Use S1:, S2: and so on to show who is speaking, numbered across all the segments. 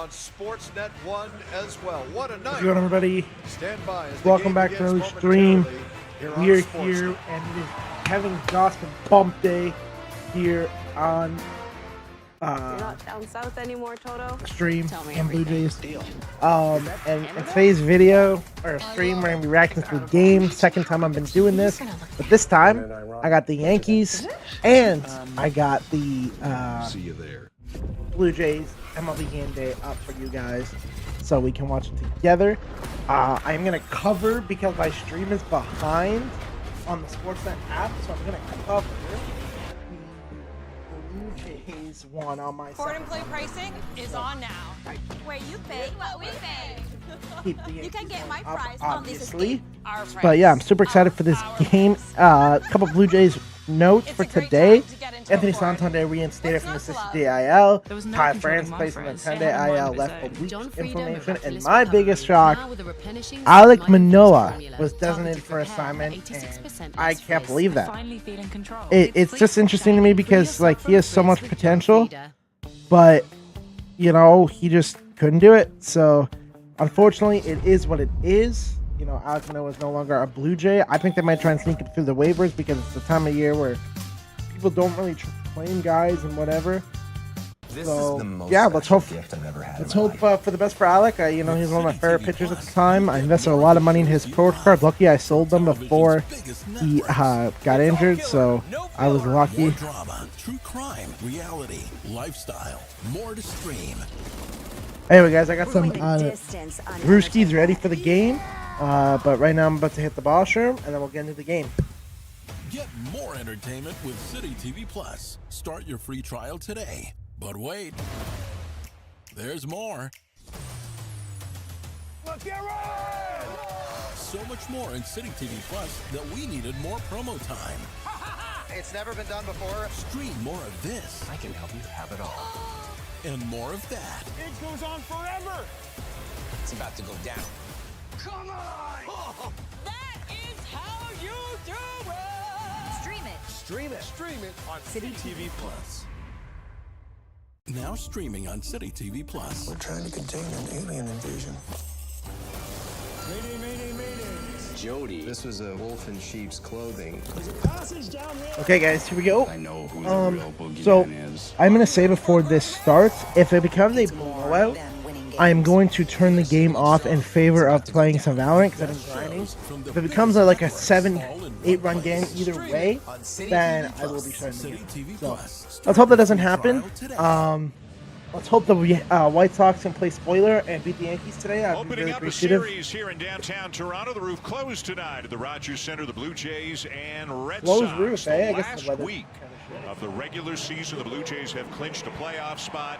S1: on Sportsnet 1 as well. What a night.
S2: What's going on, everybody?
S1: Stand by as
S2: Welcome back to another stream. We're here, and it is Kevin Gausman Bump Day here on
S3: You're not down south anymore, Toto?
S2: stream on Blue Jays. And in today's video or stream, we're gonna be reacting to the game. Second time I've been doing this, but this time I got the Yankees and I got the
S1: See you there.
S2: Blue Jays MLB Game Day up for you guys, so we can watch it together. I'm gonna cover because my stream is behind on the Sportsnet app, so I'm gonna cover Blue Jays one on my
S4: Court
S2: side.
S4: and play pricing is on now.
S5: Where you pay what we pay.
S2: Keep the
S5: You can get my
S2: up,
S5: price on this
S2: obviously.
S5: escape.
S4: Our price.
S2: But yeah, I'm super excited for this game. A couple Blue Jays notes for today. Anthony Santander reinstated from the 60-day IL. Ty France placed on the 10-day IL, left for weak inflammation. And my biggest shock, Alek Manoah was designated for assignment, and I can't believe that. It's just interesting to me because like he has so much potential, but you know he just couldn't do it. So unfortunately, it is what it is. You know, Alek Manoah is no longer a Blue Jay. I think they might try and sneak it through the waivers because it's the time of year where people don't really claim guys and whatever. So yeah, let's hope. Let's hope for the best for Alek. You know, he's one of my favorite pitchers at the time. I invested a lot of money in his pro card. Lucky I sold them before he got injured, so I was lucky.
S6: Drama, true crime, reality, lifestyle, more to stream.
S2: Anyway, guys, I got some brewskis ready for the game. But right now I'm about to hit the ball shroom, and then we'll get into the game.
S6: Get more entertainment with City TV Plus. Start your free trial today. But wait, there's more.
S1: Let's get right!
S6: So much more in City TV Plus that we needed more promo time.
S1: It's never been done before.
S6: Stream more of this.
S1: I can help you have it all.
S6: And more of that.
S1: It goes on forever.
S7: It's about to go down.
S1: Come on! Oh,
S4: That is how you do it!
S5: Stream it.
S1: stream it. Stream it on City TV Plus.
S6: Now streaming on City TV Plus.
S7: We're trying to contain an alien invasion.
S1: Mayday, mayday, mayday.
S7: Jody. This was a wolf in sheep's clothing.
S2: Okay, guys, here we go.
S8: I know who the real boogeyman
S2: So
S8: is.
S2: I'm gonna say before this starts, if it becomes a blowout, I'm going to turn the game off in favor of playing some Valorant because I've been grinding. If it becomes like a 7-8 run game either way, then I will be shutting the game. So let's hope that doesn't happen. Let's hope the White Sox can play spoiler and beat the Yankees today. I'd be
S9: Opening
S2: really
S9: up a
S2: appreciative.
S9: series here in downtown Toronto. The roof closed tonight at the Rogers Center. The Blue Jays and Red
S2: Closed
S9: Sox.
S2: roof, eh? I guess the
S9: Last
S2: weather
S9: week of the regular season, the Blue Jays have clinched a playoff spot.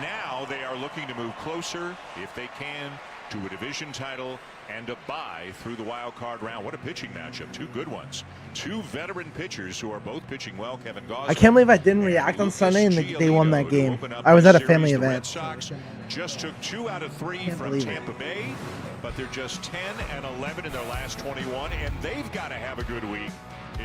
S9: Now they are looking to move closer, if they can, to a division title and a bye through the wild card round. What a pitching matchup. Two good ones. Two veteran pitchers who are both pitching well. Kevin Gausman.
S2: I can't believe I didn't react on Sunday and they won that game. I was at a family event.
S9: Sox just took 2 out of 3 from
S2: believe it.
S9: Tampa Bay, but they're just 10 and 11 in their last 21, and they've got to have a good week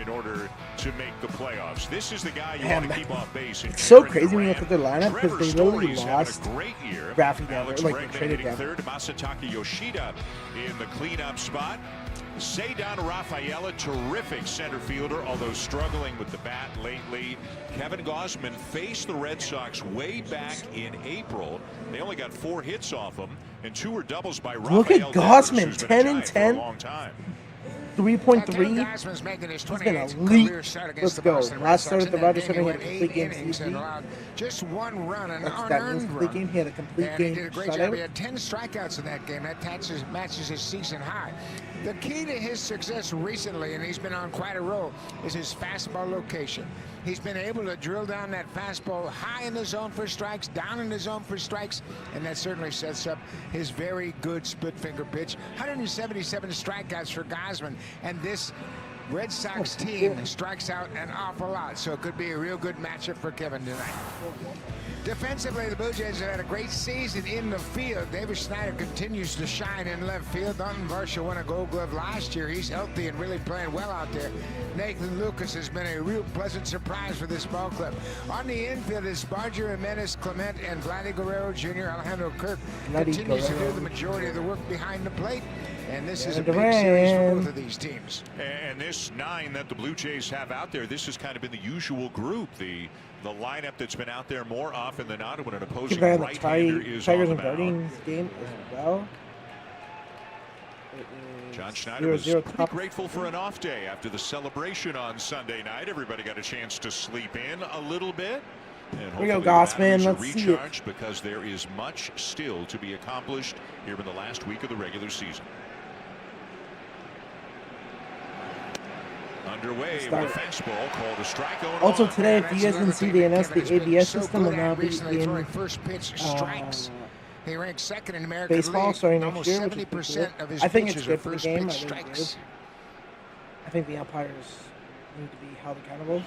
S9: in order to make the playoffs. This is the guy you want to keep off base.
S2: It's so crazy when you look at their lineup because they literally lost
S9: great year.
S2: Rafi
S9: Alex
S2: Devers, like
S9: Bregman
S2: they traded
S9: hitting
S2: Devers.
S9: third, Masataka Yoshida in the cleanup spot. Seidon Rafaela, terrific center fielder, although struggling with the bat lately. Kevin Gausman faced the Red Sox way back in April. They only got 4 hits off him, and 2 were doubles by Rafael.
S2: Look at Gausman,
S9: Devers, who's been a
S2: 10 and
S9: giant
S2: 10.
S9: for a long time.
S2: 3.3.
S10: He's
S2: been elite. Let's go. Last start at the Rogers Center, he had a complete game CC.
S10: Just 1 run, an
S2: That's that means
S10: unearned
S2: complete
S10: run.
S2: game. He had a complete
S10: And he
S2: game
S10: did a great job. He
S2: shutout.
S10: had 10 strikeouts in that game. That matches his season high. The key to his success recently, and he's been on quite a roll, is his fastball location. He's been able to drill down that fastball high in the zone for strikes, down in the zone for strikes, and that certainly sets up his very good split finger pitch. 177 strikeouts for Gausman, and this Red Sox team strikes out an awful lot, so it could be a real good matchup for Kevin tonight. Defensively, the Blue Jays have had a great season in the field. David Schneider continues to shine in left field. Dalton Varsha won a Gold Glove last year. He's healthy and really playing well out there. Nathan Lucas has been a real pleasant surprise for this ball club. On the infield is Barger, Jimenez, Clement, and Vladdy Guerrero Jr. Alejandro Kirk continues to do the majority of the work behind the plate. And this is a big series for both of these teams.
S9: And this 9 that the Blue Jays have out there, this has kind of been the usual group. The lineup that's been out there more often than not when an opposing right-hander is on the mound.
S2: Game as well.
S9: John Schneider was pretty grateful for an off day after the celebration on Sunday night. Everybody got a chance to sleep in a little bit. And
S2: here we go, Gausman. Let's see it.
S9: Because there is much still to be accomplished here in the last week of the regular season. Underway with a fastball called a strike.
S2: Also today, if you guys didn't see, they announced the ABS system will now be in
S10: first pitch strikes. He ranks second in American
S2: baseball
S10: League.
S2: starting next
S10: Almost
S2: year,
S10: 70% of his
S2: I think it's
S10: pitches
S2: good
S10: are
S2: for the
S10: first
S2: game.
S10: pitch strikes.
S2: I think the umpires need to be held accountable.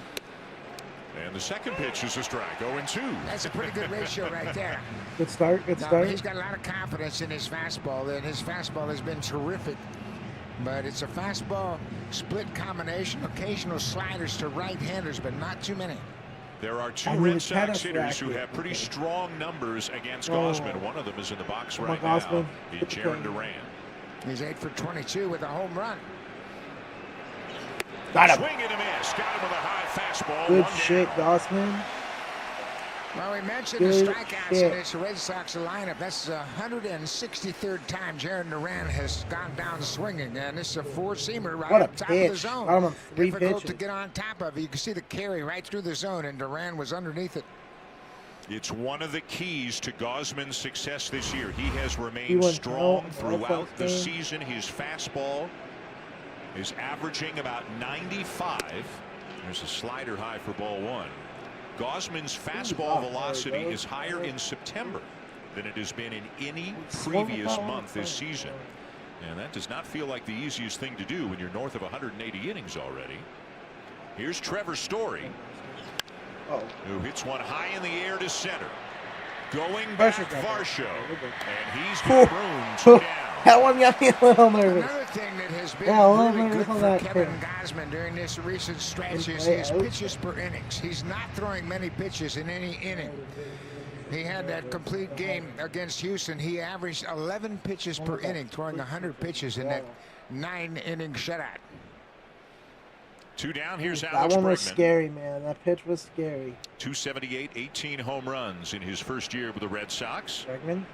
S9: And the second pitch is a strike. 0-2.
S10: That's a pretty good ratio right there.
S2: Good start. Good start.
S10: He's got a lot of confidence in his fastball, and his fastball has been terrific. But it's a fastball split combination, occasional sliders to right-handers, but not too many.
S9: There are 2 Red Sox hitters who have pretty strong numbers against Gausman. One of them is in the box right now. It's Jarren Duran.
S10: He's 8 for 22 with a home run.
S2: Got him.
S9: Swing and a miss. Got him with a high fastball.
S2: Good shit, Gausman.
S10: Well, we mentioned the strikeouts in this Red Sox lineup. That's the 163rd time Jarren Duran has gone down swinging, and this is a 4-seamer right up top of the zone. Difficult to get on top of it. You can see the carry right through the zone, and Duran was underneath it.
S9: It's one of the keys to Gausman's success this year. He has remained strong throughout the season. His fastball is averaging about 95. There's a slider high for ball 1. Gausman's fastball velocity is higher in September than it has been in any previous month this season. And that does not feel like the easiest thing to do when you're north of 180 innings already. Here's Trevor Story, who hits one high in the air to center. Going back, Varsho, and he's been pruned 2 down.
S2: That one got me a little nervous.
S10: Another thing that has been really good for Kevin Gausman during this recent stretch is his pitches per innings. He's not throwing many pitches in any inning. He had that complete game against Houston. He averaged 11 pitches per inning, throwing 100 pitches in that 9-inning shutout.
S9: 2 down. Here's Alex
S2: That one was
S9: Bregman.
S2: scary, man. That pitch was scary.
S9: 278, 18 home runs in his first year with the Red Sox.
S2: Bregman.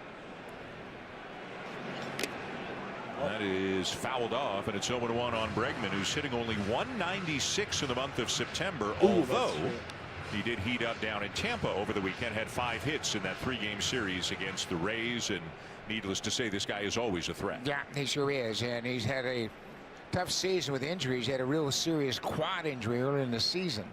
S9: That is fouled off, and it's 0-1 on Bregman, who's hitting only 196 in the month of September, although he did heat up down in Tampa over the weekend, had 5 hits in that 3-game series against the Rays, and needless to say, this guy is always a threat.
S10: Yeah, he sure is, and he's had a tough season with injuries. He had a real serious quad injury early in the season.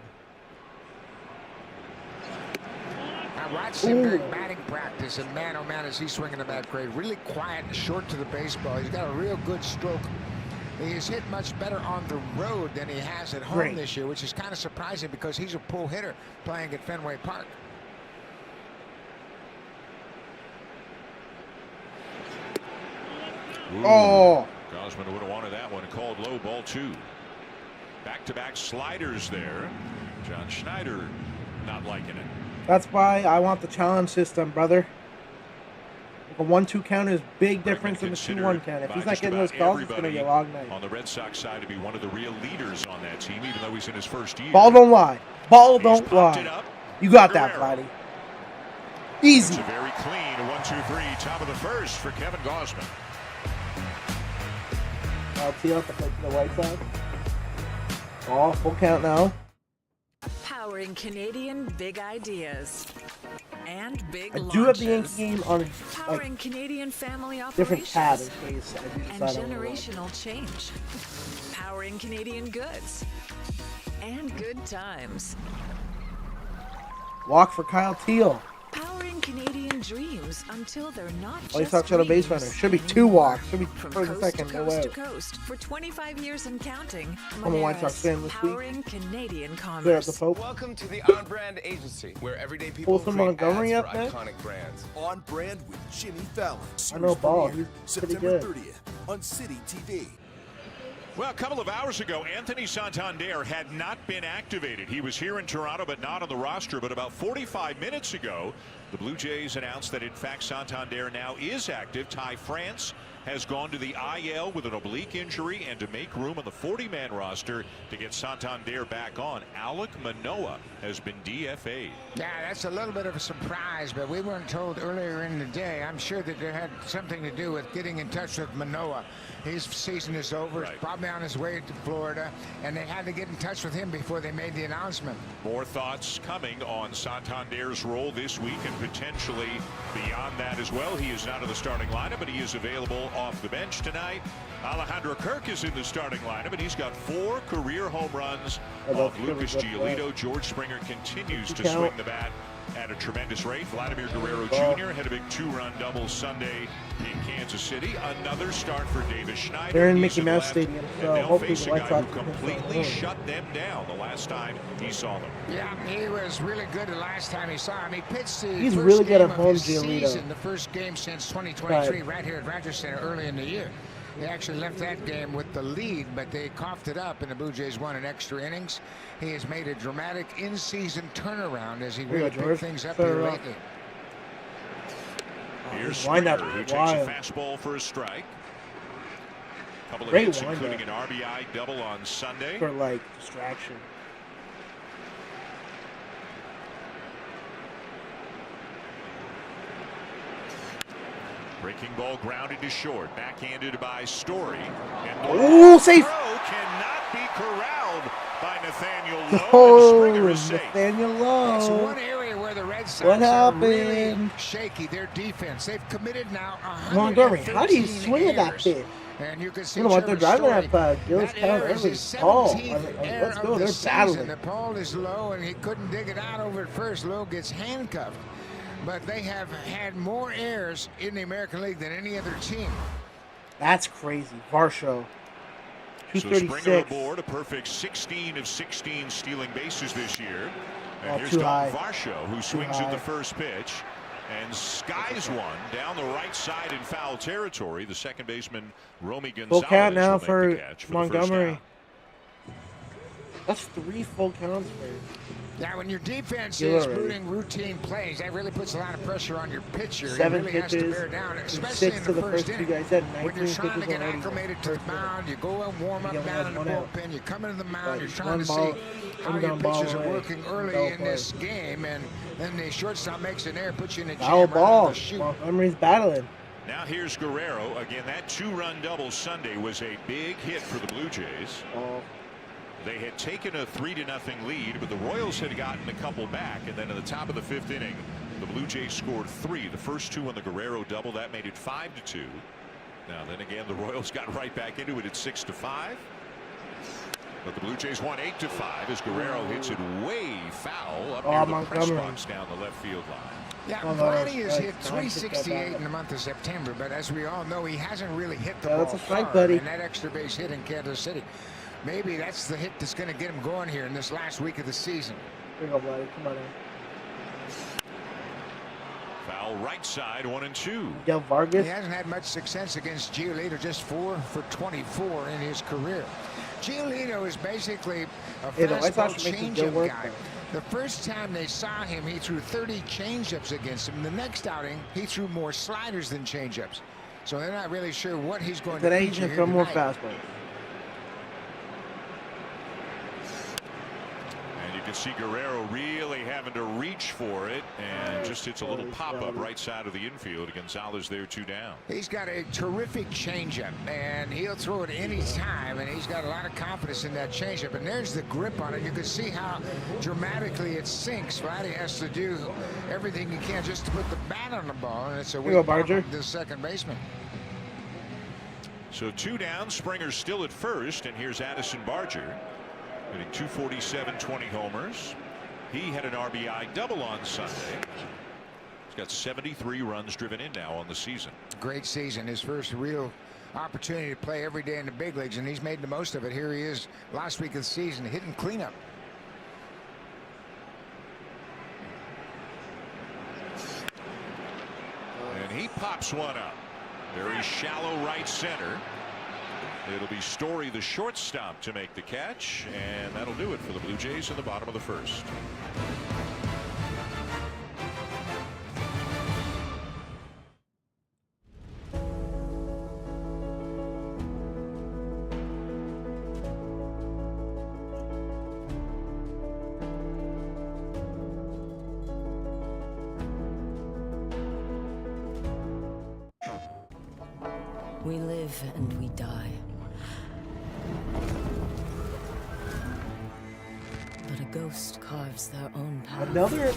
S10: I watched him during batting practice, and man, oh man, is he swinging the bat great. Really quiet and short to the baseball. He's got a real good stroke. He's hit much better on the road than he has at home this year, which is kind of surprising because he's a pull hitter playing at Fenway Park.
S9: Gausman would have wanted that one. Called low, ball 2. Back-to-back sliders there. John Schneider not liking it.
S2: That's why I want the challenge system, brother. A 1-2 count is big difference than the 2-1 count. If he's not getting those calls, it's going to be a long night.
S9: On the Red Sox side, to be one of the real leaders on that team, even though he's in his first year.
S2: Ball don't lie. Ball don't lie. You got that, Vladdy. Easy.
S9: It's a very clean 1-2-3, top of the first for Kevin Gausman.
S2: Tee up the White Sox. Oh, full count now.
S4: Powering Canadian big ideas and big launches.
S2: I do have the Yankee game on
S4: Powering Canadian family
S2: different tab in
S4: operations
S2: case I do
S4: and
S2: decide
S4: generational change. Powering Canadian goods and good times.
S2: Walk for Kyle Teal.
S4: Powering Canadian dreams until they're not
S2: Oh, he
S4: just
S2: talks out a base runner.
S4: dreams
S2: Should be 2 walks. Should be
S4: From
S2: first and
S4: coast
S2: second.
S4: to
S2: No
S4: coast
S2: way.
S4: to coast for 25 years and counting.
S2: I'm a White Sox fan this week.
S4: Powering Canadian
S2: Clear up
S4: commerce.
S2: the Pope.
S8: Welcome to the On Brand Agency, where everyday people
S2: Pull some
S8: create
S2: Montgomery
S8: ads
S2: up
S8: for
S2: next?
S8: iconic brands.
S1: On Brand with Jimmy Fallon.
S2: I know Ball.
S1: Premiere,
S2: He's pretty
S1: September
S2: good.
S1: 30th on City TV.
S9: Well, a couple of hours ago, Anthony Santander had not been activated. He was here in Toronto, but not on the roster. But about 45 minutes ago, the Blue Jays announced that, in fact, Santander now is active. Ty France has gone to the IL with an oblique injury, and to make room on the 40-man roster to get Santander back on, Alek Manoah has been DFA'd.
S10: Yeah, that's a little bit of a surprise, but we weren't told earlier in the day. I'm sure that it had something to do with getting in touch with Manoah. His season is over. He's probably on his way to Florida, and they had to get in touch with him before they made the announcement.
S9: More thoughts coming on Santander's role this week and potentially beyond that as well. He is not in the starting lineup, but he is available off the bench tonight. Alejandro Kirk is in the starting lineup, and he's got 4 career home runs off Lucas Giolito. George Springer continues to swing the bat at a tremendous rate. Vladimir Guerrero Jr. had a big 2-run double Sunday in Kansas City. Another start for Davis Schneider.
S2: They're in
S9: He's
S2: Mickey Mouse
S9: left,
S2: Stadium,
S9: and
S2: so
S9: they'll
S2: hopefully
S9: face
S2: the
S9: a
S2: White
S9: guy
S2: Sox
S9: who
S2: can
S9: completely
S2: stay
S9: shut them down the last time he saw them.
S10: Yeah, he was really good the last time he saw him. He pitched the
S2: He's
S10: first
S2: really good
S10: game
S2: at
S10: of
S2: home,
S10: his
S2: Giolito.
S10: season, the first game since 2023, right here at Rogers Center early in the year. He actually left that game with the lead, but they coughed it up, and the Blue Jays won in extra innings. He has made a dramatic in-season turnaround as he really picked things up here lately.
S9: Here's
S2: Wind-up,
S9: Springer, who takes a
S2: wild.
S9: fastball for a strike. Couple of
S2: Great
S9: hits,
S2: wind-up.
S9: including an RBI double on Sunday.
S2: For, like, distraction.
S9: Breaking ball grounded to short, backhanded by Story. And the
S2: Ooh, safe!
S9: throw cannot be corralled by Nathaniel Lowe.
S2: Oh,
S9: Springer is safe.
S2: Nathaniel
S10: That's
S2: Lowe.
S10: one area where the Red Sox
S2: What
S10: are really
S2: happened?
S10: shaky. Their defense. They've committed now
S2: Montgomery, how do you
S10: 113
S2: swing at that
S10: errors.
S2: pitch?
S10: And you can see
S2: You know what, they're
S10: Trevor
S2: driving
S10: Story,
S2: at Gillis
S10: that
S2: Town
S10: error is
S2: early.
S10: his
S2: Paul,
S10: 17th error
S2: let's
S10: of
S2: go,
S10: the
S2: they're
S10: season.
S2: battling.
S10: The ball is low, and he couldn't dig it out over at first. Lowe gets handcuffed. But they have had more errors in the American League than any other team.
S2: That's crazy. Varsho.
S9: So Springer
S2: 236.
S9: aboard, a perfect 16 of 16 stealing bases this year. And
S2: Oh,
S9: here's
S2: too
S9: Dalton
S2: high.
S9: Varsho, who
S2: Too
S9: swings at
S2: high.
S9: the first pitch and skies one down the right side in foul territory. The second baseman, Romy Gonzalez,
S2: Full count now
S9: will make
S2: for
S9: the catch for the first
S2: Montgomery.
S9: down.
S2: That's 3 full counts for him.
S10: Now, when your defense
S2: You're
S10: is
S2: already.
S10: booting routine plays, that really puts a lot of pressure on your pitcher.
S2: 7
S10: he really has to
S2: pitches,
S10: bear down,
S2: and
S10: especially
S2: 6
S10: in
S2: to
S10: the
S2: the
S10: first
S2: first 2
S10: inning.
S2: guys. Said
S10: When you're
S2: 19
S10: trying to
S2: pitches
S10: get
S2: already.
S10: acclimated to the
S2: First inning.
S10: mound, you go and warm up
S2: He only
S10: down
S2: has
S10: in the
S2: 1 out.
S10: bullpen, you come into the mound,
S2: But
S10: you're trying
S2: one
S10: to
S2: ball-
S10: see how
S2: one
S10: your
S2: down ball
S10: pitchers are
S2: away.
S10: working early
S2: Foul
S10: in
S2: play.
S10: this game, and then the shortstop makes an error, puts you in a jam
S2: Foul
S10: right out
S2: ball.
S10: of the chute.
S2: Montgomery's battling.
S9: Now here's Guerrero. Again, that 2-run double Sunday was a big hit for the Blue Jays.
S2: Oh.
S9: They had taken a 3-0 lead, but the Royals had gotten a couple back, and then in the top of the 5th inning, the Blue Jays scored 3. The first 2 on the Guerrero double, that made it 5-2. Now then again, the Royals got right back into it at 6-5. But the Blue Jays won 8-5 as Guerrero hits it way foul up near the press
S2: Montgomery.
S9: box down the left field line.
S10: Yeah,
S2: Oh, no,
S10: Vladdy has
S2: right.
S10: hit
S2: No, I took that
S10: 368
S2: back.
S10: in the month of September, but as we all know, he hasn't really hit the
S2: Yeah,
S10: ball
S2: that's a strike,
S10: far,
S2: buddy.
S10: and that extra base hit in Kansas City. Maybe that's the hit that's going to get him going here in this last week of the season.
S2: Here you go, buddy. Come on in.
S9: Foul right side, 1-2.
S2: Del Vargas.
S10: He hasn't had much success against Giolito, just 4 for 24 in his career. Giolito is basically a
S2: Hey, the White Sox
S10: fastball
S2: should make this
S10: changeup
S2: good work,
S10: guy.
S2: though.
S10: The first time they saw him, he threw 30 changeups against him. The next outing, he threw more sliders than changeups. So they're not really sure what he's going
S2: Today
S10: to
S2: he's
S10: feature
S2: gonna
S10: here
S2: throw more
S10: tonight.
S2: fastballs.
S9: And you can see Guerrero really having to reach for it, and just hits a little pop-up right side of the infield. Gonzalez there, 2 down.
S10: He's got a terrific changeup, and he'll throw it any time, and he's got a lot of confidence in that changeup. And there's the grip on it. You can see how dramatically it sinks. Vladdy has to do everything he can just to put the bat on the ball, and it's a
S2: Here you go,
S10: weak pop
S2: Barger.
S10: up to the second baseman.
S9: So 2 down, Springer's still at first, and here's Addison Barger hitting 247, 20 homers. He had an RBI double on Sunday. He's got 73 runs driven in now on the season.
S10: Great season. His first real opportunity to play every day in the big leagues, and he's made the most of it. Here he is last week of the season hitting cleanup.
S9: And he pops one up. Very shallow right center. It'll be Story, the shortstop, to make the catch, and that'll do it for the Blue Jays in the bottom of the first.
S11: We live and we die. But a ghost carves their own path.
S2: Another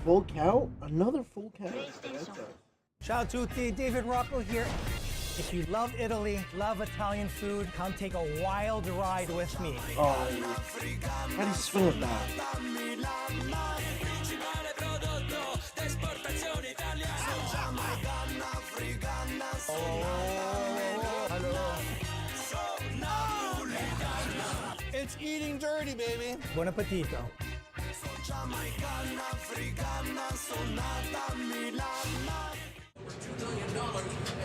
S2: full count? Another full count?
S12: Ciao tutti, David Rocco here. If you love Italy, love Italian food, come take a wild ride with me.
S2: Oh, how do you spell that?
S12: It's eating dirty, baby. Buon appetito.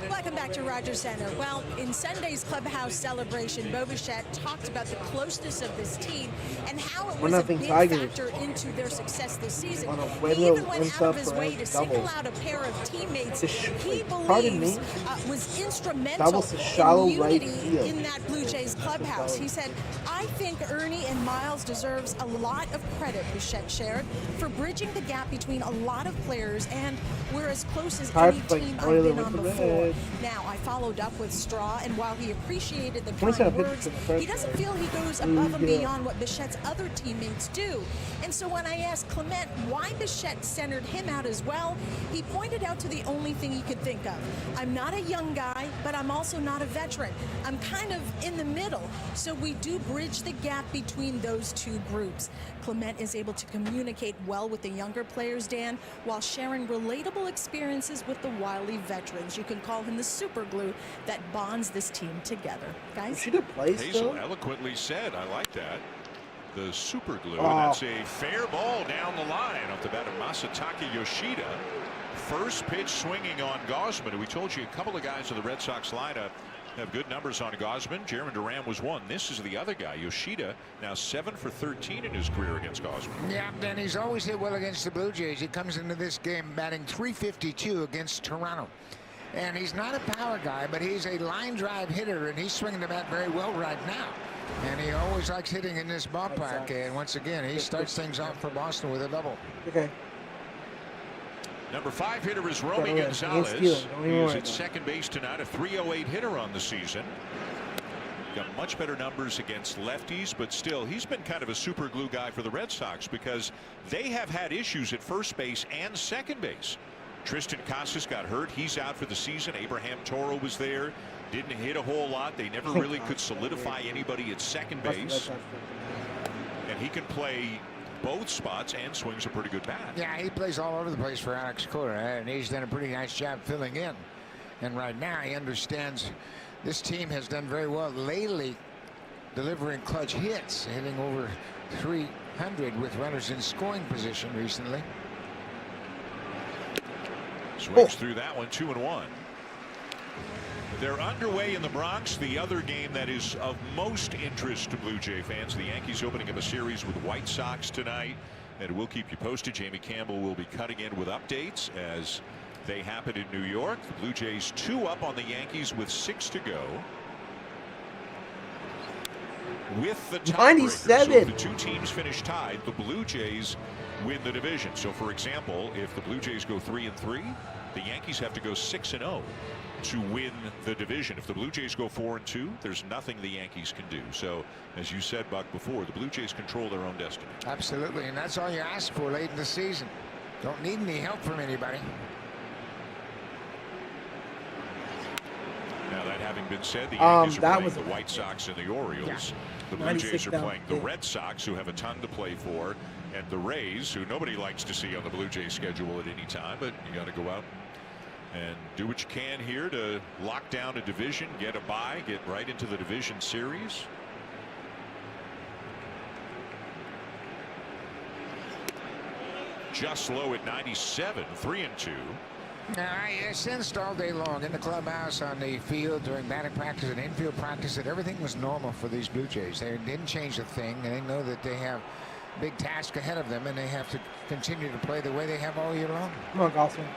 S13: Welcome back to Rogers Center. Well, in Sunday's clubhouse celebration, Bo Bichette talked about the closeness of this team and how it was a big factor into their success this season. He even went out of his way to single out a pair of teammates he believes was instrumental in unity in that Blue Jays clubhouse. He said, I think Ernie and Miles deserves a lot of credit, Bichette shared, for bridging the gap between a lot of players, and we're as close as any team I've been on before. Now, I followed up with Straw, and while he appreciated the kind words, he doesn't feel he goes above and beyond what Bichette's other teammates do. And so when I asked Clement why Bichette centered him out as well, he pointed out to the only thing he could think of. I'm not a young guy, but I'm also not a veteran. I'm kind of in the middle, so we do bridge the gap between those two groups. Clement is able to communicate well with the younger players, Dan, while sharing relatable experiences with the wily veterans. You can call him the super glue that bonds this team together. Guys?
S2: She did play still?
S9: Hazel eloquently said, I like that. The super glue. And that's a fair ball down the line off the bat of Masataka Yoshida. First pitch swinging on Gausman, who we told you a couple of guys in the Red Sox lineup have good numbers on Gausman. Jeremy Duran was one. This is the other guy, Yoshida, now 7 for 13 in his career against Gausman.
S10: Yeah, and he's always hit well against the Blue Jays. He comes into this game batting .352 against Toronto. And he's not a power guy, but he's a line drive hitter, and he's swinging the bat very well right now. And he always likes hitting in this ballpark. And once again, he starts things off for Boston with a double.
S2: Okay.
S9: Number 5 hitter is Romy Gonzalez. He's at second base tonight, a .308 hitter on the season. Got much better numbers against lefties, but still, he's been kind of a super glue guy for the Red Sox because they have had issues at first base and second base. Tristan Casas got hurt. He's out for the season. Abraham Toro was there. Didn't hit a whole lot. They never really could solidify anybody at second base. And he can play both spots and swings a pretty good bat.
S10: Yeah, he plays all over the place for Alex Cora, and he's done a pretty nice job filling in. And right now he understands this team has done very well lately delivering clutch hits, hitting over 300 with runners in scoring position recently.
S9: Swings through that one, 2-1. They're underway in the Bronx. The other game that is of most interest to Blue Jay fans, the Yankees opening up a series with White Sox tonight, and we'll keep you posted. Jamie Campbell will be cutting in with updates as they happen in New York. The Blue Jays 2 up on the Yankees with 6 to go. With the tiebreaker, so if the two teams finish tied, the Blue Jays win the division. So, for example, if the Blue Jays go 3-3, the Yankees have to go 6-0 to win the division. If the Blue Jays go 4-2, there's nothing the Yankees can do. So, as you said, Buck, before, the Blue Jays control their own destiny.
S10: Absolutely, and that's all you ask for late in the season. Don't need any help from anybody.
S9: Now, that having having been said, the Yankees are
S2: that
S9: playing
S2: was
S9: the White Sox and the Orioles. The Blue Jays are playing the Red Sox, who have a ton to play for, and the Rays, who nobody likes to see on the Blue Jays schedule at any time, but you got to go out and do what you can here to lock down a division, get a bye, get right into the division series. Just low at 97, 3-2.
S10: I sensed all day long in the clubhouse, on the field, during batting practice and infield practice, that everything was normal for these Blue Jays. They didn't change a thing, and they know that they have a big task ahead of them, and they have to continue to play the way they have all year long.
S2: Come on, Gausman.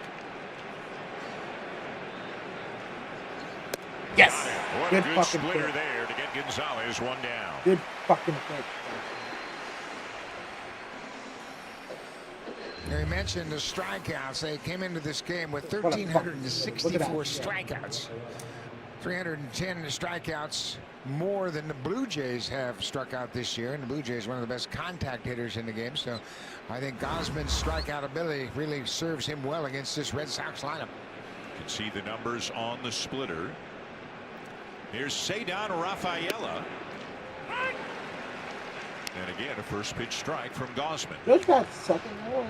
S2: Yes.
S9: What
S2: Good
S9: a good
S2: fucking
S9: splitter
S2: pick.
S9: there to get Gonzalez one down.
S2: Good fucking pick.
S10: We mentioned the strikeouts. They came into this game with 1,364 strikeouts. 310 strikeouts more than the Blue Jays have struck out this year. And the Blue Jays are one of the best contact hitters in the game. So I think Gausman's strikeout ability really serves him well against this Red Sox lineup.
S9: You can see the numbers on the splitter. Here's Cedar Rafaela. And again, a first pitch strike from Gausman.
S2: Good got second one.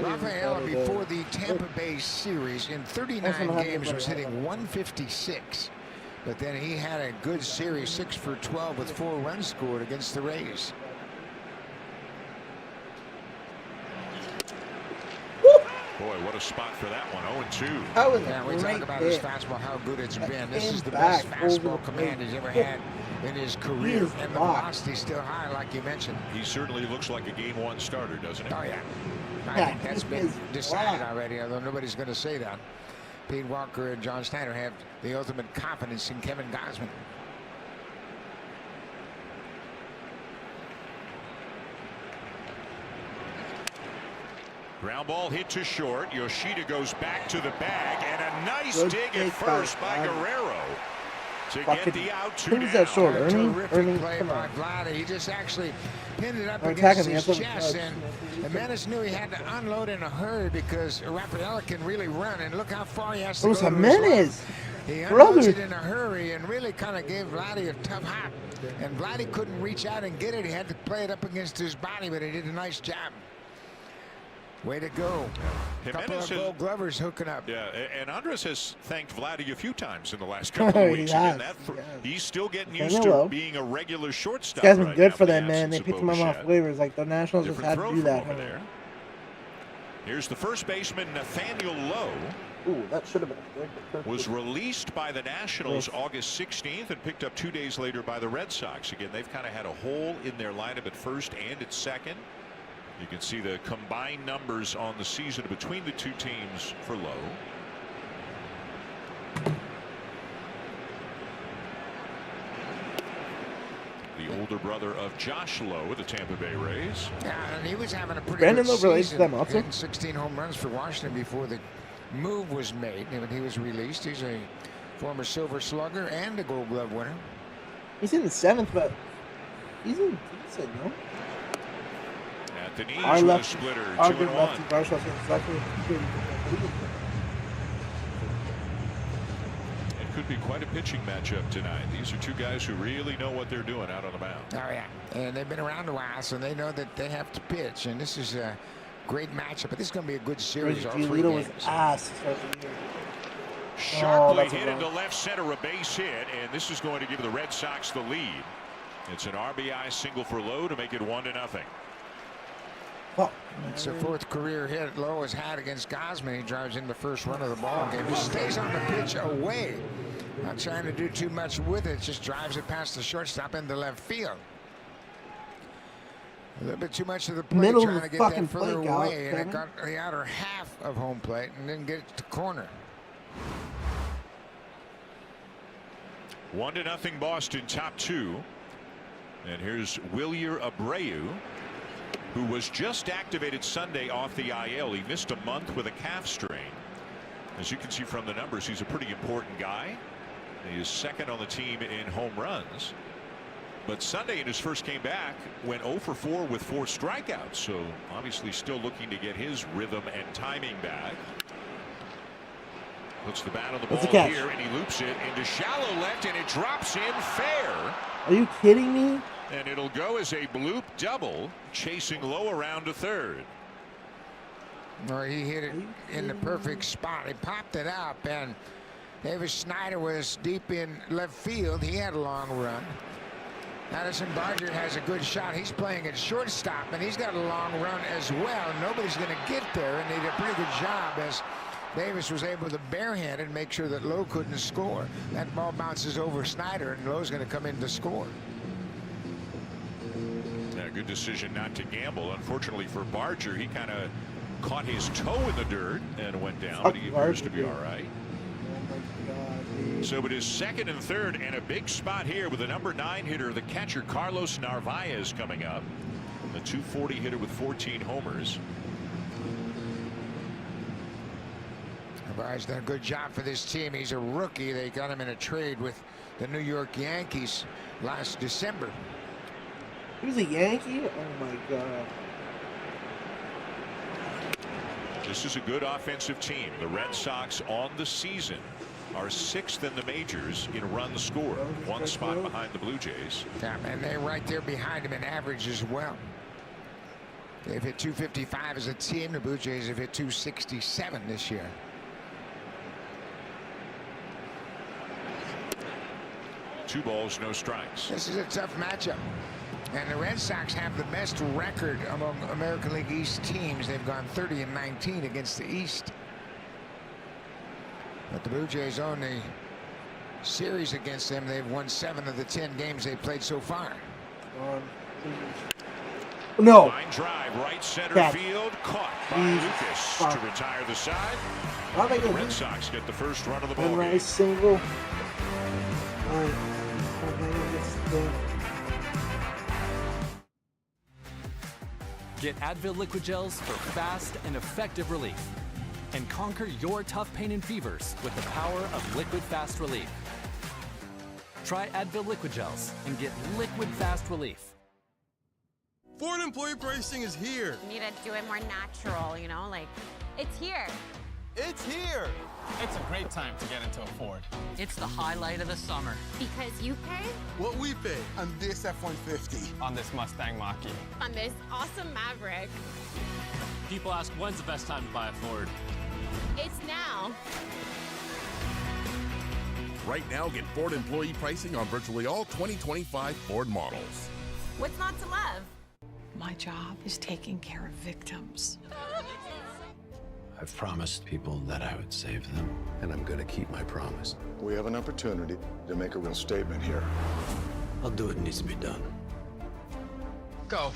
S10: Rafaela, before the Tampa Bay series, in 39 games, was hitting 156. But then he had a good series, 6 for 12 with 4 runs scored against the Rays.
S9: Boy, what a spot for that one. 0-2.
S10: Yeah, we talk about his fastball, how good it's been. This is the best fastball command he's ever had in his career, and the velocity's still high, like you mentioned.
S9: He certainly looks like a Game 1 starter, doesn't he?
S10: Oh, yeah. I think that's been decided already, although nobody's going to say that. Pete Walker and John Snyder have the ultimate confidence in Kevin Gausman.
S9: Ground ball hit to short. Yoshida goes back to the bag, and a nice dig at first by Guerrero to get the out.
S2: Who's that short? Ernie?
S10: Play by Vladdy. He just actually pinned it up
S2: I'm
S10: against
S2: attacking
S10: his
S2: the
S10: chest, and Jimenez knew he had to unload in a hurry because Rafaela can really run, and look how far he has to go.
S2: Jimenez.
S10: He unloads it in a hurry and really kind of gave Vladdy a tough hop, and Vladdy couldn't reach out and get it. He had to play it up against his body, but he did a nice job. Way to go. A couple of Gold Glovers hooking up.
S9: Yeah, and Andres has thanked Vladdy a few times in the last couple of weeks. He's still getting used to being a regular shortstop.
S2: This guy's been good for them, man. They picked him up off waivers. Like, the Nationals just had to do that.
S9: Here's the first baseman, Nathaniel Lowe.
S2: Ooh, that should have been a good.
S9: Was released by the Nationals August 16th and picked up 2 days later by the Red Sox. Again, they've kind of had a hole in their lineup at first and at second. You can see the combined numbers on the season between the two teams for Lowe. The older brother of Josh Lowe of the Tampa Bay Rays.
S10: Yeah, and he was having a pretty
S2: Brandon
S10: good
S2: Lowe released
S10: season.
S2: them also.
S10: 16 home runs for Washington before the move was made. And he was released. He's a former Silver Slugger and a Gold Glove winner.
S2: He's in the 7th, but he's in decent, no?
S9: At the knees
S2: Our
S9: with
S2: left,
S9: a splitter,
S2: our
S9: 2-1.
S2: good lefty Varsho exactly.
S9: It could be quite a pitching matchup tonight. These are two guys who really know what they're doing out on the mound.
S10: Oh, yeah. And they've been around a while, so they know that they have to pitch. And this is a great matchup. But this is going to be a good series. All 3 games.
S2: Was ass to start the year.
S9: Sharply hit into left center, a base hit, and this is going to give the Red Sox the lead. It's an RBI single for Lowe to make it 1-0.
S10: It's the 4th career hit Lowe has had against Gausman. He drives in the first run of the ball game. He stays on the pitch away. Not trying to do too much with it. Just drives it past the shortstop into left field. A little bit too much of the plate, trying to get that further away, and it got the outer half of home plate and didn't get it to corner.
S9: 1-0 Boston, top 2. And here's Wilyer Abreu, who was just activated Sunday off the IL. He missed a month with a calf strain. As you can see from the numbers, he's a pretty important guy. He is second on the team in home runs. But Sunday in his first game back went 0 for 4 with 4 strikeouts. So obviously still looking to get his rhythm and timing back. Puts the bat on the
S2: What's
S9: ball
S2: the catch?
S9: here, and he loops it into shallow left, and it drops in fair.
S2: Are you kidding me?
S9: And it'll go as a bloop double, chasing low around to third.
S10: Well, he hit it in the perfect spot. He popped it up, and Davis Snyder was deep in left field. He had a long run. Addison Barger has a good shot. He's playing at shortstop, and he's got a long run as well. Nobody's going to get there, and they did a pretty good job as Davis was able to barehand and make sure that Lowe couldn't score. That ball bounces over Snyder, and Lowe's going to come in to score.
S9: Yeah, good decision not to gamble. Unfortunately for Barger, he kind of caught his toe in the dirt and went down, but he appears to be all right. So it is second and third, and a big spot here with the number 9 hitter, the catcher Carlos Narvaez, coming up. A .240 hitter with 14 homers.
S10: Narvaez done a good job for this team. He's a rookie. They got him in a trade with the New York Yankees last December.
S2: He was a Yankee? Oh my God.
S9: This is a good offensive team. The Red Sox on the season are 6th in the majors in runs scored, 1 spot behind the Blue Jays.
S10: Yeah, and they're right there behind him in average as well. They've hit 255 as a team. The Blue Jays have hit 267 this year.
S9: Two balls, no strikes.
S10: This is a tough matchup. And the Red Sox have the best record among American League East teams. They've gone 30-19 against the East. But the Blue Jays own the series against them. They've won 7 of the 10 games they've played so far.
S2: No.
S9: Line drive, right center
S2: Catch.
S9: field, caught by Lucas to retire the side. The Red Sox get the first run of the ball game.
S2: Single.
S14: Get Advil liquid gels for fast and effective relief. And conquer your tough pain and fevers with the power of liquid fast relief. Try Advil liquid gels and get liquid fast relief.
S15: Ford employee pricing is here.
S5: You need to do it more natural, you know, like, it's here.
S15: It's here. It's a great time to get into a Ford.
S16: It's the highlight of the summer.
S5: Because you pay?
S15: What we pay on this F-150. On this Mustang Mach-E.
S5: On this awesome Maverick.
S16: People ask, when's the best time to buy a Ford?
S5: It's now.
S1: Right now, get Ford employee pricing on virtually all 2025 Ford models.
S5: What's not to love?
S17: My job is taking care of victims.
S18: I've promised people that I would save them, and I'm going to keep my promise.
S19: We have an opportunity to make a real statement here.
S18: I'll do what needs to be done.
S15: Go.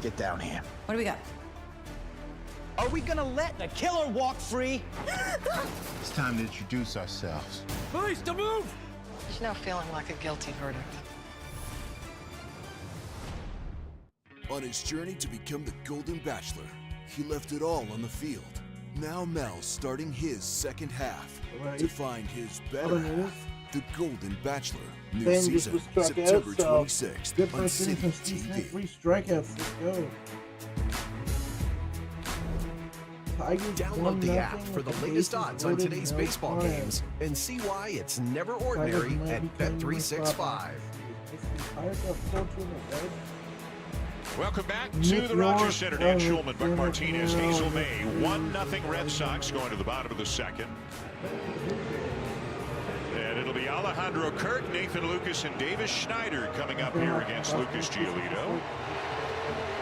S12: Get down here.
S17: What do we got?
S12: Are we gonna let the killer walk free?
S19: It's time to introduce ourselves.
S16: Police, to move!
S17: There's no feeling like a guilty verdict.
S1: On his journey to become the Golden Bachelor, he left it all on the field. Now Mel's starting his second half to find his better half. The Golden Bachelor. New
S2: Ben
S1: season,
S2: just was struck
S1: September
S2: out,
S1: 26th
S2: good
S1: on
S2: for
S1: City
S2: some season,
S1: TV.
S2: 3 strikeouts. Let's go.
S20: Download the app for the latest odds on today's baseball games and see why it's never ordinary at Bet365.
S9: Welcome back to the Rogers Center. Dan Schulman, Buck Martinez, Hazel May. 1-0 Red Sox going to the bottom of the second. And it'll be Alejandro Kirk, Nathan Lucas, and Davis Schneider coming up here against Lucas Giolito.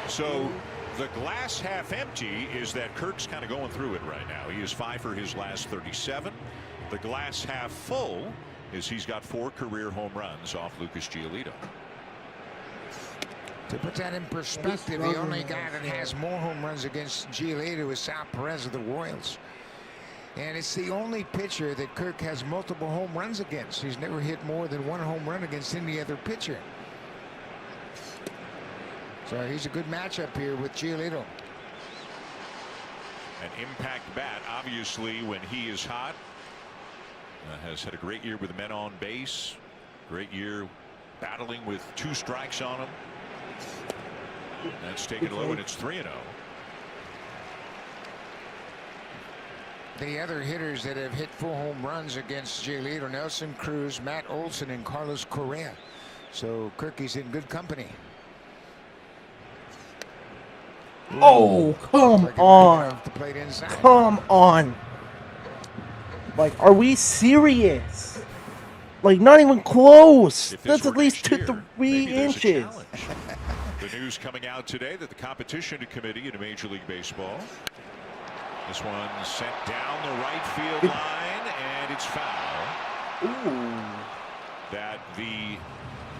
S9: So the glass half empty is that Kirk's kind of going through it right now. He is 5 for his last 37. The glass half full is he's got 4 career home runs off Lucas Giolito.
S10: To put that in perspective, the only guy that has more home runs against Giolito is Sal Perez of the Royals. And it's the only pitcher that Kirk has multiple home runs against. He's never hit more than 1 home run against any other pitcher. So he's a good matchup here with Giolito.
S9: An impact bat, obviously, when he is hot. Has had a great year with men on base. Great year battling with 2 strikes on him. That's taken low, and it's 3-0.
S10: the other hitters that have hit full home runs against Jay Lead are Nelson Cruz, Matt Olson, and Carlos Correa. So Kirky's in good company.
S2: Oh, come on. Come on. Like, are we serious? Like, not even close. That's at least 2 to 3 inches.
S9: The news coming out today that the competition committee in Major League Baseball. This one sent down the right field line, and it's foul.
S2: Ooh.
S9: That the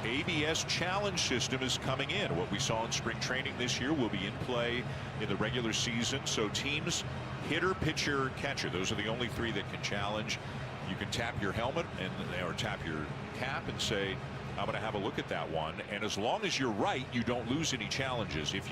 S9: ABS challenge system is coming in. What we saw in spring training this year will be in play in the regular season. So teams, hitter, pitcher, catcher, those are the only 3 that can challenge. You can tap your helmet or tap your cap and say, I'm going to have a look at that one. And as long as you're right, you don't lose any challenges. If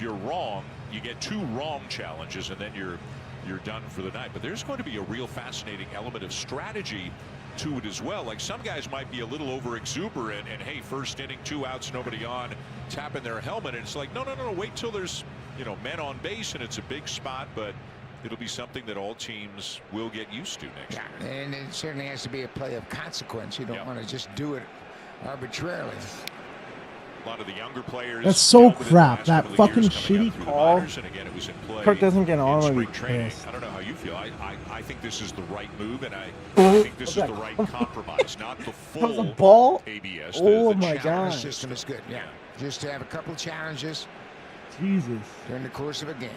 S9: you're wrong, you get 2 wrong challenges, and then you're done for the night. But there's going to be a real fascinating element of strategy to it as well. Like, some guys might be a little over exuberant and hey, first inning, 2 outs, nobody on, tapping their helmet, and it's like, no, wait till there's, you know, men on base and it's a big spot. But it'll be something that all teams will get used to next year.
S10: And it certainly has to be a play of consequence. You don't want to just do it arbitrarily.
S9: A lot of the younger players.
S2: That's so crap. That fucking shitty call. Kirk doesn't get on when we piss.
S9: I don't know how you feel. I think this is the right move, and I think this is the right compromise. Not the full
S2: that was a ball?
S9: ABS.
S2: Oh
S9: the
S2: my god.
S10: The system is good. Yeah. Just to have a couple challenges.
S2: Jesus.
S10: During the course of a game.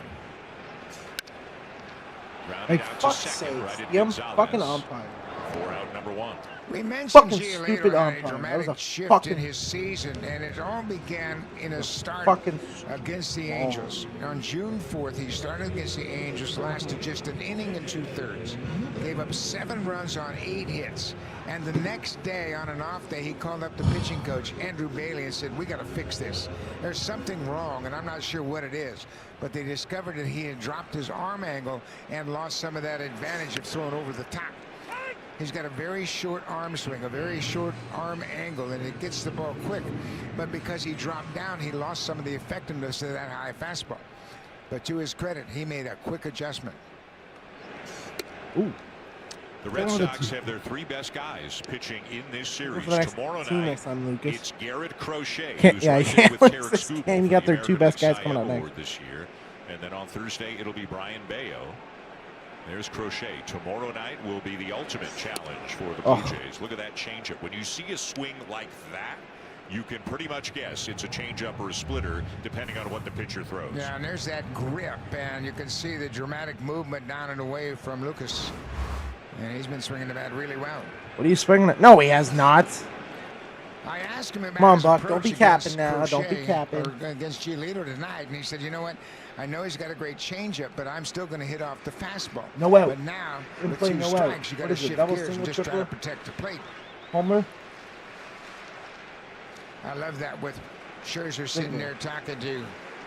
S2: Like, fuck's sake. I'm fucking umpire.
S9: 4 out, number 1.
S10: We mentioned
S2: fucking
S10: Gia
S2: stupid
S10: later on a
S2: umpire.
S10: dramatic shift in his season, and it all began in a start against the Angels. On June 4th, he started against the Angels, lasted just an inning and 2/3. Gave up 7 runs on 8 hits. And the next day, on an off day, he called up the pitching coach, Andrew Bailey, and said, we got to fix this. There's something wrong, and I'm not sure what it is. But they discovered that he had dropped his arm angle and lost some of that advantage of throwing over the top. He's got a very short arm swing, a very short arm angle, and it gets the ball quick. But because he dropped down, he lost some of the effectiveness of that high fastball. But to his credit, he made a quick adjustment.
S2: Ooh.
S9: The Red Sox have their 3 best guys pitching in this series. Tomorrow night, it's Garrett Crochet.
S2: You got their 2 best guys coming out next.
S9: This year. And then on Thursday, it'll be Brian Bayo. There's Crochet. Tomorrow night will be the ultimate challenge for the Blue Jays. Look at that changeup. When you see a swing like that, you can pretty much guess it's a changeup or a splitter, depending on what the pitcher throws.
S10: Yeah, and there's that grip, and you can see the dramatic movement down and away from Lucas. And he's been swinging the bat really well.
S2: What are you swinging at? No, he has not.
S10: I asked him about
S2: Come on,
S10: his
S2: Buck.
S10: approach
S2: Don't be capping now.
S10: Crochet,
S2: Don't be capping.
S10: Or against Giolito tonight, and he said, you know what? I know he's got a great changeup, but I'm still going to hit off the fastball.
S2: No out.
S10: But now,
S2: Didn't
S10: with
S2: play
S10: 2
S2: no
S10: strikes,
S2: out.
S10: you got
S2: What
S10: to
S2: is it,
S10: shift
S2: double,
S10: gears
S2: single,
S10: and just try
S2: triple?
S10: to protect the plate.
S2: Homer.
S10: I love that with Scherzer sitting there talking to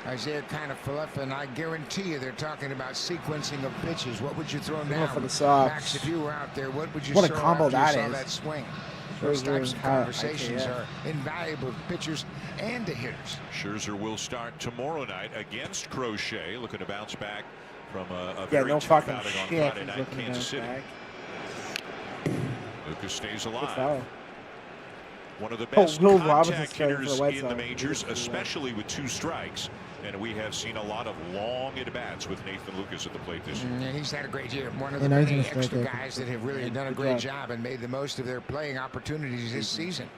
S10: Isaiah Kiner-Falefa, and I guarantee you they're talking about sequencing of pitches. What would you throw down?
S2: For the Sox.
S10: Max, if you were out there, what would you
S2: what a
S10: throw
S2: combo
S10: after
S2: that
S10: you saw
S2: is.
S10: that swing? Those types of conversations are invaluable to pitchers and to hitters.
S9: Scherzer will start tomorrow night against Crochet, looking to bounce back from a
S2: yeah,
S9: very
S2: no
S9: tough
S2: fucking
S9: outing on
S2: shit.
S9: Friday night in Kansas City. Lucas stays alive.
S2: Foul.
S9: One of the best
S2: Will
S9: contact
S2: Robinson's for
S9: hitters
S2: the White
S9: in the
S2: Sox.
S9: majors, especially with 2 strikes. And we have seen a lot of long at-bats with Nathan Lucas at the plate this year.
S10: Yeah, he's had a great year. One of
S2: Yeah,
S10: the
S2: he's
S10: many
S2: gonna strike
S10: extra
S2: it.
S10: guys that have really done a great job and made the most of their playing opportunities this season.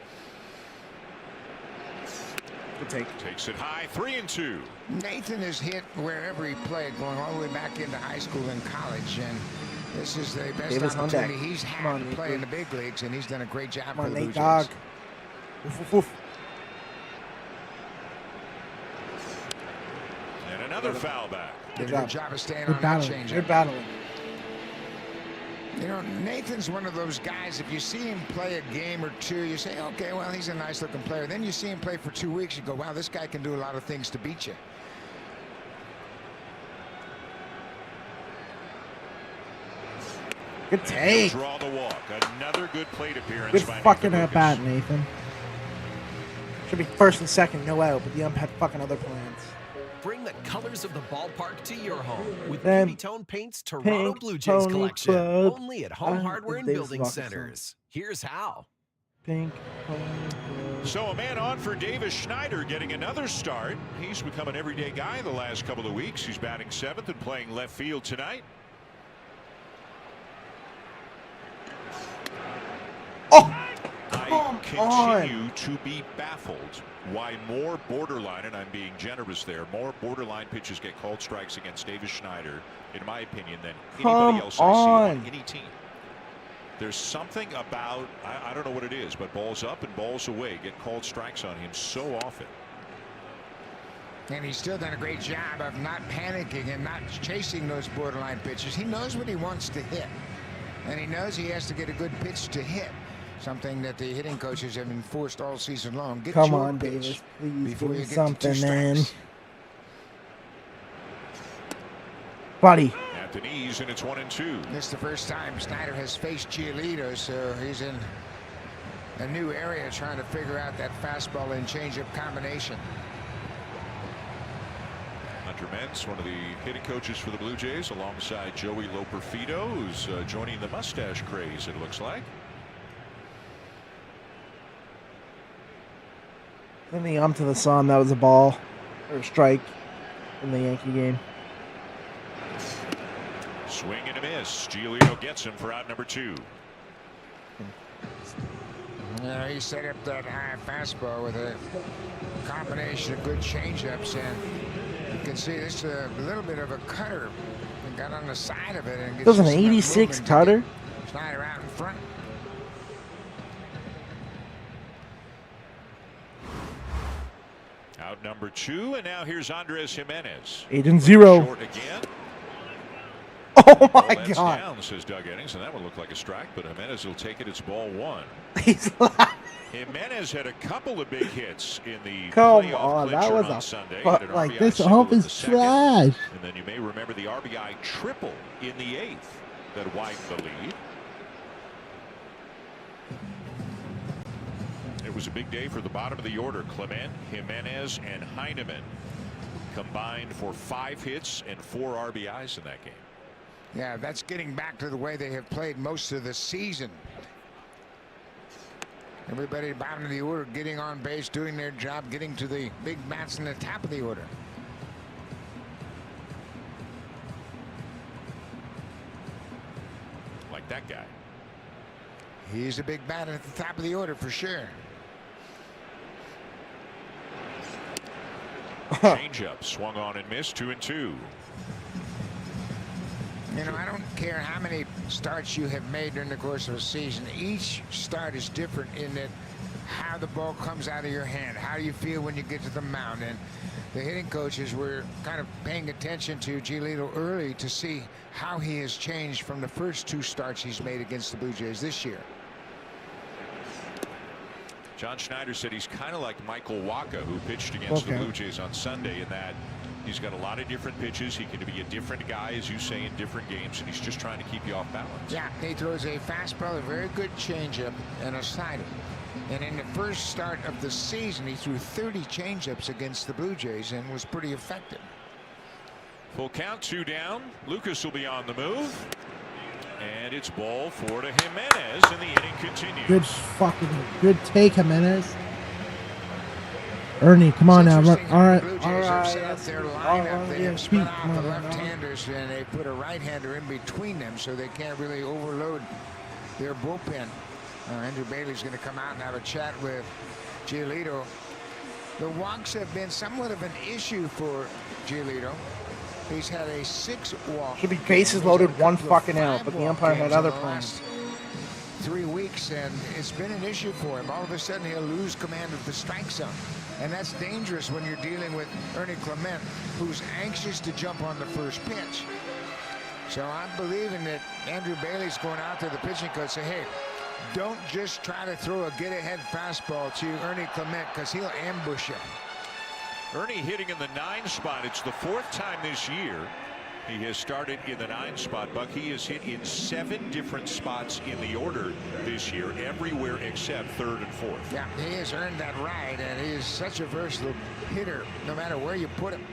S2: Good take.
S9: Takes it high, 3-2.
S10: Nathan has hit wherever he played, going all the way back into high school and college, and this is the best
S2: Davis on
S10: opportunity
S2: deck.
S10: he's had to play in the big leagues, and he's done a great job
S2: Come
S10: for
S2: on,
S10: the Blue
S2: Nate
S10: Jays.
S2: Dog. Woof, woof, woof.
S9: And another foul back.
S10: Did a good job of staying
S2: Good
S10: on
S2: battling.
S10: that change.
S2: Good battling.
S10: You know, Nathan's one of those guys, if you see him play a game or 2, you say, okay, well, he's a nice-looking player. Then you see him play for 2 weeks, you go, wow, this guy can do a lot of things to beat you.
S2: Good take.
S9: Draw the walk. Another good plate appearance
S2: Good
S9: by
S2: fucking
S9: Nathan
S2: at bat,
S9: Lucas.
S2: Nathan. Should be first and second, no out, but the ump had fucking other plans.
S20: Bring the colors of the ballpark to your home with
S2: Then
S20: Beauty Tone Paint's Toronto
S2: Pink
S20: Blue Jays
S2: Pony
S20: collection.
S2: Club.
S20: Only at Home Hardware and
S2: Davis
S20: Building
S2: Walker
S20: Centers. Here's how.
S2: Pink Pony Club.
S9: So a man on for Davis Schneider getting another start. He's become an everyday guy the last couple of weeks. He's batting 7th and playing left field tonight. I continue to be baffled why more borderline, and I'm being generous there, more borderline pitches get called strikes against Davis Schneider, in my opinion, than anybody else I see on any team. There's something about, I don't know what it is, but balls up and balls away get called strikes on him so often.
S10: And he's still done a great job of not panicking and not chasing those borderline pitches. He knows what he wants to hit, and he knows he has to get a good pitch to hit. Something that the hitting coaches have enforced all season long. Get
S2: Come
S10: your
S2: on,
S10: pitch
S2: Davis. Please
S10: before
S2: give
S10: you
S2: me
S10: get
S2: something,
S10: to 2
S2: man.
S10: strikes.
S2: Buddy.
S9: At the knees, and it's 1-2.
S10: This is the first time Snyder has faced Giolito, so he's in a new area trying to figure out that fastball and changeup combination.
S9: Hunter Mentz, one of the hitting coaches for the Blue Jays, alongside Joey Loperfido, who's joining the mustache craze, it looks like.
S2: In the to the sun, that was a ball or a strike in the Yankee game.
S9: Swing and a miss. Giolito gets him for out number 2.
S10: Yeah, he set up that high fastball with a combination of good changeups, and you can see this a little bit of a cutter. He got on the side of it and
S2: It was an 86 cutter.
S10: Snyder out in front.
S9: Out number 2, and now here's Andres Jimenez.
S2: Agent 0.
S9: Short again.
S2: Oh my
S9: that's
S2: God!
S9: Down, says Doug Eddings, and that one looked like a strike, but Jimenez will take it. It's ball 1.
S2: He's
S9: Jimenez had a couple of big hits in the
S2: Come
S9: playoff
S2: on, that
S9: clincher
S2: was
S9: on
S2: a
S9: Sunday.
S2: fuck,
S9: An
S2: like
S9: RBI
S2: this
S9: single
S2: ump
S9: in
S2: is
S9: the second,
S2: trash.
S9: And then you may remember the RBI triple in the 8th that widened the lead. It was a big day for the bottom of the order. Clement, Jimenez, and Heineman combined for 5 hits and 4 RBIs in that game.
S10: Yeah, that's getting back to the way they have played most of the season. Everybody at the bottom of the order getting on base, doing their job, getting to the big bats in the top of the order.
S9: Like that guy.
S10: He's a big bat at the top of the order for sure.
S9: Changeup swung on and missed. 2-2.
S10: You know, I don't care how many starts you have made during the course of a season. Each start is different in that how the ball comes out of your hand. How do you feel when you get to the mound? And the hitting coaches were kind of paying attention to Giolito early to see how he has changed from the first 2 starts he's made against the Blue Jays this year.
S9: John Schneider said he's kind of like Michael Wacha, who pitched against the Blue Jays on Sunday, in that he's got a lot of different pitches. He can be a different guy, as you say, in different games, and he's just trying to keep you off balance.
S10: Yeah, he throws a fastball, a very good changeup, and a slider. And in the first start of the season, he threw 30 changeups against the Blue Jays and was pretty effective.
S9: Full count, 2 down. Lucas will be on the move. And it's ball 4 to Jimenez, and the inning continues.
S2: Good take, Jimenez. Ernie, come on now. All right.
S10: Blue Jays have set up their lineup. They have spread out the left-handers, and they put a right-hander in between them, so they can't really overload their bullpen. Andrew Bailey's going to come out and have a chat with Giolito. The walks have been somewhat of an issue for Giolito. He's had a 6 walk.
S2: Should be bases loaded, 1 fucking out, but the umpire had other plans.
S10: 3 weeks, and it's been an issue for him. All of a sudden, he'll lose command of the strike zone. And that's dangerous when you're dealing with Ernie Clement, who's anxious to jump on the first pitch. So I'm believing that Andrew Bailey's going out to the pitching coach and say, hey, don't just try to throw a get-ahead fastball to Ernie Clement, because he'll ambush you.
S9: Ernie hitting in the 9 spot. It's the 4th time this year he has started in the 9 spot. Buck, he has hit in 7 different spots in the order this year, everywhere except 3rd and 4th.
S10: Yeah, he has earned that right, and he is such a versatile hitter no matter where you put him.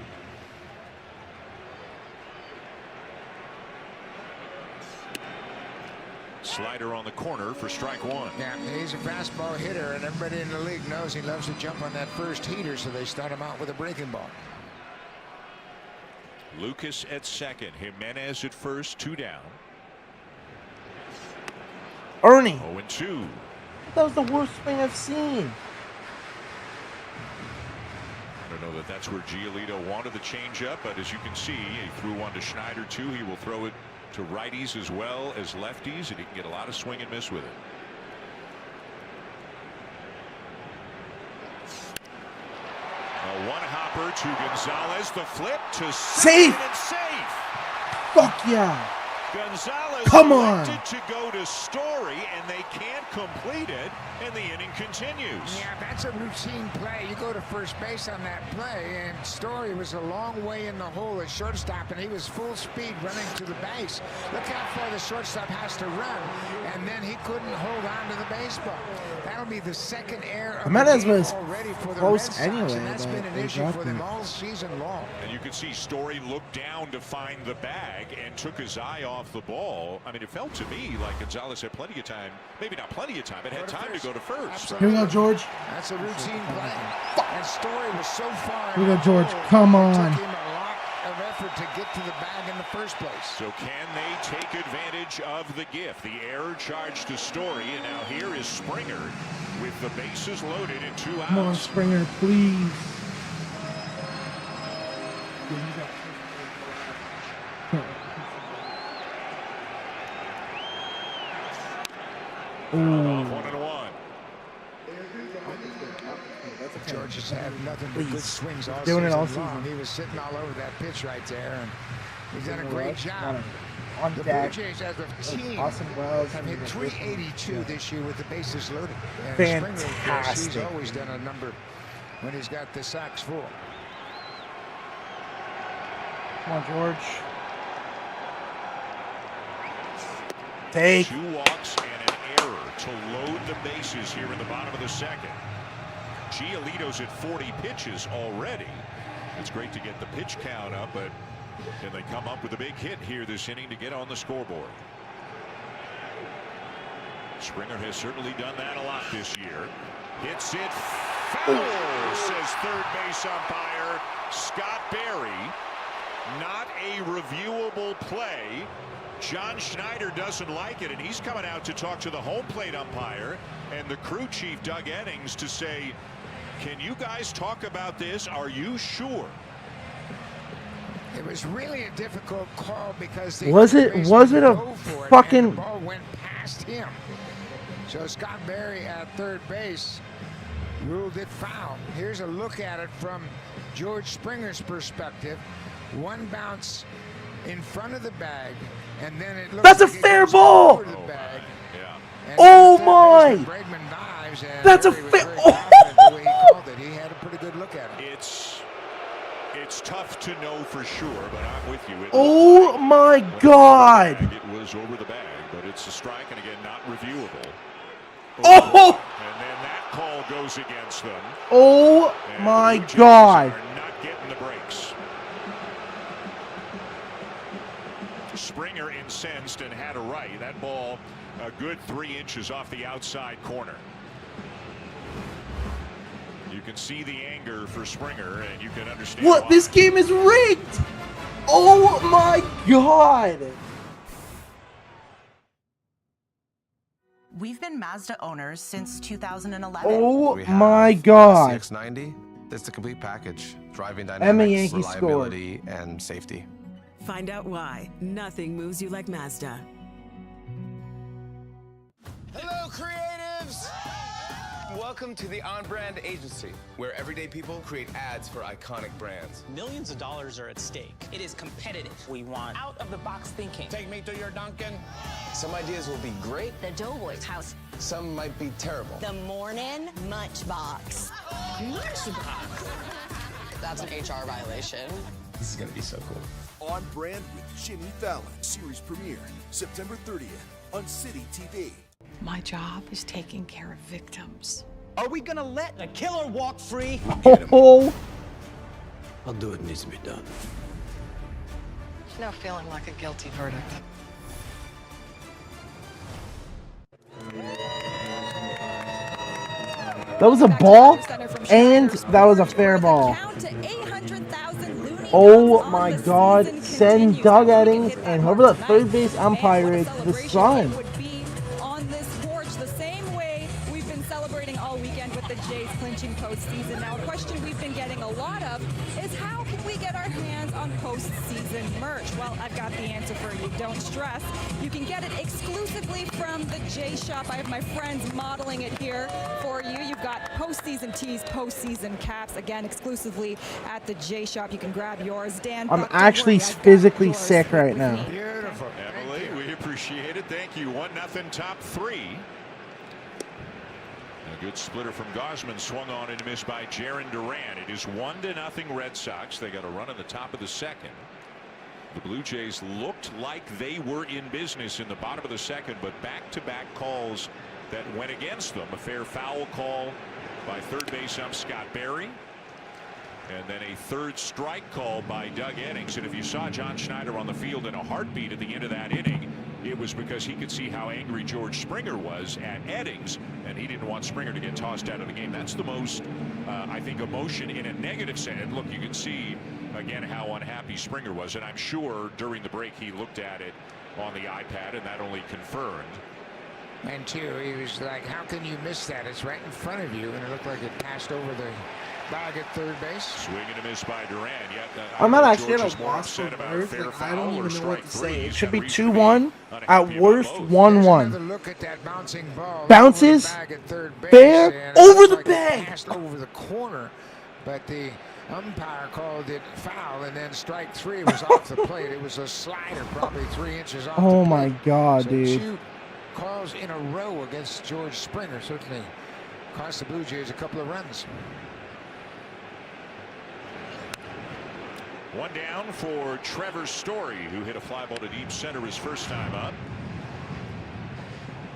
S9: Slider on the corner for strike one.
S10: Yeah, he's a fastball hitter, and everybody in the league knows he loves to jump on that first heater, so they start him out with a breaking ball.
S9: Lucas at second, Jimenez at first, 2 down.
S2: Ernie.
S9: 0-2.
S2: That was the worst thing I've seen.
S9: I don't know that that's where Giolito wanted the changeup, but as you can see, he threw one to Schneider too. He will throw it to righties as well as lefties, and he can get a lot of swing and miss with it. A one-hopper to Gonzalez. The flip to
S2: safe.
S9: And safe.
S2: Fuck yeah.
S9: Gonzalez
S2: Come on.
S9: elected to go to Story, and they can't complete it, and the inning continues.
S10: Yeah, that's a routine play. You go to first base on that play, and Story was a long way in the hole at shortstop, and he was full speed running to the base. Look how far the shortstop has to run, and then he couldn't hold on to the baseball. That'll be the second error of
S2: Jimenez
S10: the game
S2: was
S10: already for the
S2: close
S10: Red Sox,
S2: anyway,
S10: and that's been an
S2: but
S10: issue for them all season long.
S9: And you can see Story looked down to find the bag and took his eye off the ball. I mean, it felt to me like Gonzalez had plenty of time, maybe not plenty of time, but had time to go to first.
S2: Here we go, George.
S10: That's a routine play. And Story was so far.
S2: Here we go, George. Come on.
S10: It took him a lot of effort to get to the bag in the first place.
S9: So can they take advantage of the gift? The error charged to Story, and now here is Springer with the bases loaded and 2 outs.
S2: Come on, Springer, please.
S9: Off 1-1.
S10: George has had nothing but good swings all
S2: Doing it all
S10: season long.
S2: season.
S10: He was sitting all over that pitch right there, and he's done a great job.
S2: On
S10: The
S2: deck.
S10: Blue Jays as a team
S2: Austin Wells
S10: have hit 382 this year with the bases loaded. And
S2: Fantastic.
S10: Springer, he's always done a number when he's got the sacks full.
S2: Come on, George. Take.
S9: 2 walks and an error to load the bases here in the bottom of the second. Giolito's at 40 pitches already. It's great to get the pitch count up, but can they come up with a big hit here this inning to get on the scoreboard? Springer has certainly done that a lot this year. Hits it foul, says third base umpire Scott Berry. Not a reviewable play. John Schneider doesn't like it, and he's coming out to talk to the home plate umpire and the crew chief Doug Eddings to say, can you guys talk about this? Are you sure?
S10: It was really a difficult call because
S2: Was it a fucking
S10: the ball went past him. So Scott Berry at third base ruled it foul. Here's a look at it from George Springer's perspective. One bounce in front of the bag, and then it looks
S2: That's
S10: like
S2: a
S10: it
S2: fair
S10: goes
S2: ball.
S10: over the bag. And
S2: Oh
S10: third
S2: my.
S10: baseman Bregman dives, and
S2: That's a
S10: Berry was
S2: fair.
S10: very confident the way he called it. He had a pretty good look at it.
S9: It's tough to know for sure, but I'm with you.
S2: Oh my God.
S9: It was over the bag, but it's a strike, and again, not reviewable.
S2: Oh!
S9: And then that call goes against them.
S2: Oh
S9: And
S2: my
S9: the Blue Jays
S2: God.
S9: are not getting the breaks. Springer incensed and had a right. That ball a good 3 inches off the outside corner. You can see the anger for Springer, and you can understand
S2: What?
S9: why.
S2: This game is rigged. Oh my God.
S21: We've been Mazda owners since 2011.
S2: Oh
S18: We have
S2: my God.
S18: CX-90. It's the complete package. Driving
S2: Emma
S18: dynamics,
S2: Yankee
S18: reliability, and safety.
S22: Find out why nothing moves you like Mazda.
S8: Hello, creatives! Welcome to the On Brand Agency, where everyday people create ads for iconic brands.
S23: Millions of dollars are at stake. It is competitive. We want out-of-the-box thinking.
S8: Take me to your Dunkin'. Some ideas will be great.
S22: The Doughboys house.
S8: Some might be terrible.
S22: The morning munch box.
S23: That's an HR violation.
S8: This is gonna be so cool.
S1: On Brand with Jimmy Fallon. Series premiere September 30th on City TV.
S17: My job is taking care of victims.
S12: Are we gonna let a killer walk free?
S2: Oh.
S18: I'll do what needs to be done.
S17: There's no feeling like a guilty verdict.
S2: That was a ball, and that was a fair ball. Oh my God! Send Doug Eddings and whoever the third base umpire is to the sun.
S3: On this porch, the same way we've been celebrating all weekend with the Jays clinching postseason. Now, a question we've been getting a lot of is how can we get our hands on postseason merch? Well, I've got the answer for you. Don't stress. You can get it exclusively from the Jay Shop. I have my friends modeling it here for you. You've got postseason tees, postseason caps, again, exclusively at the Jay Shop. You can grab yours. Dan,
S2: I'm actually physically sick right now.
S9: Beautiful. Emily, we appreciate it. Thank you. 1-0 top three. A good splitter from Gausman, swung on and missed by Jarren Duran. It is 1-0 Red Sox. They got a run in the top of the second. The Blue Jays looked like they were in business in the bottom of the second, but back-to-back calls that went against them. A fair foul call by third base ump Scott Berry, and then a third strike call by Doug Eddings. And if you saw John Schneider on the field in a heartbeat at the end of that inning, it was because he could see how angry George Springer was at Eddings, and he didn't want Springer to get tossed out of the game. That's the most, I think, emotion in a negative sense. And look, you can see again how unhappy Springer was, and I'm sure during the break he looked at it on the iPad, and that only confirmed.
S10: And two, he was like, how can you miss that? It's right in front of you, and it looked like it passed over the bag at third base.
S9: Swing and a miss by Duran.
S2: I'm not actually at a loss for words. Like, I don't even know what to say. It should be 2-1. At worst, 1-1.
S10: Look at that bouncing ball.
S2: Bounces. Fair. Over the bag.
S10: Passed over the corner, but the umpire called it foul, and then strike three was off the plate. It was a slider, probably 3 inches off.
S2: Oh my God, dude.
S10: Two calls in a row against George Springer certainly cost the Blue Jays a couple of runs.
S9: One down for Trevor Story, who hit a fly ball to deep center his first time up.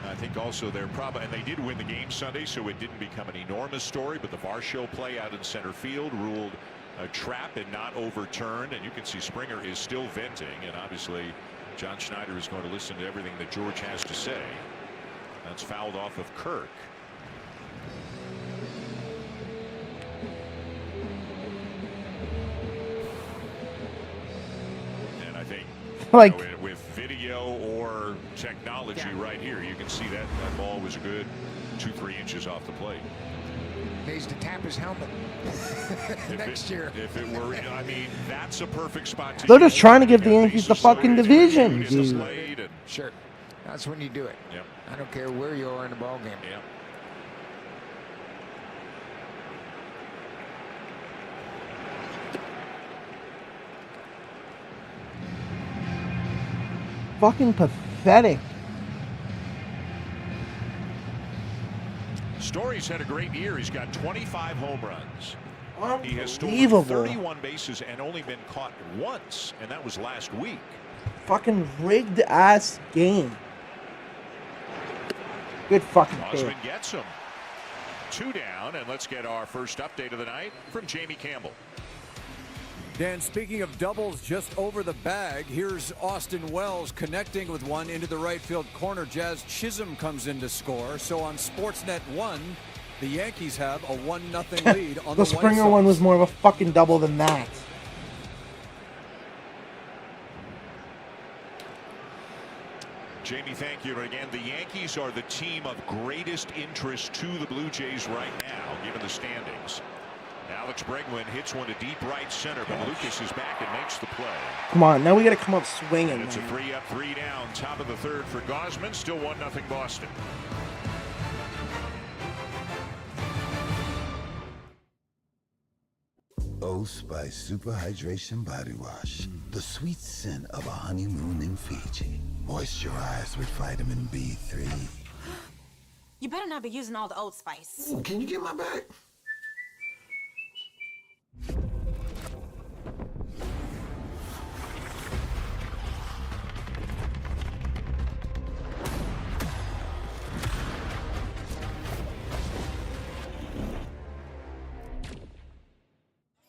S9: I think also they're probably, and they did win the game Sunday, so it didn't become an enormous story, but the Varsho play out in center field ruled a trap and not overturned, and you can see Springer is still venting, and obviously John Schneider is going to listen to everything that George has to say. That's fouled off of Kirk. And I think,
S2: like,
S9: you know, with video or technology right here, you can see that that ball was a good 2-3 inches off the plate.
S10: Needs to tap his helmet next year.
S9: If it were, I mean, that's a perfect spot to.
S2: They're just trying to give the Yankees the fucking division, dude.
S10: Sure, that's when you do it.
S9: Yep.
S10: I don't care where you are in the ball game.
S9: Yep.
S2: Fucking pathetic.
S9: Story's had a great year. He's got 25 home runs. He has stolen 31 bases and only been caught once, and that was last week.
S2: Fucking rigged ass game. Good fucking
S9: Gausman
S2: pick.
S9: gets him. 2 down, and let's get our first update of the night from Jamie Campbell.
S6: Dan, speaking of doubles just over the bag, here's Austin Wells connecting with one into the right field corner. Jazz Chisholm comes in to score. So on Sportsnet 1, the Yankees have a 1-0 lead on
S2: The Springer one was more of a fucking double than that.
S9: Jamie, thank you. And again, the Yankees are the team of greatest interest to the Blue Jays right now, given the standings. Alex Bregman hits one to deep right center, but Lucas is back and makes the play.
S2: Come on, now we got to come up swinging.
S9: And it's a 3-up, 3 down, top of the third for Gausman. Still 1-0 Boston.
S7: Oh Spice Super Hydration Body Wash. The sweet scent of a honeymoon in Fiji. Moisturize with vitamin B3.
S21: You better not be using all the Old Spice.
S7: Ooh, can you get my bag?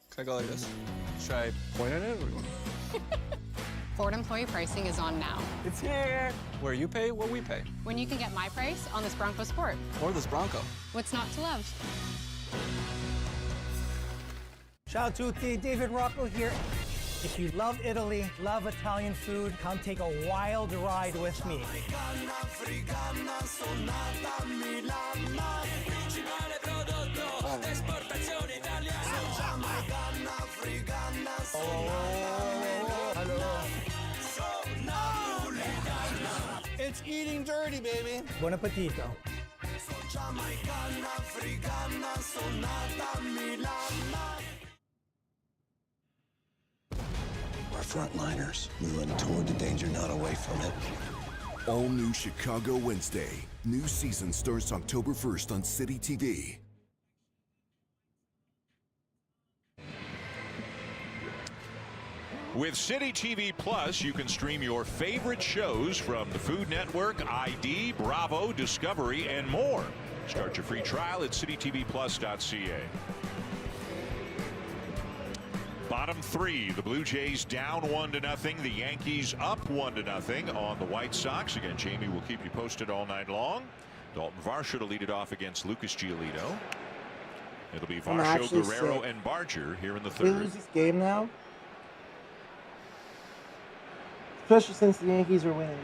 S24: Can I go like this? Should I point at it?
S4: Ford employee pricing is on now.
S16: It's here, where you pay what we pay.
S4: When you can get my price on this Bronco Sport.
S16: Or this Bronco.
S4: What's not to love?
S12: Ciao tutti, David Rocco here. If you love Italy, love Italian food, come take a wild ride with me.
S15: It's eating dirty, baby.
S12: Buon appetito.
S7: We're frontliners, moving toward the danger, not away from it.
S1: All new Chicago Wednesday. New season starts October 1st on City TV.
S9: With City TV Plus, you can stream your favorite shows from the Food Network, ID, Bravo, Discovery, and more. Start your free trial at citytvplus.ca. Bottom three, the Blue Jays down 1-0. The Yankees up 1-0 on the White Sox. Again, Jamie will keep you posted all night long. Dalton Varsho to lead it off against Lucas Giolito. It'll be Varsho, Guerrero, and Barger here in the third.
S2: We lose this game now, especially since the Yankees are winning.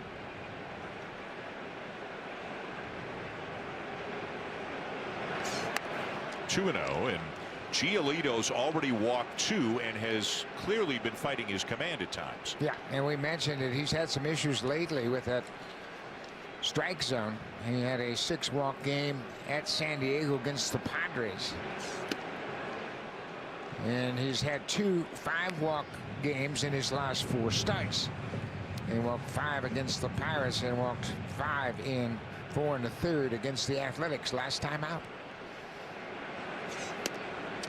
S9: And Giolito's already walked 2 and has clearly been fighting his command at times.
S10: Yeah, and we mentioned that he's had some issues lately with that strike zone. He had a 6-walk game at San Diego against the Padres. And he's had 2 5-walk games in his last 4 starts. He walked 5 against the Pirates and walked 5 in 4 1/3 against the Athletics last time out.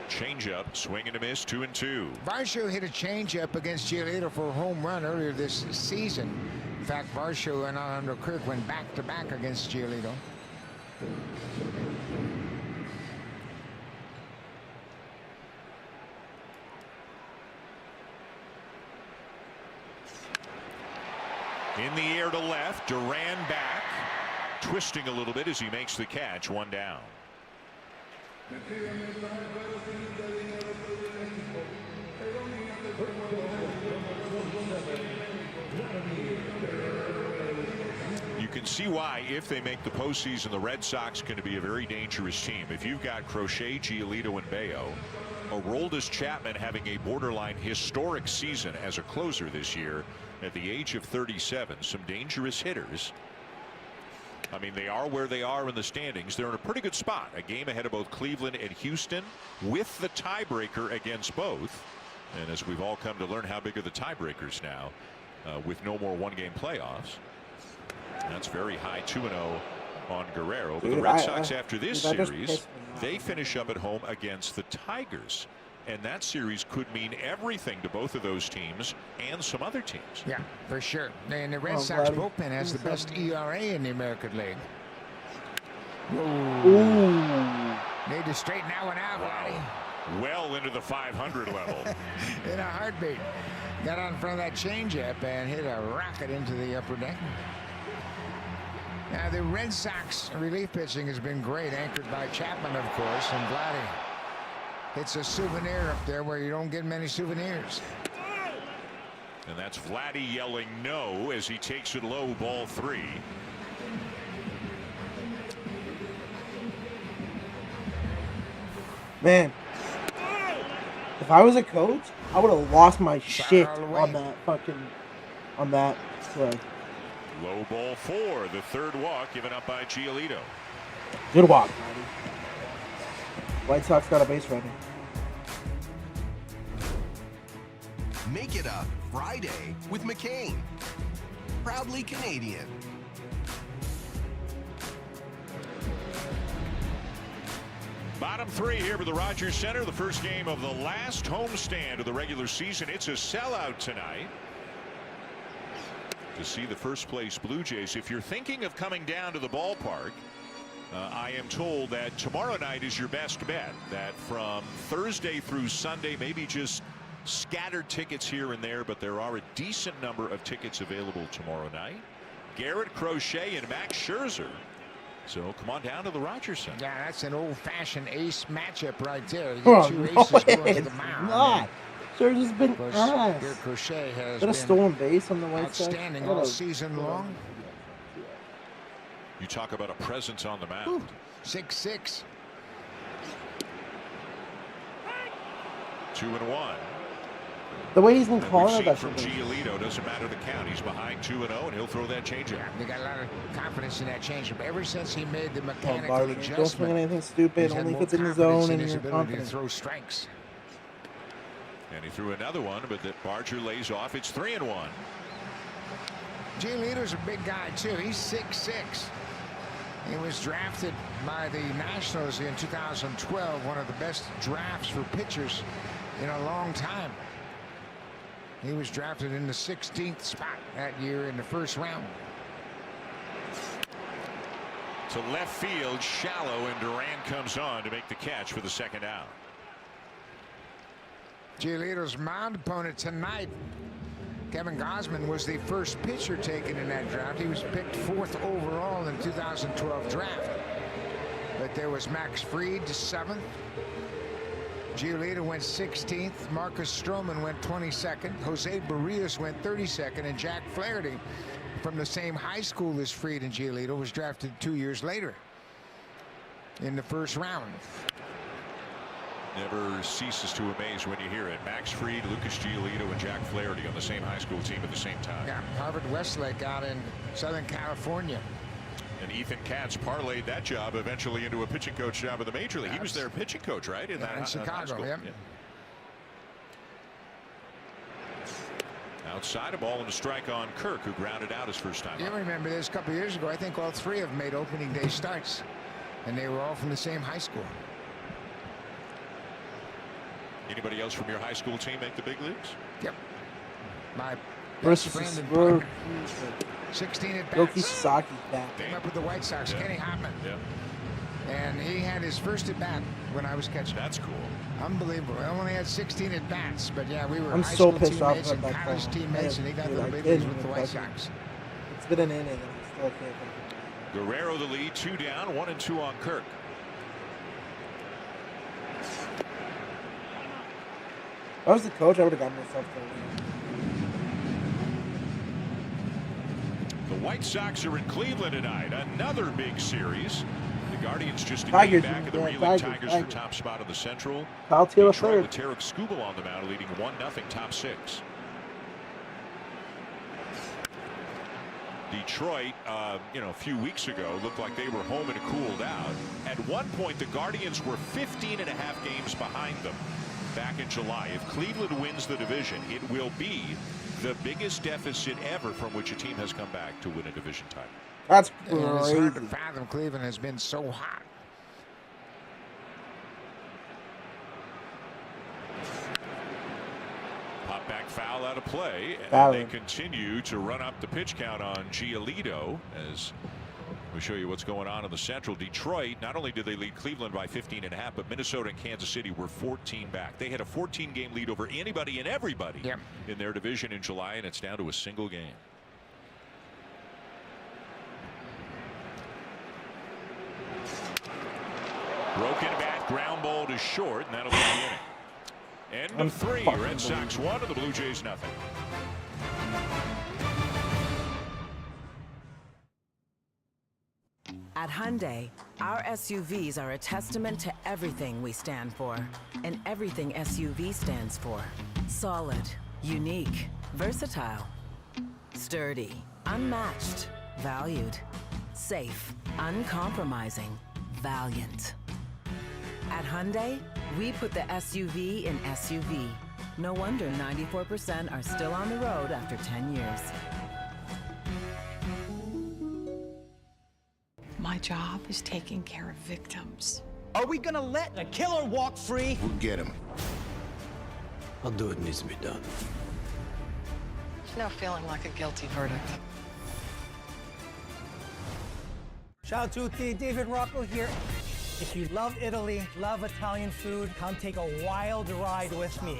S9: Changeup, swing and a miss, 2-2.
S10: Varsho hit a changeup against Giolito for a home run earlier this season. In fact, Varsho and Alejandro Kirk went back-to-back against Giolito.
S9: In the air to left, Duran back, twisting a little bit as he makes the catch, 1 down. You can see why, if they make the postseason, the Red Sox are going to be a very dangerous team. If you've got Crochet, Giolito, and Bayo, Aroldis Chapman having a borderline historic season as a closer this year at the age of 37, some dangerous hitters. I mean, they are where they are in the standings. They're in a pretty good spot, a game ahead of both Cleveland and Houston, with the tiebreaker against both. And as we've all come to learn, how big are the tiebreakers now with no more one-game playoffs. That's very high, 2-0 on Guerrero. But the Red Sox, after this series, they finish up at home against the Tigers. And that series could mean everything to both of those teams and some other teams.
S10: Yeah, for sure. And the Red Sox bullpen has the best ERA in the American League. Ooh. Need to straighten that one out, buddy.
S9: Well into the 500 level.
S10: In a heartbeat. Got on front of that changeup and hit a rocket into the upper deck. Now, the Red Sox relief pitching has been great, anchored by Chapman, of course, and Vladdy. It's a souvenir up there where you don't get many souvenirs.
S9: And that's Vladdy yelling no as he takes it low, ball 3.
S2: Man, if I was a coach, I would have lost my shit on that play.
S9: Low ball 4, the third walk given up by Giolito.
S2: Good walk, buddy. White Sox got a base running.
S20: Make it a Friday with McCain. Proudly Canadian.
S9: Bottom 3 here for the Rogers Center. The first game of the last homestand of the regular season. It's a sellout tonight. To see the first place Blue Jays. If you're thinking of coming down to the ballpark, I am told that tomorrow night is your best bet. That from Thursday through Sunday, maybe just scattered tickets here and there, but there are a decent number of tickets available tomorrow night. Garrett Crochet and Max Scherzer. So come on down to the Rogers Center.
S10: Yeah, that's an old-fashioned ace matchup right there. You get two aces going to the mound.
S2: Not. Scherzer's been ass.
S10: Garrett Crochet has
S2: been a stolen base on the White Sox.
S10: Outstanding all season long.
S9: You talk about a presence on the mound.
S10: 6-6.
S9: 2-1.
S2: The way he's in corner, that's
S9: from Giolito. Doesn't matter the count. He's behind 2-0, and he'll throw that changeup.
S10: Yeah, they got a lot of confidence in that changeup. Ever since he made the mechanical adjustment,
S2: don't swing anything stupid. Only if it's in the zone and you're confident.
S10: To throw strikes.
S9: And he threw another one, but that Barger lays off. It's 3-1.
S10: Giolito's a big guy too. He's 6'6". He was drafted by the Nationals in 2012, one of the best drafts for pitchers in a long time. He was drafted in the 16th spot that year in the first round.
S9: To left field, shallow, and Duran comes on to make the catch for the second out.
S10: Giolito's mound opponent tonight, Kevin Gausman, was the first pitcher taken in that draft. He was picked 4th overall in the 2012 draft. But there was Max Fried, 7th. Giolito went 16th. Marcus Stroman went 22nd. Jose Barrios went 32nd. And Jack Flaherty, from the same high school as Fried and Giolito, was drafted 2 years later in the first round.
S9: Never ceases to amaze when you hear it. Max Fried, Lucas Giolito, and Jack Flaherty on the same high school team at the same time.
S10: Yeah, Harvard Westlake out in Southern California.
S9: And Ethan Katz parlayed that job eventually into a pitching coach job in the major league. He was their pitching coach, right? In
S10: Chicago,
S9: yeah. Outside, a ball and a strike on Kirk, who grounded out his first time.
S10: You remember this a couple of years ago. I think all 3 of them made opening day starts, and they were all from the same high school.
S9: Anybody else from your high school team make the big leagues?
S10: Yep. My best friend and partner, 16 at bats. Came up with the White Sox, Kenny Hopman.
S9: Yeah.
S10: And he had his first at bat when I was catching.
S9: That's cool.
S10: Unbelievable. I only had 16 at bats, but yeah, we were
S2: I'm
S10: high
S2: so
S10: school
S2: pissed off
S10: teammates and college teammates, and he got to the big leagues with the White Sox.
S2: It's been an inning, and I still can't.
S9: Guerrero the lead, 2 down, 1-2 on Kirk.
S2: If I was the coach, I would have gotten myself
S9: The White Sox are in Cleveland tonight. Another big series. The Guardians just a game back of the Reeling Tigers for top spot of the Central. Detroit with Tarek Skubal on the mound, leading 1-0, top 6. Detroit, a few weeks ago, looked like they were home and cooled out. At one point, the Guardians were 15.5 games behind them back in July. If Cleveland wins the division, it will be the biggest deficit ever from which a team has come back to win a division title.
S2: That's
S10: crazy. It's hard to
S2: crazy.
S10: fathom. Cleveland has been so hot.
S9: Pop back foul out of play, and
S2: Foul.
S9: they continue to run up the pitch count on Giolito as we show you what's going on in the Central. Detroit, not only did they lead Cleveland by 15.5, but Minnesota and Kansas City were 14 back. They had a 14-game lead over anybody and everybody in their division in July, and it's down to a single game. Broken bat, ground ball to short, and that'll be the inning. End of 3. Red Sox 1 and the Blue Jays nothing.
S11: At Hyundai, our SUVs are a testament to everything we stand for. And everything SUV stands for. Solid, unique, versatile, sturdy, unmatched, valued, safe, uncompromising, valiant. At Hyundai, we put the SUV in SUV. No wonder 94% are still on the road after 10 years.
S17: My job is taking care of victims.
S12: Are we gonna let a killer walk free?
S19: We'll get him.
S18: I'll do what needs to be done.
S17: It's now feeling like a guilty verdict.
S12: Ciao tutti, David Rocco here. If you love Italy, love Italian food, come take a wild ride with me.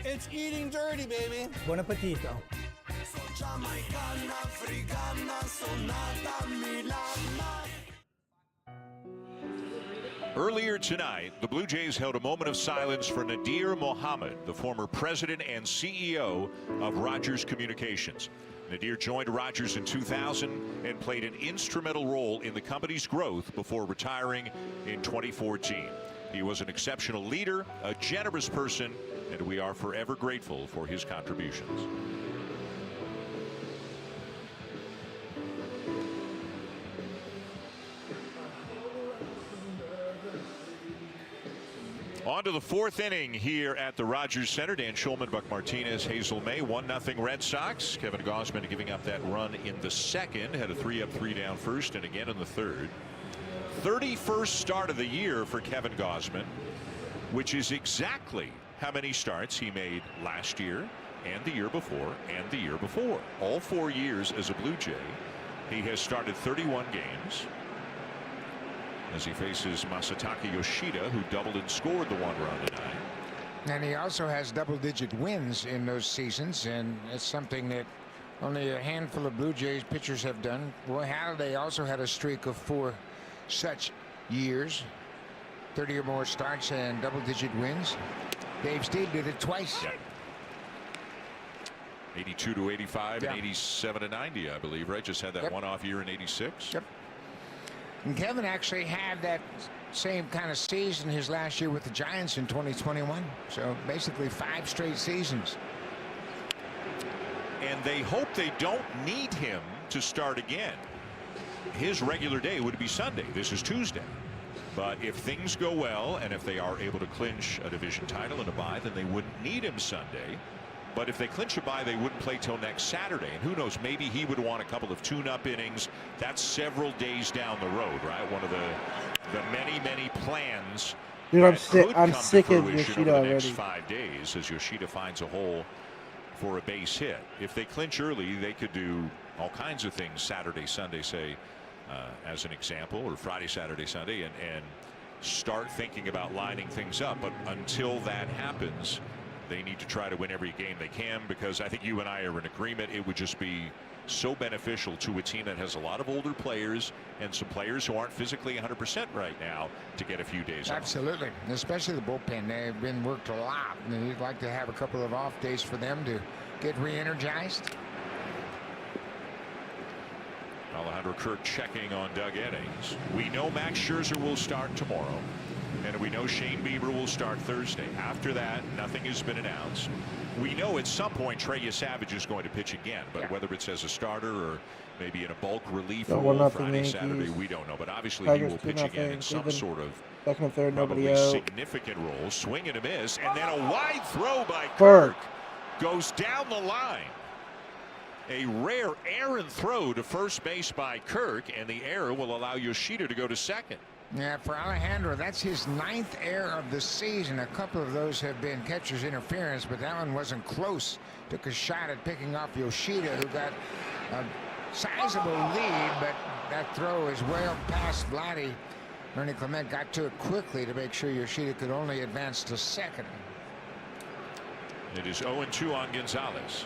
S15: It's eating dirty, baby.
S12: Buon appetito.
S9: Earlier tonight, the Blue Jays held a moment of silence for Nadir Mohammed, the former president and CEO of Rogers Communications. Nadir joined Rogers in 2000 and played an instrumental role in the company's growth before retiring in 2014. He was an exceptional leader, a generous person, and we are forever grateful for his contributions. On to the fourth inning here at the Rogers Center. Dan Schulman, Buck Martinez, Hazel May. 1-0 Red Sox. Kevin Gausman giving up that run in the second. Had a 3-up, 3-down first and again in the third. 31st start of the year for Kevin Gausman, which is exactly how many starts he made last year and the year before and the year before. All 4 years as a Blue Jay, he has started 31 games. As he faces Masataka Yoshida, who doubled and scored the 1 run tonight.
S10: And he also has double-digit wins in those seasons, and it's something that only a handful of Blue Jays pitchers have done. Roy Halladay also had a streak of 4 such years, 30 or more starts and double-digit wins. Dave Steed did it twice.
S9: Yep. 82 to 85 and 87 to 90, I believe, right? Just had that one-off year in 86.
S10: Yep. And Kevin actually had that same kind of season his last year with the Giants in 2021. So basically 5 straight seasons.
S9: And they hope they don't need him to start again. His regular day would be Sunday. This is Tuesday. But if things go well and if they are able to clinch a division title and a bye, then they wouldn't need him Sunday. But if they clinch a bye, they wouldn't play till next Saturday. And who knows, maybe he would want a couple of tune-up innings. That's several days down the road, right? One of the many plans.
S2: Dude, I'm sick of Yoshida
S9: over the
S2: already.
S9: next 5 days as Yoshida finds a hole for a base hit. If they clinch early, they could do all kinds of things Saturday, Sunday, say, as an example, or Friday, Saturday, Sunday, and start thinking about lining things up. But until that happens, they need to try to win every game they can, because I think you and I are in agreement it would just be so beneficial to a team that has a lot of older players and some players who aren't physically 100% right now to get a few days off.
S10: Absolutely, especially the bullpen. They've been worked a lot, and you'd like to have a couple of off days for them to get re-energized.
S9: Alejandro Kirk checking on Doug Eddings. We know Max Scherzer will start tomorrow, and we know Shane Bieber will start Thursday. After that, nothing has been announced. We know at some point Trey Savage is going to pitch again, but whether it's as a starter or maybe in a bulk relief role Friday, Saturday, we don't know. But obviously he will pitch again in some sort of
S2: second and third,
S9: probably
S2: nobody out.
S9: significant role. Swing and a miss, and then a wide throw by Kirk goes down the line. A rare errant throw to first base by Kirk, and the error will allow Yoshida to go to second.
S10: Yeah, for Alejandro, that's his 9th error of the season. A couple of those have been catcher's interference, but that one wasn't close. Took a shot at picking off Yoshida, who got a sizable lead, but that throw is well past Vladdy. Ernie Clement got to it quickly to make sure Yoshida could only advance to second.
S9: It is 0-2 on Gonzalez.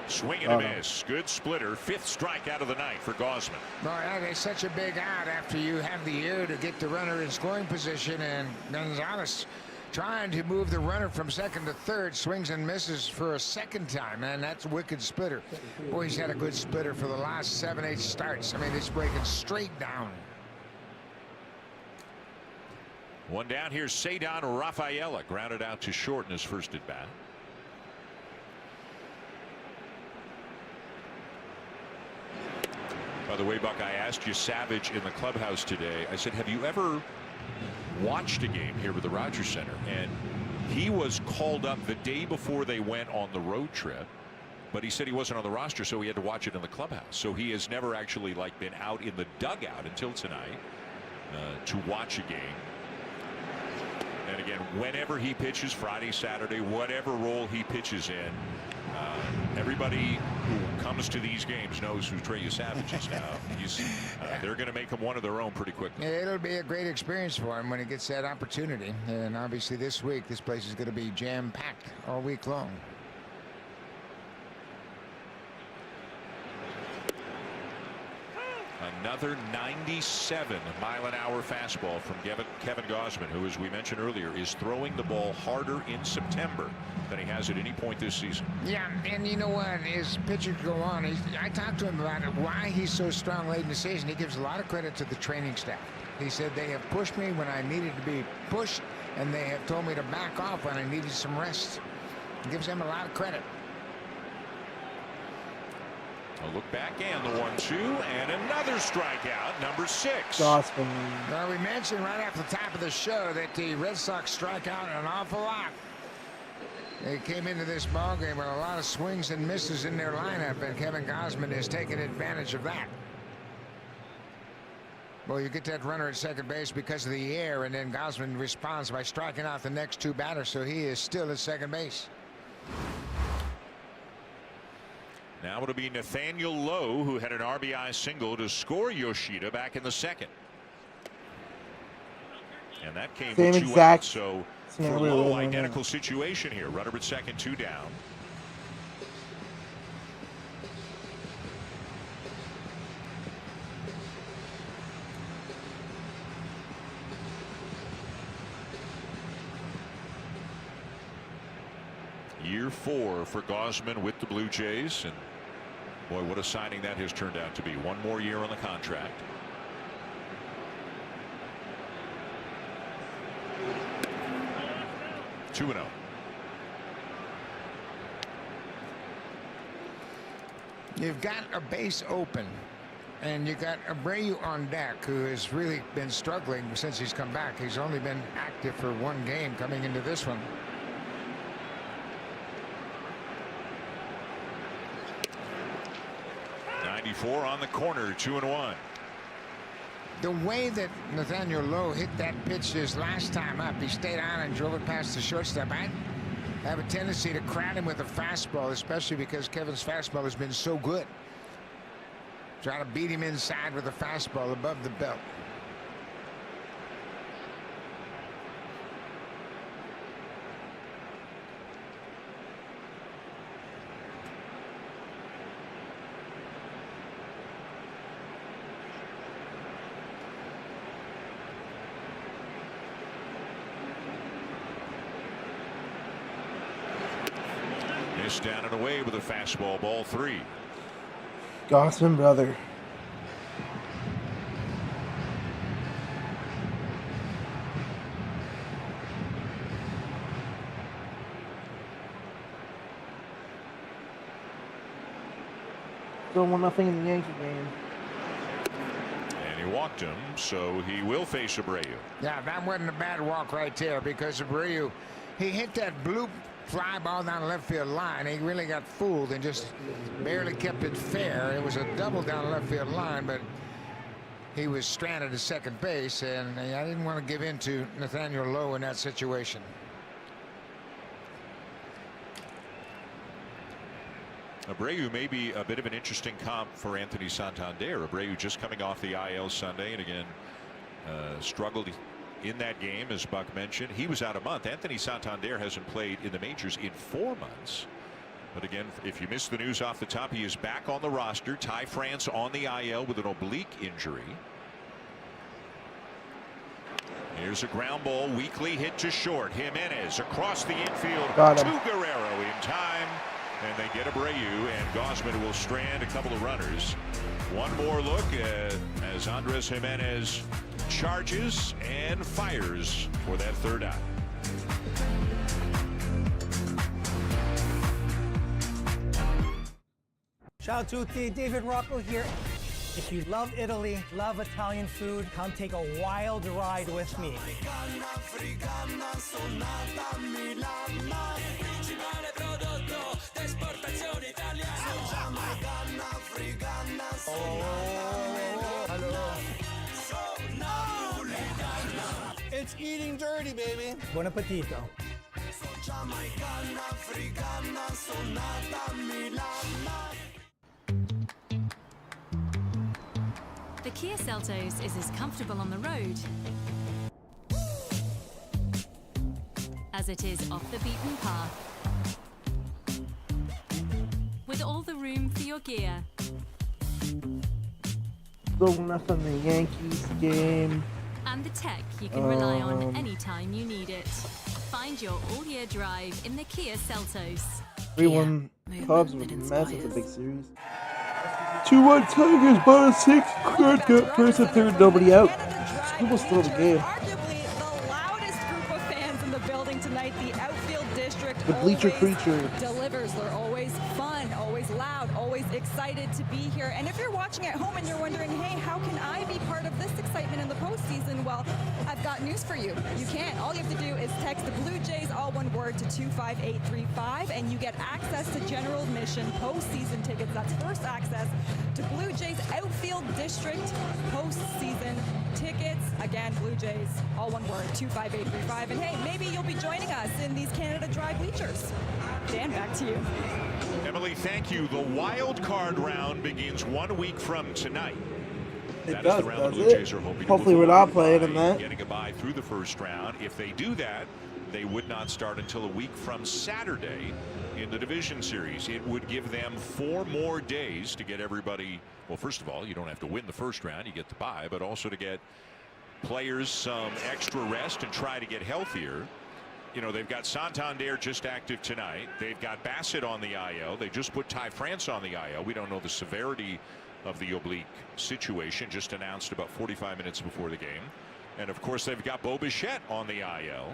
S9: Swing and a miss. Good splitter. 5th strikeout of the night for Gausman.
S10: Well, that is such a big out after you have the air to get the runner in scoring position, and Gonzalez trying to move the runner from second to third, swings and misses for a second time, and that's a wicked splitter. Boy, he's had a good splitter for the last 7-8 starts. I mean, he's breaking straight down.
S9: One down here, Cedar Rafaela grounded out to short in his first at bat. By the way, Buck, I asked you Savage in the clubhouse today. I said, have you ever watched a game here with the Rogers Center? And he was called up the day before they went on the road trip. but he said he wasn't on the roster, so he had to watch it in the clubhouse. So he has never actually been out in the dugout until tonight to watch a game. And again, whenever he pitches, Friday, Saturday, whatever role he pitches in, everybody who comes to these games knows who Trey Savage is now. They're going to make him one of their own pretty quickly.
S10: It'll be a great experience for him when he gets that opportunity. And obviously this week, this place is going to be jam-packed all week long.
S9: Another 97-mile-an-hour fastball from Kevin Gausman, who, as we mentioned earlier, is throwing the ball harder in September than he has at any point this season.
S10: Yeah, and you know what? His pitchers go on. I talked to him about it, why he's so strong late in the season. He gives a lot of credit to the training staff. He said they have pushed me when I needed to be pushed, and they have told me to back off when I needed some rest. He gives them a lot of credit.
S9: A look back and the 1-2 and another strikeout, number 6.
S2: Gausman.
S10: Well, we mentioned right off the top of the show that the Red Sox strike out an awful lot. They came into this ballgame with a lot of swings and misses in their lineup, and Kevin Gausman is taking advantage of that. Well, you get that runner at second base because of the air, and then Gausman responds by striking out the next 2 batters, so he is still at second base.
S9: Now it'll be Nathaniel Lowe, who had an RBI single to score Yoshida back in the second. And that came with 2 outs. So for Lowe, identical situation here. Runner at second, 2 down. Year 4 for Gausman with the Blue Jays, and boy, what a signing that has turned out to be. 1 more year on the contract. Two 2-0.
S10: You've got a base open, and you got Abreu on deck, who has really been struggling since he's come back. He's only been active for 1 game coming into this one.
S9: On the corner, 2-1.
S10: The way that Nathaniel Lowe hit that pitch his last time up, he stayed on and drove it past the shortstop. I have a tendency to crowd him with a fastball, especially because Kevin's fastball has been so good. Trying to beat him inside with a fastball above the belt.
S9: Down and away with a fastball, ball 3.
S2: Gausman, brother. Still 1-0 in the Yankee game.
S9: And he walked him, so he will face Abreu.
S10: Yeah, that wasn't a bad walk right there, because Abreu, he hit that blue fly ball down the left field line. He really got fooled and just barely kept it fair. It was a double down the left field line, but he was stranded at second base, and I didn't want to give in to Nathaniel Lowe in that situation.
S9: Abreu may be a bit of an interesting comp for Anthony Santander. Abreu just coming off the IL Sunday, and again struggled in that game, as Buck mentioned. He was out a month. Anthony Santander hasn't played in the majors in 4 months. But again, if you missed the news off the top, he is back on the roster. Ty France on the IL with an oblique injury. Here's a ground ball, weakly hit to short. Jimenez across the infield to Guerrero in time, and they get Abreu, and Gausman will strand a couple of runners. One more look as Andres Jimenez charges and fires for that 3rd out.
S12: Ciao tutti, David Rocco here. If you love Italy, love Italian food, come take a wild ride with me.
S5: Principale prodotto d'esportazione italiana.
S15: It's eating dirty, baby.
S12: Buon appetito.
S5: The Kia Seltos is as comfortable on the road as it is off the beaten path. With all the room for your gear.
S2: Going up on the Yankees game.
S5: And the tech you can rely on anytime you need it. Find your all-year drive in the Kia Seltos.
S2: 3-1 Cubs with massive, a big series. 2-1 Tigers, bottom 6, Kurt got first and third, nobody out. Scooble's still in the game.
S3: Arguably the loudest group of fans in the building tonight. The outfield district
S2: The bleacher
S3: always
S2: creature.
S3: delivers. They're always fun, always loud, always excited to be here. And if you're watching at home and you're wondering, hey, how can I be part of this excitement in the postseason? Well, I've got news for you. You can. All you have to do is text the Blue Jays, all one word, to 25835, and you get access to general admission postseason tickets. That's first access to Blue Jays outfield district postseason tickets. Again, Blue Jays, all one word, 25835. And hey, maybe you'll be joining us in these Canada Dry bleachers. Dan, back to you.
S9: Emily, thank you. The wild card round begins 1 week from tonight.
S2: It
S9: That is the round the Blue Jays are hoping
S2: Hopefully
S9: to
S2: we're
S9: move
S2: not
S9: forward
S2: playing in
S9: by
S2: that.
S9: getting a bye through the first round. If they do that, they would not start until a week from Saturday in the division series. It would give them 4 more days to get everybody. Well, first of all, you don't have to win the first round, you get the bye, but also to get players some extra rest and try to get healthier. You know, they've got Santander just active tonight. They've got Bassett on the IL. They just put Ty France on the IL. We don't know the severity of the oblique situation, just announced about 45 minutes before the game. And of course, they've got Bo Bichette on the IL,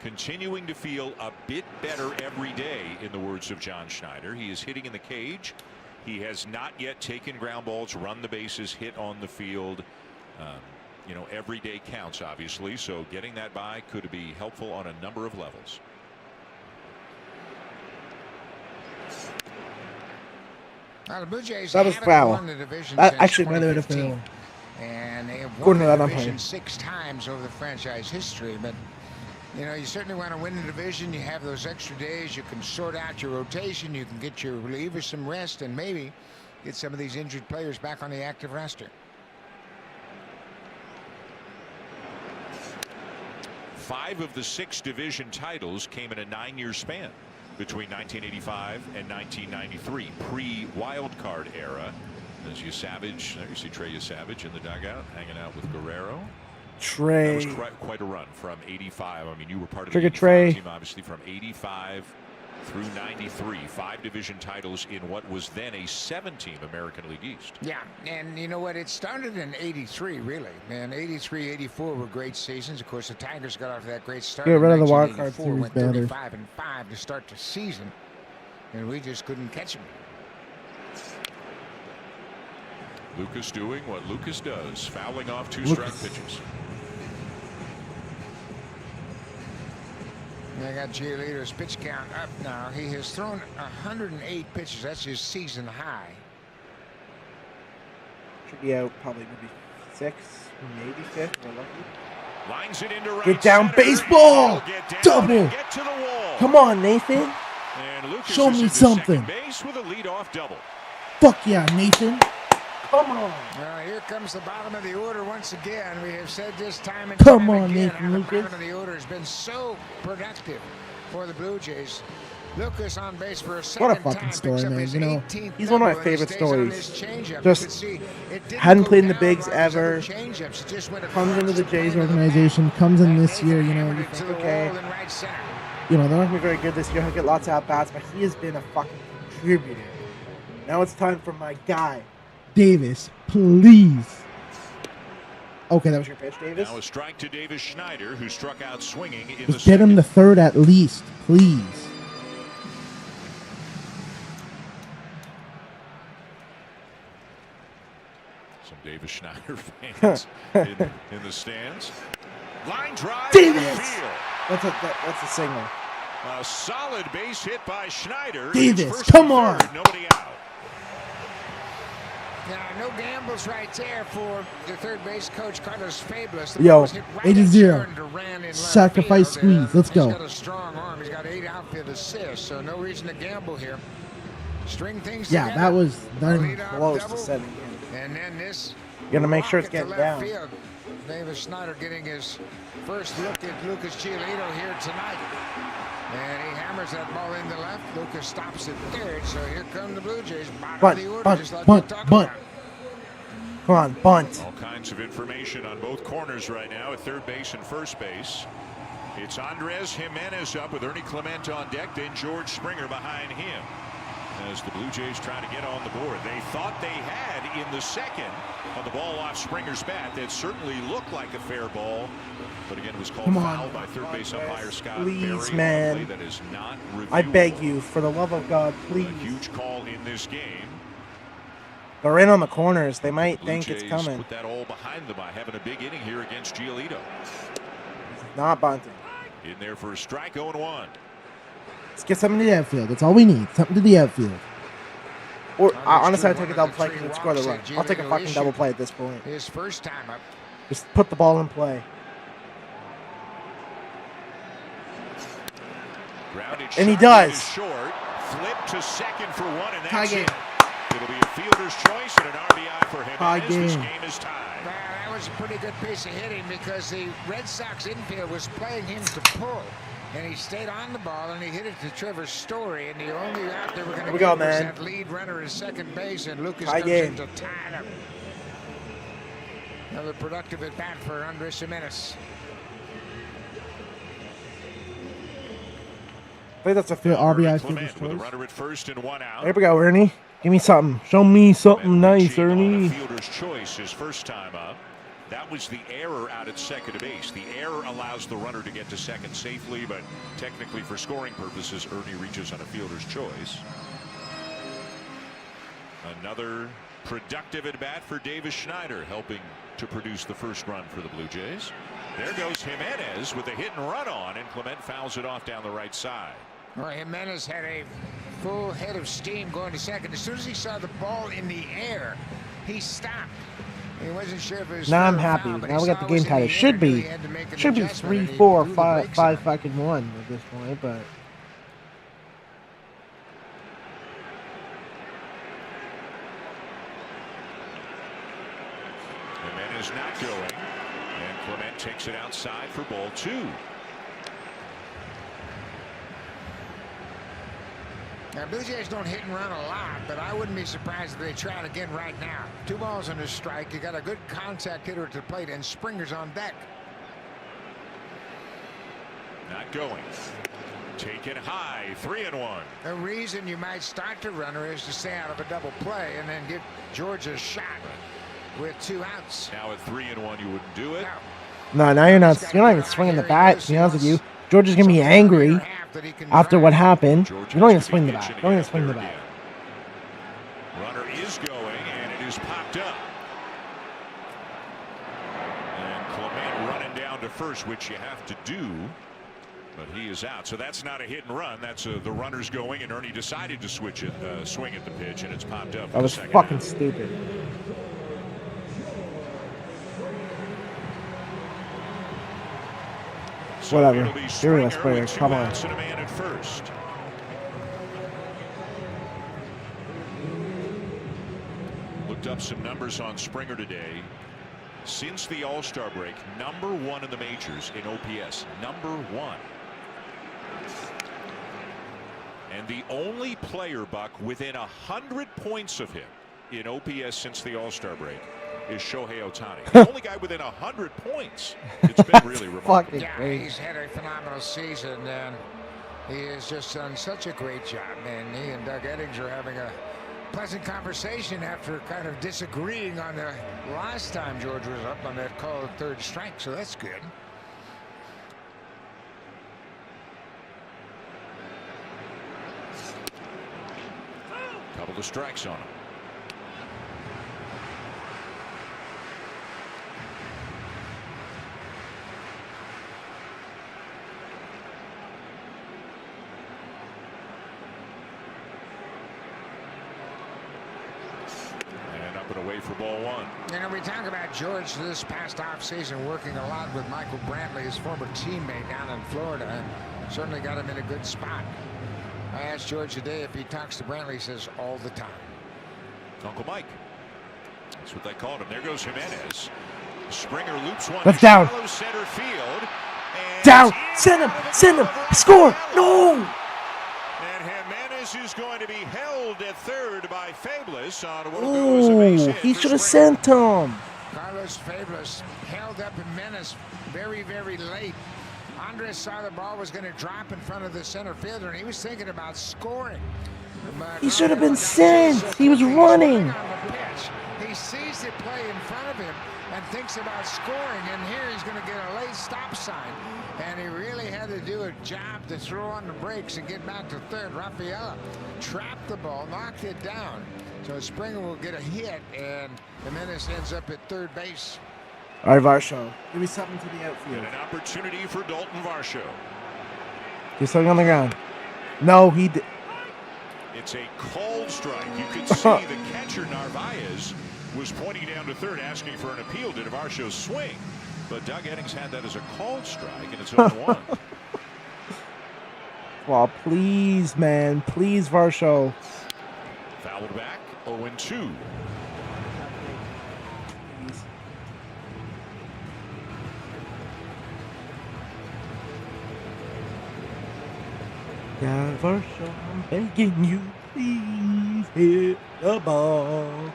S9: continuing to feel a bit better every day, in the words of John Schneider. He is hitting in the cage. He has not yet taken ground balls, run the bases, hit on the field. You know, every day counts, obviously, so getting that by could be helpful on a number of levels.
S10: Now, the Blue Jays
S2: That was
S10: haven't
S2: foul.
S10: won the division
S2: That
S10: since
S2: actually might have been a
S10: 2015.
S2: foul.
S10: And they have
S2: According
S10: won
S2: to
S10: the
S2: that
S10: division
S2: umpire.
S10: 6 times over the franchise history. But, you know, you certainly want to win the division. You have those extra days. You can sort out your rotation. You can get your relievers some rest and maybe get some of these injured players back on the active roster.
S9: 5 of the 6 division titles came in a 9-year span between 1985 and 1993, pre-wild card era. There's Savage. There you see Trey Savage in the dugout hanging out with Guerrero.
S2: Trey.
S9: That was quite a run from 85. I mean, you were part of
S2: Trigger
S9: the 85
S2: Trey.
S9: team, obviously, from 85 through 93. 5 division titles in what was then a 7-team American League East.
S10: Yeah, and you know what? It started in 83, really. And 83, 84 were great seasons. Of course, the Tigers got off to that great start.
S2: Get rid of the wild
S10: in
S2: card
S10: 1984,
S2: series
S10: went
S2: banner.
S10: 35-5 to start the season, and we just couldn't catch them.
S9: Lucas doing what Lucas does, fouling off 2
S2: Lucas.
S9: strike pitches.
S10: I got Giolito's pitch count up now. He has thrown 108 pitches. That's his season high.
S2: Should be out probably maybe 6, maybe 5th. We're lucky.
S9: Lines it into right
S2: Get down,
S9: center.
S2: baseball!
S9: He'll get down
S2: Double!
S9: and get to the wall.
S2: Come on, Nathan.
S9: And Lucas
S2: Show
S9: is
S2: me
S9: into
S2: something.
S9: second base with a leadoff double.
S2: Fuck yeah, Nathan. Come on.
S10: Now here comes the bottom of the order once again. We have said this time and
S2: Come
S10: time
S2: on,
S10: again
S2: Nathan
S10: how the
S2: Lucas.
S10: bottom of the order has been so productive for the Blue Jays. Lucas on base for a second
S2: What a fucking
S10: time,
S2: story,
S10: picks up
S2: man.
S10: his
S2: You know,
S10: 18th
S2: he's one of my
S10: double, and he
S2: favorite
S10: stays on
S2: stories.
S10: this changeup. You
S2: Just
S10: could see it didn't
S2: hadn't
S10: go
S2: played in the
S10: down
S2: bigs
S10: like his other
S2: ever.
S10: changeups. It just went
S2: Comes into the
S10: across
S2: Jays
S10: plane of the
S2: organization, comes in this year, you know,
S10: bat,
S2: you
S10: to
S2: think,
S10: the
S2: okay,
S10: wall in right center.
S2: you know, they're not going to be very good this year. He'll get lots of at-bats, but he has been a fucking contributor. Now it's time for my guy, Davis, please. Okay, that was your pitch, Davis.
S9: Now a strike to Davis Schneider, who struck out swinging in the
S2: Just get him
S9: second.
S2: the third at least, please.
S9: Some Davis Schneider fans in the stands. Line drive.
S2: Davis!
S9: to field.
S2: That's a signal.
S9: A solid base hit by Schneider.
S2: Davis,
S9: It's first
S2: come
S9: and
S2: on.
S9: third, nobody out.
S10: Yeah, no gambles right there for the third base coach, Carlos Fabulous.
S2: Yo, 8-0. Sacrifice squeeze. Let's go.
S10: He's got a strong arm. He's got 8 outfield assists, so no reason to gamble here. String things together.
S2: That was not even close to 7 games.
S10: And then this.
S2: You gotta make sure it's getting down.
S10: Field. Davis Schneider getting his first look at Lucas Giolito here tonight. And he hammers that ball into left. Lucas stops at third, so here come the Blue Jays.
S2: Bunt. Come on, bunt.
S9: All kinds of information on both corners right now at third base and first base. It's Andres Jimenez up with Ernie Clement on deck, then George Springer behind him. As the Blue Jays try to get on the board. They thought they had in the second on the ball off Springer's bat. That certainly looked like a fair ball. But again, it was called foul by third base umpire Scott
S2: Please,
S9: Berry.
S2: man.
S9: That is not
S2: I beg you, for the love of God, please.
S9: A huge call in this game.
S2: They're in on the corners. They might
S9: Blue
S2: think
S9: Jays
S2: it's coming.
S9: put that all behind them by having a big inning here against Giolito.
S2: Not bunting.
S9: In there for a strike, 0-1.
S2: Let's get something to the outfield. That's all we need. Something to the outfield. Or honestly, I'd take a double play because we'd score the run. I'll take a fucking double play at this point.
S10: His first time up.
S2: Just put the ball in play. And he does.
S9: Short, flip to second for one, and
S2: Tie
S9: that's
S2: game.
S9: it. It'll be a fielder's choice and an RBI for him.
S2: Tie
S9: This
S2: game.
S9: game is tied.
S10: Well, that was a pretty good piece of hitting because the Red Sox infield was playing him to pull. And he stayed on the ball, and he hit it to Trevor Story, and the only out they were going to get was that lead runner at second base, and Lucas comes in to tie them. Another productive at bat for Andres Jimenez.
S2: I think that's a fair RBI fielder's
S9: With a
S2: choice.
S9: runner at first and one out.
S2: There we go, Ernie. Give me something. Show me something nice, Ernie.
S9: Fielder's choice his first time up. That was the error out at second base. The error allows the runner to get to second safely, but technically for scoring purposes, Ernie reaches on a fielder's choice. Another productive at bat for Davis Schneider, helping to produce the first run for the Blue Jays. There goes Jimenez with a hit and run on, and Clement fouls it off down the right side.
S10: Well, Jimenez had a full head of steam going to second. As soon as he saw the ball in the air, he stopped. He wasn't sure if it was
S2: Now I'm
S10: fair or
S2: happy.
S10: foul, but
S2: Now
S10: he
S2: we got
S10: saw
S2: the
S10: it was
S2: game tied.
S10: in
S2: It
S10: the
S2: should
S10: air,
S2: be.
S10: he had to make an
S2: Should be
S10: adjustment,
S2: 3,
S10: and he
S2: 4,
S10: blew the
S2: 5,
S10: brakes on
S2: 5 fucking 1 at this point, but.
S9: Jimenez not going, and Clement takes it outside for ball 2.
S10: Now, Blue Jays don't hit and run a lot, but I wouldn't be surprised if they try it again right now. 2 balls and a strike. You got a good contact hitter at the plate, and Springer's on deck.
S9: Not going. Taken high, 3-1.
S10: The reason you might start the runner is to stay out of a double play and then give George a shot with 2 outs.
S9: Now at 3-1, you wouldn't do it.
S2: No, now you're not even swinging the bat. To be honest with you, George is gonna be angry after what happened. You don't even swing the bat. Don't even swing the bat.
S9: Runner is going, and it is popped up. And Clement running down to first, which you have to do. But he is out, so that's not a hit and run. That's the runner's going, and Ernie decided to switch it, swing at the pitch, and it's popped up.
S2: That was fucking stupid.
S9: So
S2: whatever. Serious player. Come on.
S9: And a man at first. Looked up some numbers on Springer today. Since the All-Star break, #1 in the majors in OPS. #1. And the only player, Buck, within 100 points of him in OPS since the All-Star break is Shohei Ohtani. The only guy within 100 points. It's been really remarkable.
S10: Yeah, he's had a phenomenal season, and he has just done such a great job. And he and Doug Eddings are having a pleasant conversation after kind of disagreeing on the last time George was up on that call at third strike, so that's good.
S9: Couple of strikes on him. underway for ball one.
S10: You know, we talk about George this past offseason working a lot with Michael Brantley, his former teammate down in Florida, and certainly got him in a good spot. I asked George today if he talks to Brantley. He says all the time.
S9: Uncle Mike. That's what they called him. There goes Jimenez. Springer loops one.
S2: That's down.
S9: Center field.
S2: Down. Send him. Send him. Score. No.
S9: And Jimenez is going to be held at third by Fabulous on what will go as a base
S2: Oh,
S9: hit
S2: he
S9: for
S2: should have
S9: Springer.
S2: sent him.
S10: Carlos Fabulous held up Jimenez very, very late. Andres saw the ball was going to drop in front of the center fielder, and he was thinking about scoring. But
S2: He should have been sent. He was running.
S10: He sees the play in front of him and thinks about scoring, and here he's going to get a late stop sign. And he really had to do a job to throw on the brakes and get back to third. Rafaela trapped the ball, knocked it down. So Springer will get a hit, and Jimenez ends up at third base.
S2: All right, Varsho. Give me something to the outfield.
S9: And an opportunity for Dalton Varsho.
S2: He's something on the ground. No, he did.
S9: It's a called strike. You can see the catcher Narvaez was pointing down to third, asking for an appeal to Varsho's swing. But Doug Eddings had that as a called strike, and it's 0-1.
S2: Well, please, man. Please, Varsho.
S9: Fouled back, 0-2.
S2: Yeah, Varsho, I'm begging you, please hit the ball.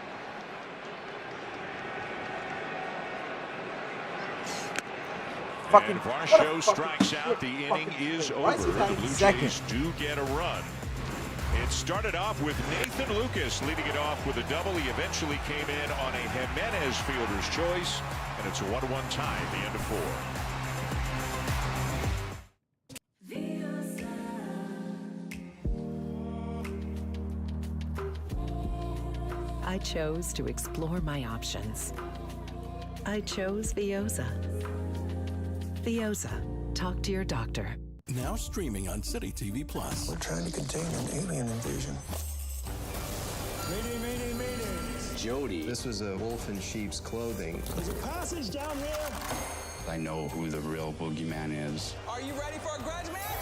S9: And Varsho strikes out. The inning is over. The Blue Jays do get a run. It started off with Nathan Lucas leading it off with a double. He eventually came in on a Jimenez fielder's choice, and it's a 1-1 tie at the end of 4.
S11: I chose to explore my options. I chose Veoza. Veoza. Talk to your doctor.
S13: Now streaming on City TV Plus.
S14: We're trying to contain an alien invasion.
S22: Mayday, mayday, mayday.
S18: Jody. This was a wolf in sheep's clothing.
S22: There's a passage down here.
S18: I know who the real boogeyman is.
S8: Are you ready for a grudge match?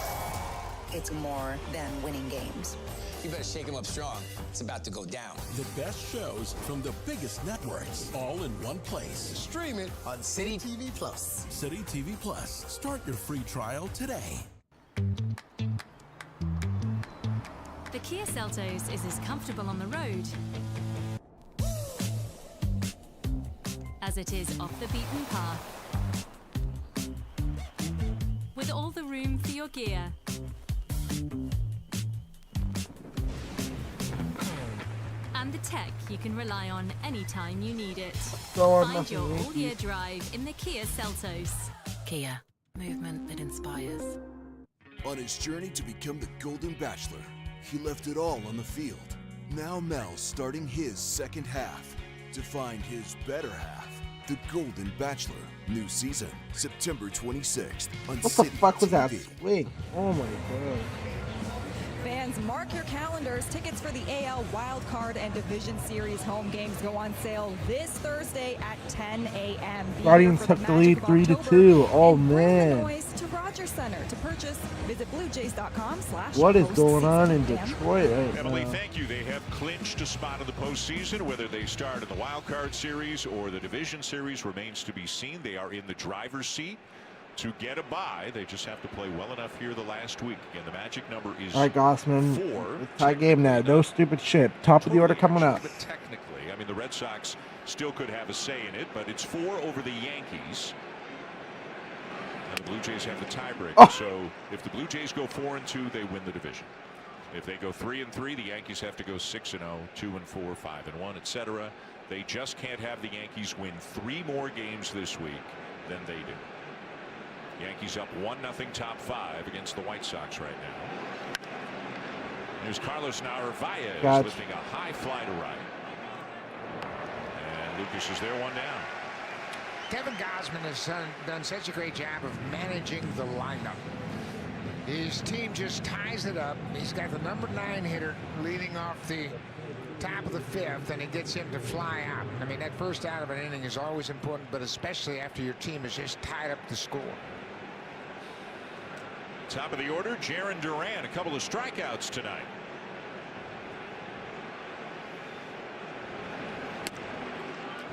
S24: It's more than winning games.
S8: You better shake him up strong. It's about to go down.
S13: The best shows from the biggest networks, all in one place.
S8: Stream it on City TV Plus.
S13: City TV Plus. Start your free trial today.
S5: The Kia Seltos is as comfortable on the road as it is off the beaten path. With all the room for your gear. And the tech you can rely on anytime you need it. Find your all-year drive in the Kia Seltos.
S11: Kia. Movement that inspires.
S1: On his journey to become the Golden Bachelor, he left it all on the field. Now Mel's starting his second half to find his better half. The Golden Bachelor. New season, September 26th on
S2: What the
S1: City
S2: fuck was that
S1: TV.
S2: swing? Oh my god.
S3: Fans, mark your calendars. Tickets for the AL Wild Card and Division Series home games go on sale this Thursday at 10 a.m.
S2: Guardians took the lead 3-2. Oh man.
S3: To Rogers Center. To purchase, visit BlueJays.com/.
S2: What is going on in Detroit right
S9: Emily,
S2: now?
S9: thank you. They have clinched a spot in the postseason. Whether they start in the Wild Card Series or the Division Series remains to be seen. They are in the driver's seat to get a bye. They just have to play well enough here the last week. Again, the magic number is
S2: All right, Gausman.
S9: 4.
S2: It's tie game now. No stupid shit. Top of the order coming up.
S9: But technically, I mean, the Red Sox still could have a say in it, but it's 4 over the Yankees. And the Blue Jays have the tiebreaker.
S2: Oh.
S9: So if the Blue Jays go 4-2, they win the division. If they go 3-3, the Yankees have to go 6-0, 2-4, 5-1, etc. They just can't have the Yankees win 3 more games this week than they do. Yankees up 1-0 top 5 against the White Sox right now. There's Carlos Narvaez lifting a high fly to right. And Lucas is there, 1 down.
S10: Kevin Gausman has done such a great job of managing the lineup. His team just ties it up. He's got the number 9 hitter leading off the top of the fifth, and he gets him to fly out. I mean, that first out of an inning is always important, but especially after your team has just tied up the score.
S9: Top of the order, Jarren Duran, a couple of strikeouts tonight.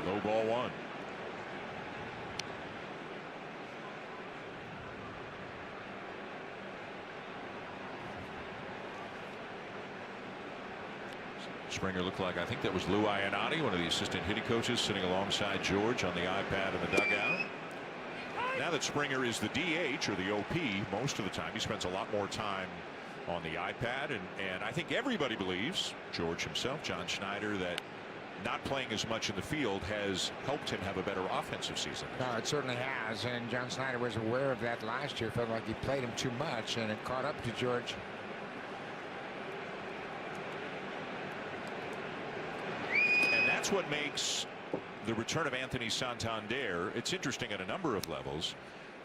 S9: Low ball one. Springer looked like, I think that was Lou Ionati, one of the assistant hitting coaches, sitting alongside George on the iPad in the dugout. Now that Springer is the DH or the OP, most of the time he spends a lot more time on the iPad, and I think everybody believes, George himself, John Schneider, that not playing as much in the field has helped him have a better offensive season.
S10: No, it certainly has, and John Schneider was aware of that last year. Felt like he played him too much, and it caught up to George.
S9: That's what makes the return of Anthony Santander. It's interesting at a number of levels,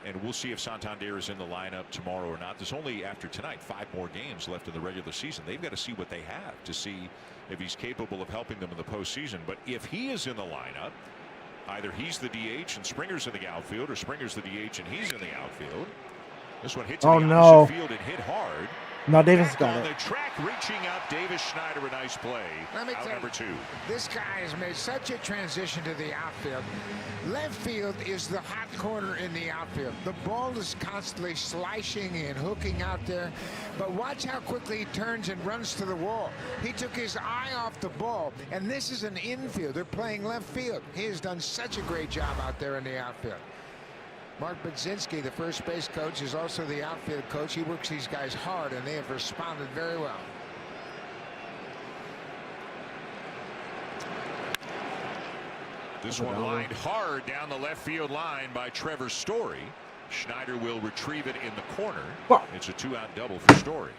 S9: and we'll see if Santander is in the lineup tomorrow or not. There's only, after tonight, 5 more games left in the regular season. They've got to see what they have to see if he's capable of helping them in the postseason. But if he is in the lineup, either he's the DH and Springer's in the outfield, or Springer's the DH and he's in the outfield. This one hits in the opposite field and hit hard.
S2: No, Davis got
S9: on
S2: it.
S9: the track, reaching up, Davis Schneider, a nice play.
S10: Let me
S9: Out
S10: tell
S9: number
S10: you,
S9: 2.
S10: this guy has made such a transition to the outfield. Left field is the hot corner in the outfield. The ball is constantly slicing and hooking out there, but watch how quickly he turns and runs to the wall. He took his eye off the ball, and this is an infielder playing left field. He has done such a great job out there in the outfield. Mark Budzinski, the first base coach, is also the outfield coach. He works these guys hard, and they have responded very well.
S9: This one lined hard down the left field line by Trevor Story. Schneider will retrieve it in the corner. It's a 2-out double for Story.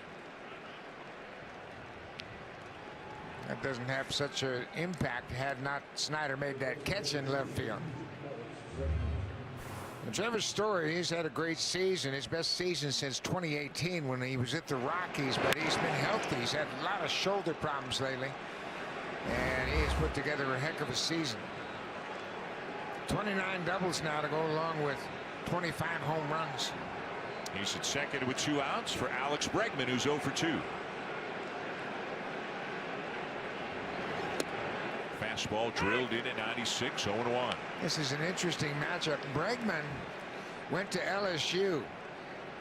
S10: That doesn't have such an impact had not Schneider made that catch in left field. And Trevor Story, he's had a great season, his best season since 2018 when he was at the Rockies, but he's been healthy. He's had a lot of shoulder problems lately, and he's put together a heck of a season. 29 doubles now to go along with 25 home runs.
S9: He's at second with 2 outs for Alex Bregman, who's 0 for 2. Fastball drilled in at 96, 0-1.
S10: This is an interesting matchup. Bregman went to LSU.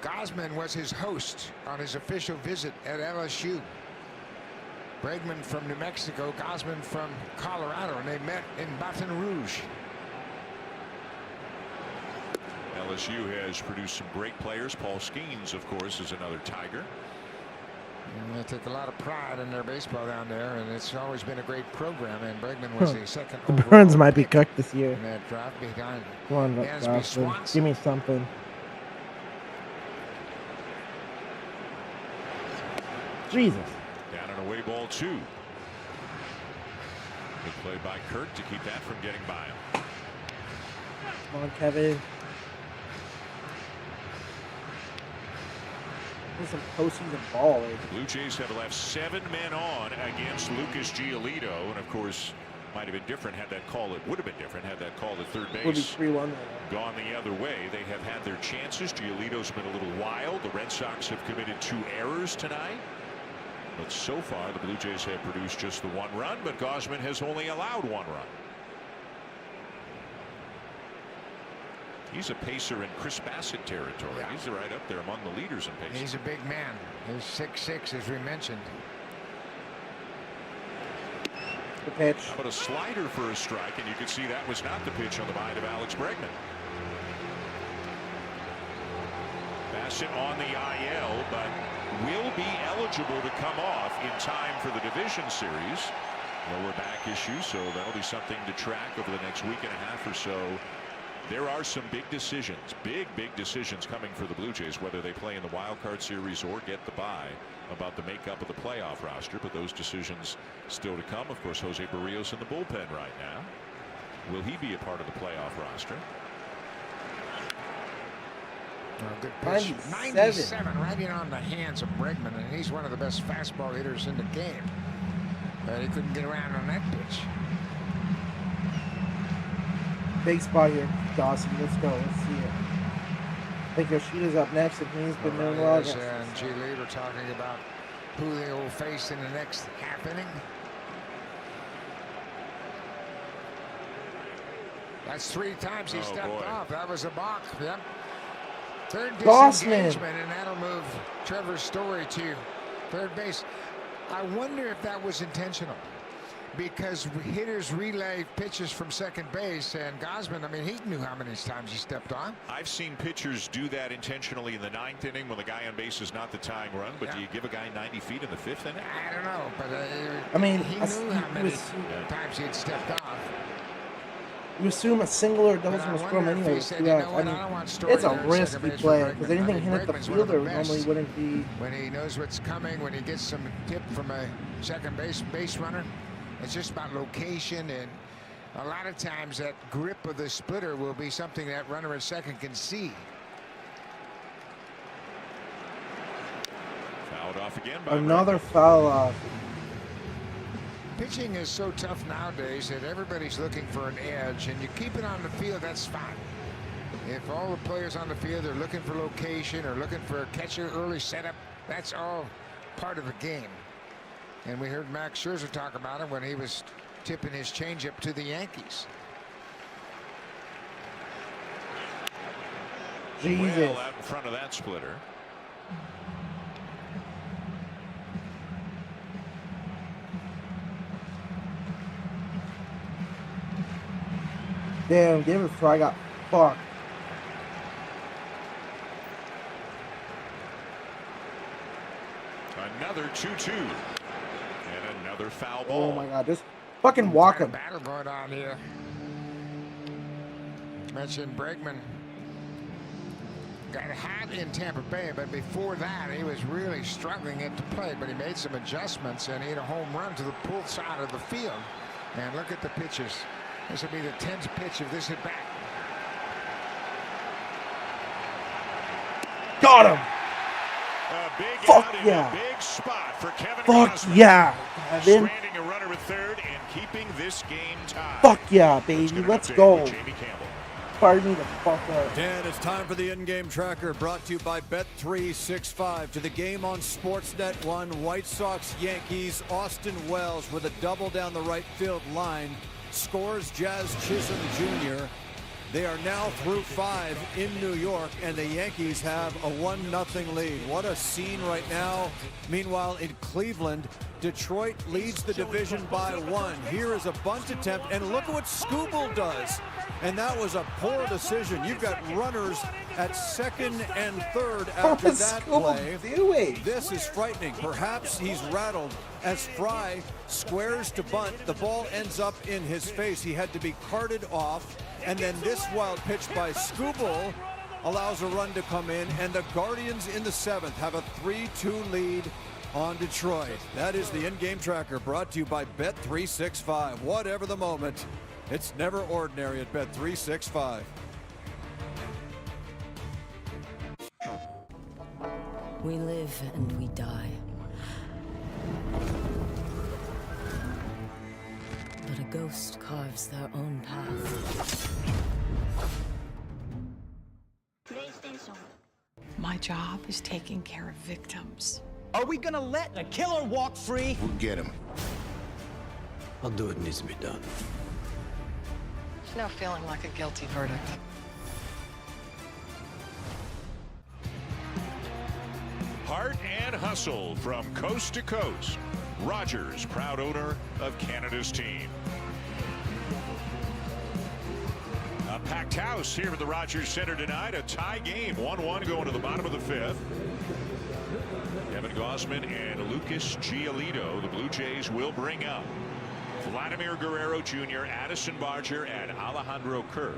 S10: Gausman was his host on his official visit at LSU. Bregman from New Mexico, Gausman from Colorado, and they met in Baton Rouge.
S9: LSU has produced some great players. Paul Skeens, of course, is another Tiger.
S10: And they take a lot of pride in their baseball down there, and it's always been a great program. And Bregman was the second.
S2: The Bruins might be cooked this year.
S10: In that draft behind
S2: Come on, Gausman. Give me something. Jesus.
S9: Down and away, ball 2. Good play by Kurt to keep that from getting by him.
S2: Come on, Kevin. Some postseason ball.
S9: Blue Jays have left 7 men on against Lucas Giolito, and of course might have been different had that call. It would have been different had that call at third base
S2: Would be 3-1
S9: gone the other way. They have had their chances. Giolito's been a little wild. The Red Sox have committed 2 errors tonight, but so far the Blue Jays have produced just the 1 run, but Gausman has only allowed 1 run. He's a pacer in Chris Bassett territory. Yeah. He's right up there among the leaders in pacing.
S10: He's a big man. He's 6'6", as we mentioned.
S2: The pitch.
S9: But a slider for a strike, and you can see that was not the pitch on the mind of Alex Bregman. Bassett on the IL, but will be eligible to come off in time for the division series. Lower back issue, so that'll be something to track over the next week and a half or so. There are some big decisions, big decisions coming for the Blue Jays, whether they play in the wild card series or get the bye, about the makeup of the playoff roster. But those decisions still to come. Of course, Jose Barrios in the bullpen right now. Will he be a part of the playoff roster?
S10: Oh, good pitch. 97 right in on the hands of Bregman, and he's one of the best fastball hitters in the game. But he couldn't get around on that pitch.
S2: Big spot here, Dawson. Let's go. Let's see it. I think Yoshida's up next, and he's been doing well.
S10: And G. Lee were talking about who they will face in the next half inning. That's 3 times he stepped off. That was a balk. Yep. Third disengagement, and that'll move Trevor Story to third base. I wonder if that was intentional, because hitters relay pitches from second base, and Gausman, I mean, he knew how many times he stepped on.
S9: I've seen pitchers do that intentionally in the 9th inning when the guy on base is not the tying run, but do you give a guy 90 feet in the 5th inning?
S10: I don't know, but
S2: I mean,
S10: he knew how many times he had stepped off.
S2: You assume a single or double was from anyway. I mean, it's a risky play, because anything hit the fielder normally wouldn't be.
S10: When he knows what's coming, when he gets some tip from a second base runner, it's just about location, and a lot of times that grip of the splitter will be something that runner at second can see.
S9: Fouled off again by
S2: another foul off.
S10: Pitching is so tough nowadays that everybody's looking for an edge, and you keep it on the field, that's fine. If all the players on the field are looking for location or looking for a catcher early setup, that's all part of the game. And we heard Max Scherzer talk about it when he was tipping his changeup to the Yankees.
S2: Jesus.
S9: Well out in front of that splitter.
S2: Damn, David Fry got fucked.
S9: Another 2-2. And another foul ball.
S2: Oh my God, just fucking walk him.
S10: Battle going on here. Mentioned Bregman got hot in Tampa Bay, but before that he was really struggling at the plate, but he made some adjustments and he hit a home run to the pull side of the field. And look at the pitches. This will be the 10th pitch of this at bat.
S2: Got him.
S9: A big
S2: Fuck
S9: out
S2: yeah.
S9: in a big spot for Kevin
S2: Fuck
S9: Gausman.
S2: yeah. Kevin.
S9: Stranding a runner at third and keeping this game tied.
S2: Fuck yeah, baby. Let's go. Fire me the fuck up.
S6: And it's time for the in-game tracker, brought to you by Bet365. To the game on Sportsnet 1, White Sox, Yankees, Austin Wells with a double down the right field line. Scores Jazz Chisholm Jr. They are now through 5 in New York, and the Yankees have a 1-0 lead. What a scene right now. Meanwhile, in Cleveland, Detroit leads the division by 1. Here is a bunt attempt, and look at what Skubal does. And that was a poor decision. You've got runners at second and third after that play. This is frightening. Perhaps he's rattled as Fry squares to bunt. The ball ends up in his face. He had to be carted off. And then this wild pitch by Skubal allows a run to come in. And the Guardians in the 7th have a 3-2 lead on Detroit. That is the in-game tracker, brought to you by Bet365. Whatever the moment, it's never ordinary at Bet365.
S11: We live and we die. But a ghost carves their own path.
S17: My job is taking care of victims.
S12: Are we gonna let a killer walk free?
S19: We'll get him.
S18: I'll do what needs to be done.
S17: No feeling like a guilty verdict.
S9: Heart and hustle from coast to coast. Rogers, proud owner of Canada's team. A packed house here at the Rogers Center tonight. A tie game, 1-1 going to the bottom of the 5th. Kevin Gausman and Lucas Giolito, the Blue Jays, will bring up Vladimir Guerrero Jr., Addison Barger, and Alejandro Kirk.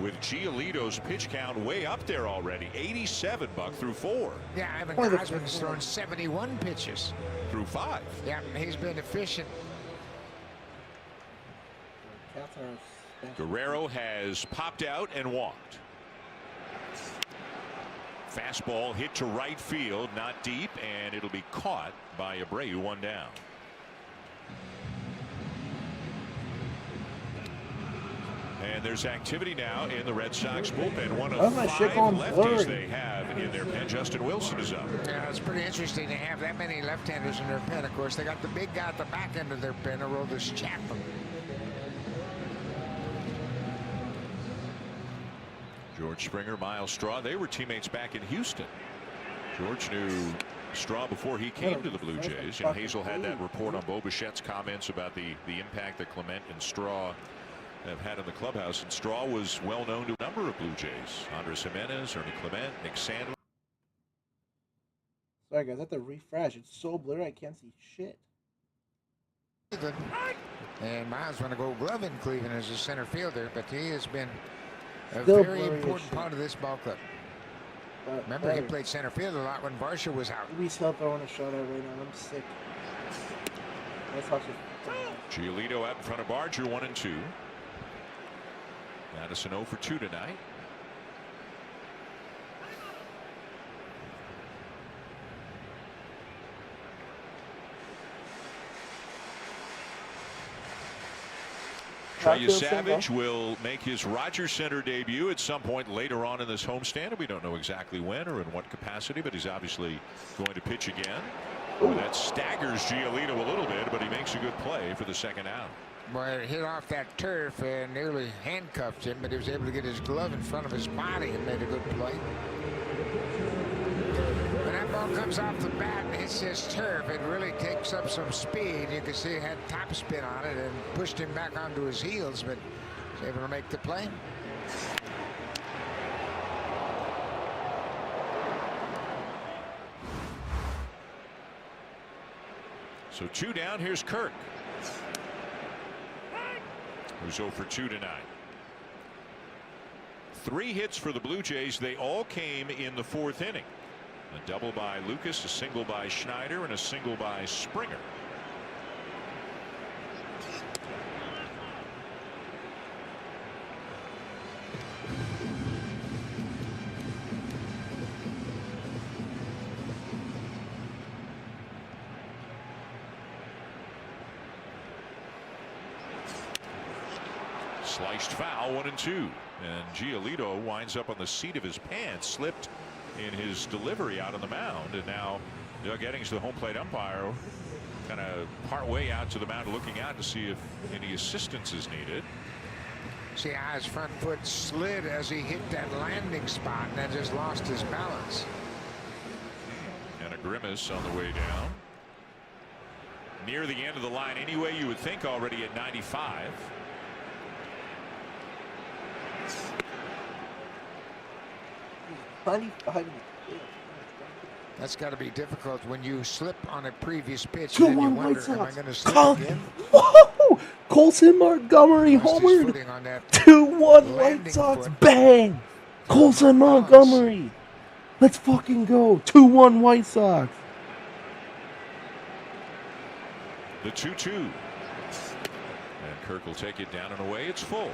S9: With Giolito's pitch count way up there already, 87, Buck, through 4.
S10: Yeah, Evan Gausman's thrown 71 pitches.
S9: Through 5.
S10: Yeah, he's been efficient.
S9: Guerrero has popped out and walked. Fastball hit to right field, not deep, and it'll be caught by Abreu, 1 down. And there's activity now in the Red Sox bullpen. One of
S2: my
S9: 5
S2: shit going
S9: lefties
S2: blurry.
S9: they have in their pen. Justin Wilson is up.
S10: Yeah, it's pretty interesting to have that many left-handers in their pen. Of course, they got the big guy at the back end of their pen, Aroldis Chapman.
S9: George Springer, Miles Straw, they were teammates back in Houston. George knew Straw before he came to the Blue Jays. You know, Hazel had that report on Bo Bichette's comments about the impact that Clement and Straw have had in the clubhouse, and Straw was well known to a number of Blue Jays. Andres Jimenez, Ernie Clement, Nick Sandler.
S2: Sorry guys, I have to refresh. It's so blurry I can't see shit.
S10: And Miles want to go glove in Cleveland as a center fielder, but he has been a
S2: Still
S10: very
S2: blurry
S10: important
S2: as shit.
S10: part of this ball club.
S2: But
S10: Remember, he played center field a lot when Varsha was out.
S2: We still throwing a shutout right now. I'm sick. That's actually
S9: Giolito out in front of Barger, 1-2. Madison 0 for 2 tonight. Trey Savage will make his Rogers Center debut at some point later on in this homestand. We don't know exactly when or in what capacity, but he's obviously going to pitch again. Ooh. That staggers Giolito a little bit, but he makes a good play for the second out.
S10: Well, it hit off that turf and nearly handcuffed him, but he was able to get his glove in front of his body and made a good play. When that ball comes off the bat and hits this turf, it really takes up some speed. You can see it had top spin on it and pushed him back onto his heels, but was able to make the play.
S9: So 2 down. Here's Kirk, who's 0 for 2 tonight. 3 hits for the Blue Jays. They all came in the 4th inning. A double by Lucas, a single by Schneider, and a single by Springer. Sliced foul, 1-2. And Giolito winds up on the seat of his pants, slipped in his delivery out on the mound, and now Doug Eddings, the home plate umpire, kind of part way out to the mound looking out to see if any assistance is needed.
S10: See how his front foot slid as he hit that landing spot and then just lost his balance.
S9: And a grimace on the way down. Near the end of the line anyway, you would think, already at 95.
S10: That's got to be difficult when you slip on a previous pitch.
S2: 2-1
S10: and you
S2: White
S10: wonder,
S2: Sox.
S10: am I going to slip again?
S2: Whoa! Colson Montgomery homered. 2-1 White Sox. Bang! Colson Montgomery. Let's fucking go. 2-1 White Sox.
S9: The 2-2. And Kirk will take it down and away. It's full.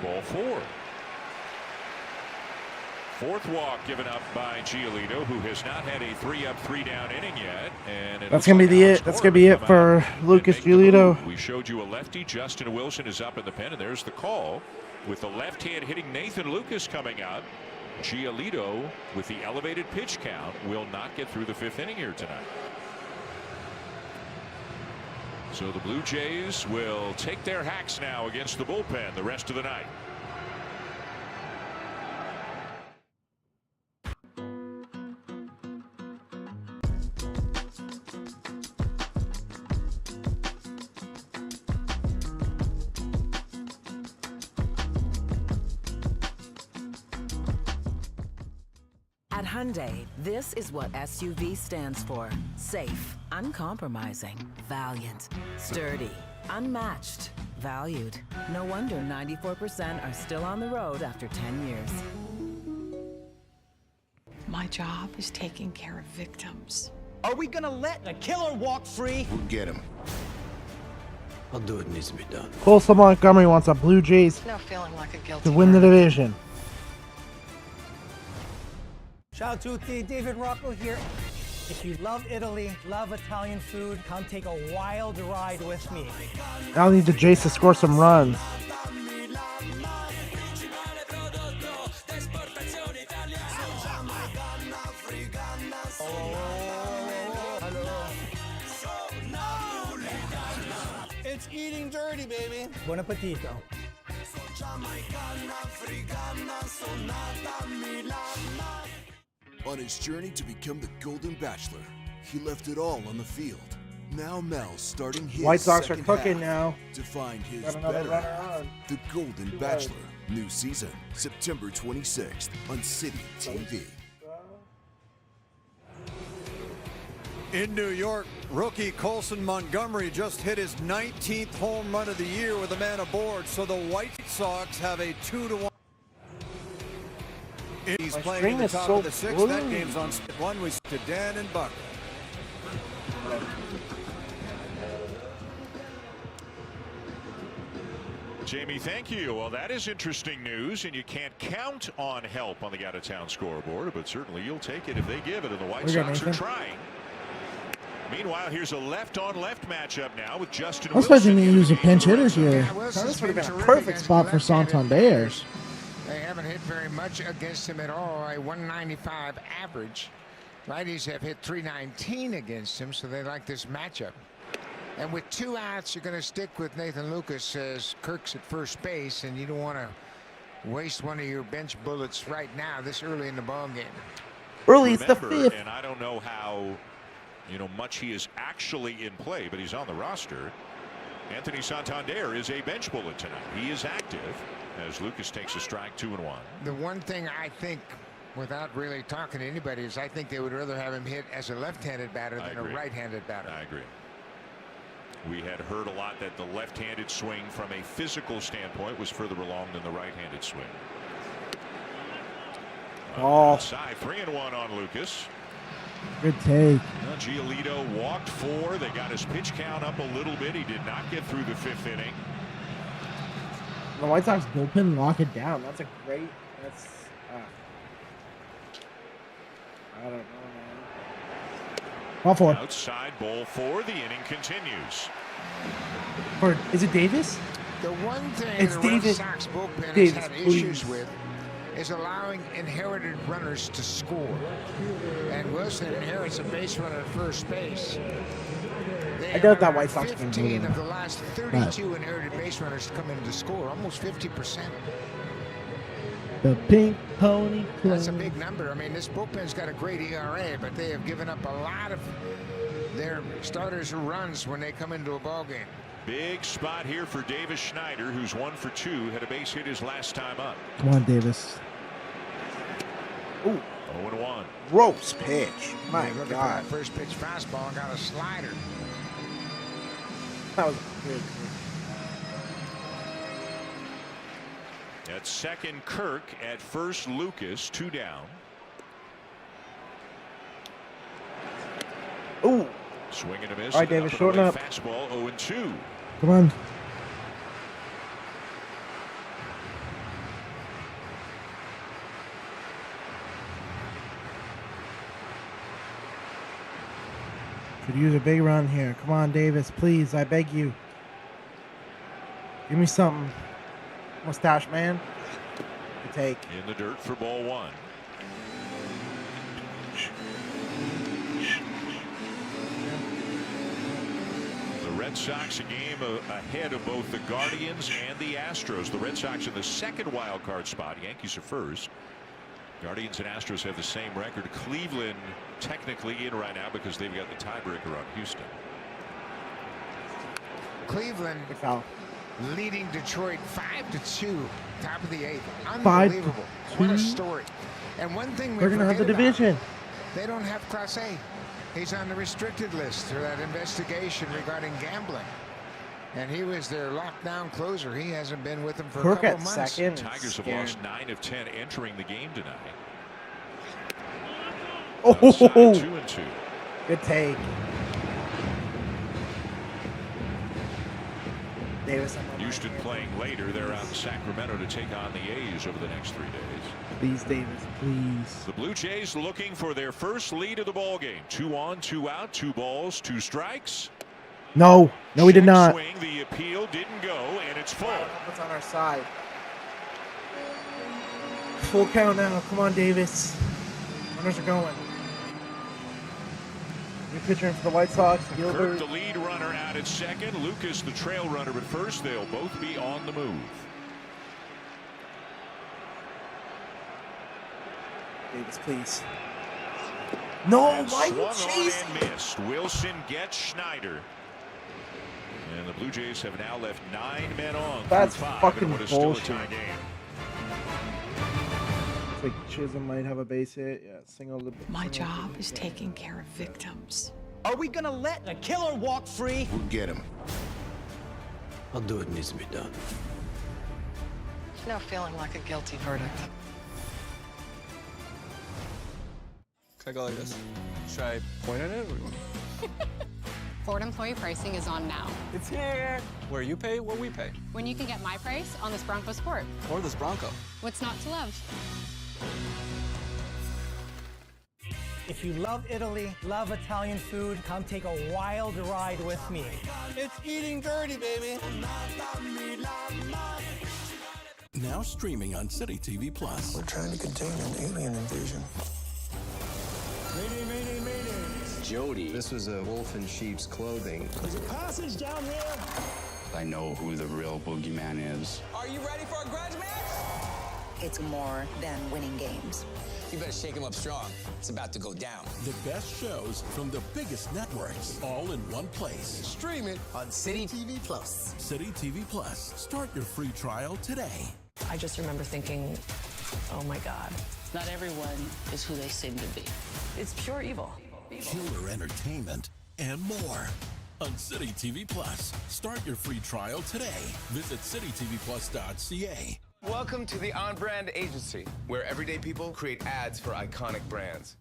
S9: Ball 4. 4th walk given up by Giolito, who has not had a 3-up, 3-down inning yet. And
S2: that's gonna be it. That's gonna be it for Lucas Giolito.
S9: We showed you a lefty. Justin Wilson is up in the pen, and there's the call with the left hand hitting Nathan Lucas coming up. Giolito, with the elevated pitch count, will not get through the 5th inning here tonight. So the Blue Jays will take their hacks now against the bullpen the rest of the night.
S11: At Hyundai, this is what SUV stands for. Safe, uncompromising, valiant, sturdy, unmatched, valued. No wonder 94% are still on the road after 10 years.
S17: My job is taking care of victims.
S12: Are we gonna let the killer walk free?
S19: We'll get him.
S18: I'll do what needs to be done.
S2: Colson Montgomery wants the Blue Jays
S17: No feeling like a guilty
S2: to win the division.
S12: Ciao tutti, David Rocco here. If you love Italy, love Italian food, come take a wild ride with me.
S2: Now I need the Jays to score some runs.
S15: It's eating dirty, baby.
S12: Buon appetito.
S1: On his journey to become the Golden Bachelor, he left it all on the field. Now Mel's starting his
S2: White Sox are
S1: second
S2: cooking
S1: half
S2: now.
S1: to find his
S2: Got another
S1: better
S2: runner
S1: half.
S2: on.
S1: The Golden Bachelor, new season, September 26th on City TV.
S6: In New York, rookie Colson Montgomery just hit his 19th home run of the year with a man aboard, so the White Sox have a 2-1. He's playing in the top of the sixth. That game's on one with Dan and Buck.
S9: Jamie, thank you. Well, that is interesting news, and you can't count on help on the out-of-town scoreboard, but certainly you'll take it if they give it, and the White Sox are trying. Meanwhile, here's a left-on-left matchup now with Justin
S2: I was expecting to use a pinch hitter here. This would have been a perfect spot for Santander's.
S10: They haven't hit very much against him at all. A 195 average. Righties have hit 319 against him, so they like this matchup. And with 2 outs, you're going to stick with Nathan Lucas as Kirk's at first base, and you don't want to waste one of your bench bullets right now, this early in the ball game.
S2: Early, it's the 5th.
S9: And I don't know how, much he is actually in play, but he's on the roster. Anthony Santander is a bench bullet tonight. He is active as Lucas takes a strike, 2-1.
S10: The one thing I think, without really talking to anybody, is I think they would rather have him hit as a left-handed batter than a right-handed batter.
S9: I agree. We had heard a lot that the left-handed swing from a physical standpoint was further along than the right-handed swing. Outside, 3-1 on Lucas.
S2: Good take.
S9: Giolito walked 4. They got his pitch count up a little bit. He did not get through the 5th inning.
S2: The White Sox bullpen lock it down. That's a great. That's. I don't know, man. Ball 4.
S9: Outside, ball 4. The inning continues.
S2: Or is it Davis?
S10: The one thing
S2: It's
S10: the
S2: Davis.
S10: Red Sox bullpen
S2: Davis,
S10: has had
S2: please.
S10: issues with is allowing inherited runners to score. And Wilson inherits a base runner at first base.
S2: I doubt that White Sox can do
S10: 15
S2: it.
S10: of the last 32 inherited base runners come in to score, almost 50%.
S2: The Pink Pony Club.
S10: That's a big number. I mean, this bullpen's got a great ERA, but they have given up a lot of their starters' runs when they come into a ball game.
S9: Big spot here for Davis Schneider, who's 1 for 2, had a base hit his last time up.
S2: Come on, Davis.
S9: Ooh. 0-1.
S2: Gross pitch. My
S10: Look at
S2: God.
S10: that first pitch fastball, got a slider.
S2: That was good.
S9: At second, Kirk. At first, Lucas. 2 down.
S2: Ooh.
S9: Swing and a miss.
S2: All right, Davis, shorten up.
S9: Fastball 0-2.
S2: Come on. Could use a big run here. Come on, Davis, please. I beg you. Give me something. Mustache man. Good take.
S9: In the dirt for ball 1. The Red Sox a game ahead of both the Guardians and the Astros. The Red Sox in the second wild card spot. Yankees are first. Guardians and Astros have the same record. Cleveland technically in right now because they've got the tiebreaker on Houston.
S10: Cleveland leading Detroit 5-2, top of the 8th.
S2: 5-2.
S10: Unbelievable. What a story. And one thing
S2: They're going to have the division.
S10: They don't have Class A. He's on the restricted list for that investigation regarding gambling. And he was their lockdown closer. He hasn't been with them for
S2: Kirk
S10: a couple
S2: at
S10: months.
S2: second.
S9: Tigers have lost 9 of 10 entering the game tonight.
S2: Oh,
S9: Outside, 2-2.
S2: Good take. Davis.
S9: Houston playing later. They're out in Sacramento to take on the A's over the next 3 days.
S2: Please, Davis, please.
S9: The Blue Jays looking for their first lead of the ball game. 2 on, 2 out, 2 balls, 2 strikes.
S2: No, we did not.
S9: Swing, the appeal didn't go, and it's full.
S2: What's on our side? Full count now. Come on, Davis. Runners are going. New pitcher in for the White Sox.
S9: Kirk, the lead runner, out at second. Lucas, the trail runner, at first. They'll both be on the move.
S2: Davis, please. No,
S9: And
S2: why
S9: swung
S2: you
S9: on
S2: chasing?
S9: and missed. Wilson gets Schneider. And the Blue Jays have now left 9 men on.
S2: That's
S9: through 5
S2: fucking
S9: in what is
S2: bullshit.
S9: still a tie game.
S2: Looks like Chisholm might have a base hit. Yeah, single.
S17: My job is taking care of victims.
S12: Are we gonna let a killer walk free?
S19: We'll get him.
S18: I'll do what needs to be done.
S17: It's now feeling like a guilty verdict.
S15: Can I go like this? Should I point at it?
S4: Ford employee pricing is on now.
S15: It's here. Where you pay, where we pay.
S4: When you can get my price on this Bronco Sport.
S15: Or this Bronco.
S4: What's not to love?
S12: If you love Italy, love Italian food, come take a wild ride with me.
S15: It's eating dirty, baby.
S13: Now streaming on City TV Plus.
S14: We're trying to contain an alien invasion.
S22: Mayday, mayday.
S18: Jody. This was a wolf in sheep's clothing.
S22: There's a passage down there.
S18: I know who the real boogeyman is.
S8: Are you ready for a grudge match?
S24: It's more than winning games.
S8: You better shake him up strong. It's about to go down.
S13: The best shows from the biggest networks, all in one place.
S15: Stream it on City TV Plus.
S13: City TV Plus. Start your free trial today.
S17: I just remember thinking, oh my God.
S16: Not everyone is who they seem to be.
S17: It's pure evil.
S13: Killer entertainment and more on City TV Plus. Start your free trial today. Visit citytvplus.ca.
S8: Welcome to the On Brand Agency, where everyday people create ads for iconic brands.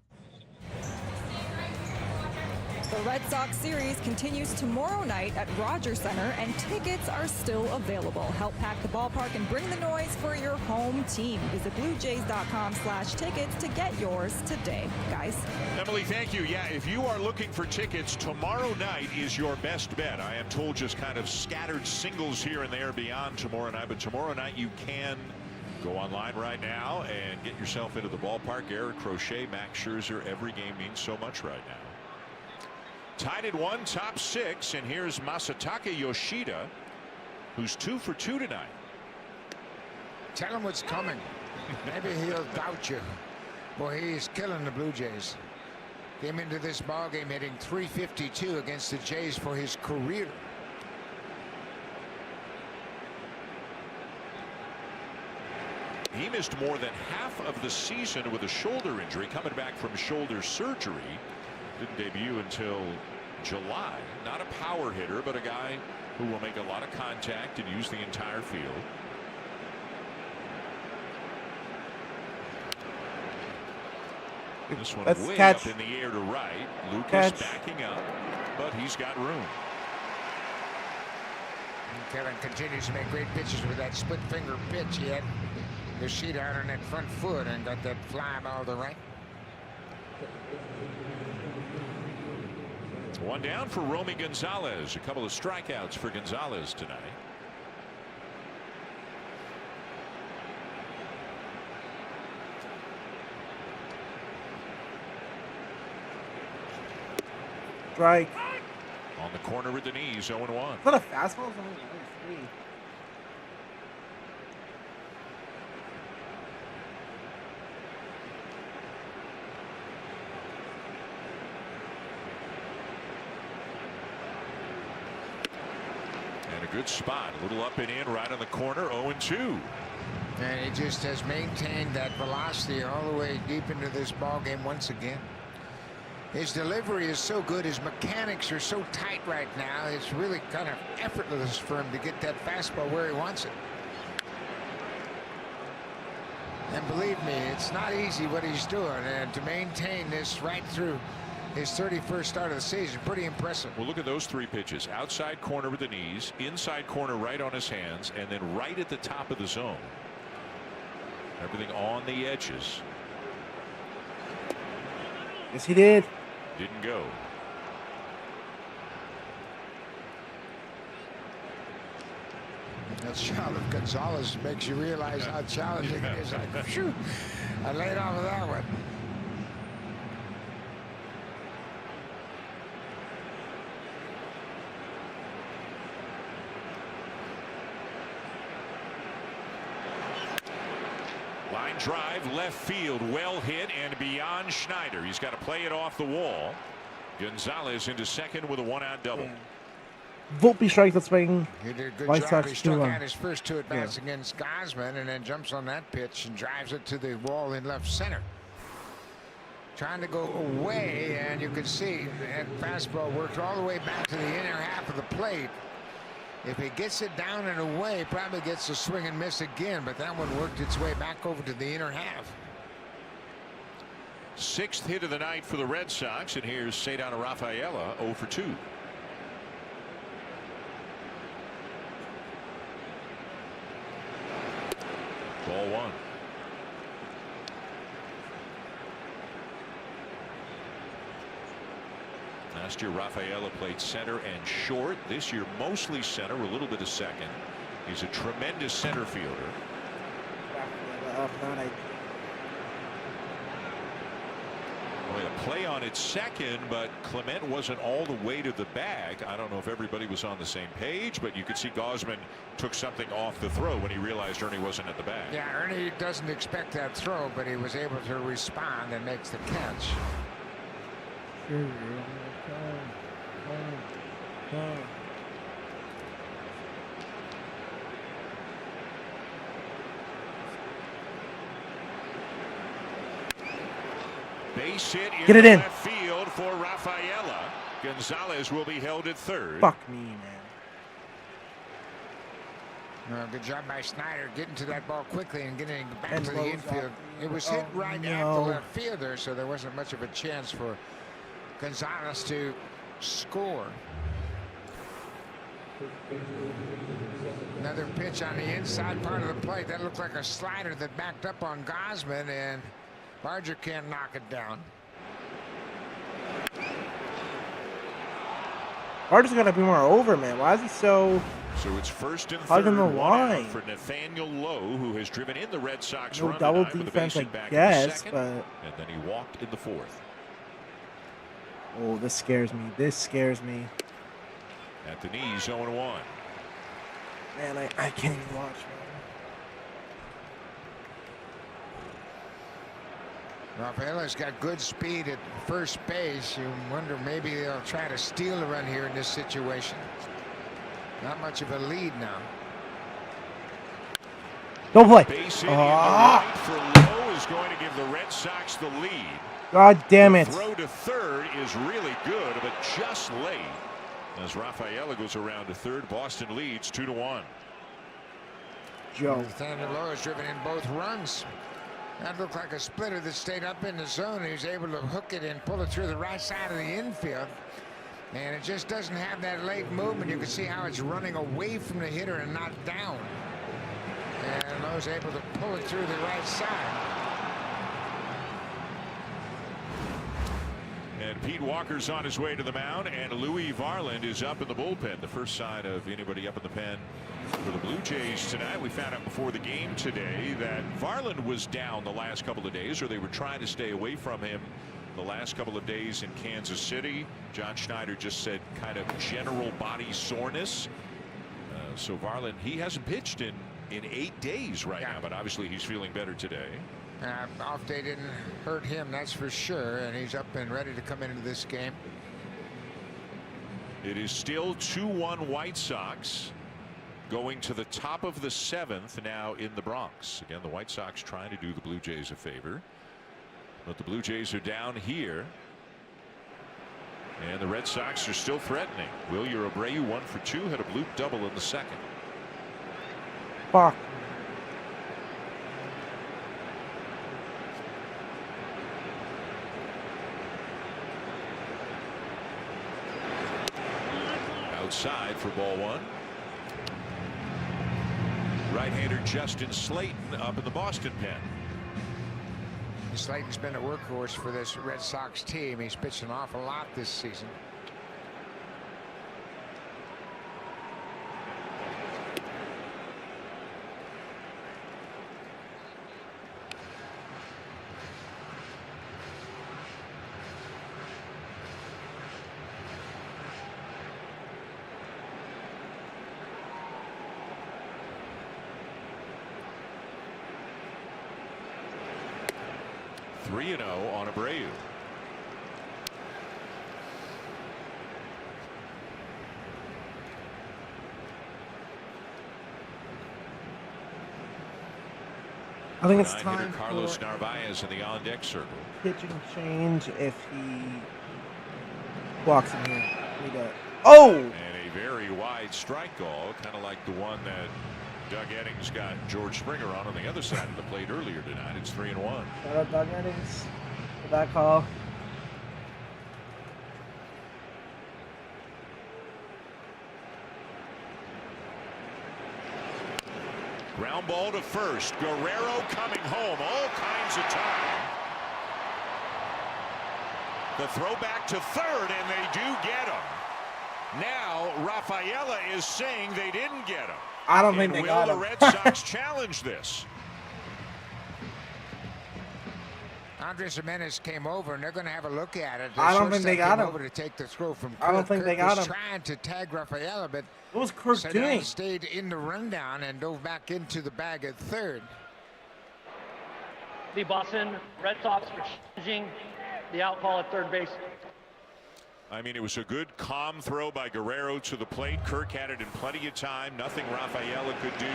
S3: The Red Sox series continues tomorrow night at Rogers Center, and tickets are still available. Help pack the ballpark and bring the noise for your home team. Visit bluejays.com/tickets to get yours today, guys.
S9: Emily, thank you. Yeah, if you are looking for tickets, tomorrow night is your best bet. I am told just kind of scattered singles here and there beyond tomorrow night, but tomorrow night you can go online right now and get yourself into the ballpark. Eric Crochet, Max Scherzer, every game means so much right now. Tied at 1, top 6, and here's Masataka Yoshida, who's 2 for 2 tonight.
S10: Tell him what's coming. Maybe he'll doubt you. Boy, he's killing the Blue Jays. Came into this ballgame hitting .352 against the Jays for his career.
S9: He missed more than half of the season with a shoulder injury, coming back from shoulder surgery. Didn't debut until July. Not a power hitter, but a guy who will make a lot of contact and use the entire field. This one way up in the air to right. Lucas backing up, but he's got room.
S10: And Kevin continues to make great pitches with that split finger pitch. He had Yoshida out on that front foot and got that fly ball to right.
S9: One down for Romy Gonzalez. A couple of strikeouts for Gonzalez tonight.
S2: Strike.
S9: On the corner with the knees, 0-1.
S2: Is that a fastball? It's only 3.
S9: And a good spot. A little up and in right on the corner, 0-2.
S10: And he just has maintained that velocity all the way deep into this ball game once again. His delivery is so good. His mechanics are so tight right now. It's really kind of effortless for him to get that fastball where he wants it. And believe me, it's not easy what he's doing. And to maintain this right through his 31st start of the season. Pretty impressive.
S9: Well, look at those 3 pitches. Outside corner with the knees, inside corner right on his hands, and then right at the top of the zone. Everything on the edges.
S2: Yes, he did.
S9: Didn't go.
S10: That shot of Gonzalez makes you realize how challenging it is. Like, phew, I laid off of that one.
S9: Line drive, left field, well hit and beyond Schneider. He's got to play it off the wall. Gonzalez into second with a 1-out double.
S2: Volpe strikes the swing.
S10: He did a good
S2: White
S10: job.
S2: Sox
S10: He struck
S2: 2-1.
S10: out his first 2 at-bats against Gausman and then jumps on that pitch and drives it to the wall in left center. Trying to go away, and you can see that fastball worked all the way back to the inner half of the plate. If he gets it down and away, probably gets a swing and miss again, but that one worked its way back over to the inner half.
S9: 6th hit of the night for the Red Sox, and here's Cedar Rafaela 0 for 2. Ball 1. Last year, Rafaela played center and short. This year, mostly center, a little bit of second. He's a tremendous center fielder. A play on it second, but Clement wasn't all the way to the bag. I don't know if everybody was on the same page, but you could see Gausman took something off the throw when he realized Ernie wasn't at the bag.
S10: Yeah, Ernie doesn't expect that throw, but he was able to respond and makes the catch.
S9: Base hit
S2: Get it in.
S9: left field for Rafaela. Gonzalez will be held at third.
S2: Fuck me, man.
S10: Good job by Schneider getting to that ball quickly and getting back
S2: And
S10: to the
S2: lows
S10: infield.
S2: up.
S10: It was hit
S2: Oh,
S10: right at
S2: no.
S10: the left fielder, so there wasn't much of a chance for Gonzalez to score. Another pitch on the inside part of the plate. That looked like a slider that backed up on Gausman, and Barger can't knock it down.
S2: Barger's got to be more over, man. Why is he so...
S9: So it's first and
S2: hugging
S9: third,
S2: the
S9: 1 out
S2: line?
S9: for Nathaniel Lowe, who has driven in the Red Sox
S2: No
S9: run
S2: double
S9: tonight with a
S2: defense,
S9: base
S2: I
S9: hit back
S2: guess,
S9: in the second,
S2: but...
S9: and then he walked in the 4th.
S2: Oh, this scares me. This scares me.
S9: At the knees, 0-1.
S2: Man, I can't even watch, man.
S10: Rafaela's got good speed at first base. You wonder maybe they'll try to steal a run here in this situation. Not much of a lead now.
S2: Don't play.
S9: Base hit in the right for Lowe is going to give the Red Sox the lead.
S2: God damn it.
S9: The throw to third is really good, but just late. As Rafaela goes around to third, Boston leads 2-1.
S2: Joe.
S10: Nathaniel Lowe has driven in both runs. That looked like a splitter that stayed up in the zone. He was able to hook it and pull it through the right side of the infield. And it just doesn't have that late movement. You can see how it's running away from the hitter and not down. And Lowe's able to pull it through the right side.
S9: And Pete Walker's on his way to the mound, and Louis Varland is up in the bullpen. The first sign of anybody up in the pen for the Blue Jays tonight. We found out before the game today that Varland was down the last couple of days, or they were trying to stay away from him the last couple of days in Kansas City. John Schneider just said kind of general body soreness. So Varland, he hasn't pitched in 8 days right now, but obviously he's feeling better today.
S10: Off day didn't hurt him, that's for sure, and he's up and ready to come into this game.
S9: It is still 2-1 White Sox going to the top of the 7th now in the Bronx. Again, the White Sox trying to do the Blue Jays a favor, but the Blue Jays are down here, and the Red Sox are still threatening. Wilyer Abreu 1 for 2, had a bloop double in the second.
S2: Fuck.
S9: outside for ball one. Right-hander Justin Slayton up in the Boston pen.
S10: Slayton's been a workhorse for this Red Sox team. He's pitched an awful lot this season.
S9: (3-0) on Abreu.
S2: I think it's time
S9: Carlos
S2: for
S9: Narvaez in the on-deck circle.
S2: Pitching change if he walks in here. Oh!
S9: And a very wide strike call, kind of like the one that Doug Eddings got George Springer on the other side of the plate earlier tonight. It's 3-1.
S2: Shout out Doug Eddings for that call.
S9: Ground ball to first. Guerrero coming home all kinds of time. The throw back to third, and they do get him. Now Rafaela is saying they didn't get him.
S2: I don't think they got him.
S9: Will the Red Sox challenge this?
S10: Andres Jimenez came over, and they're going to have a look at it.
S2: I don't think they got him.
S10: Over to take the throw from Kirk.
S2: I don't think they got him.
S10: Trying to tag Rafaela, but
S2: what was Kirk doing?
S10: Stayed in the rundown and dove back into the bag at third.
S7: The Boston Red Sox were changing the out call at third base.
S9: I mean, it was a good, calm throw by Guerrero to the plate. Kirk had it in plenty of time. Nothing Rafaela could do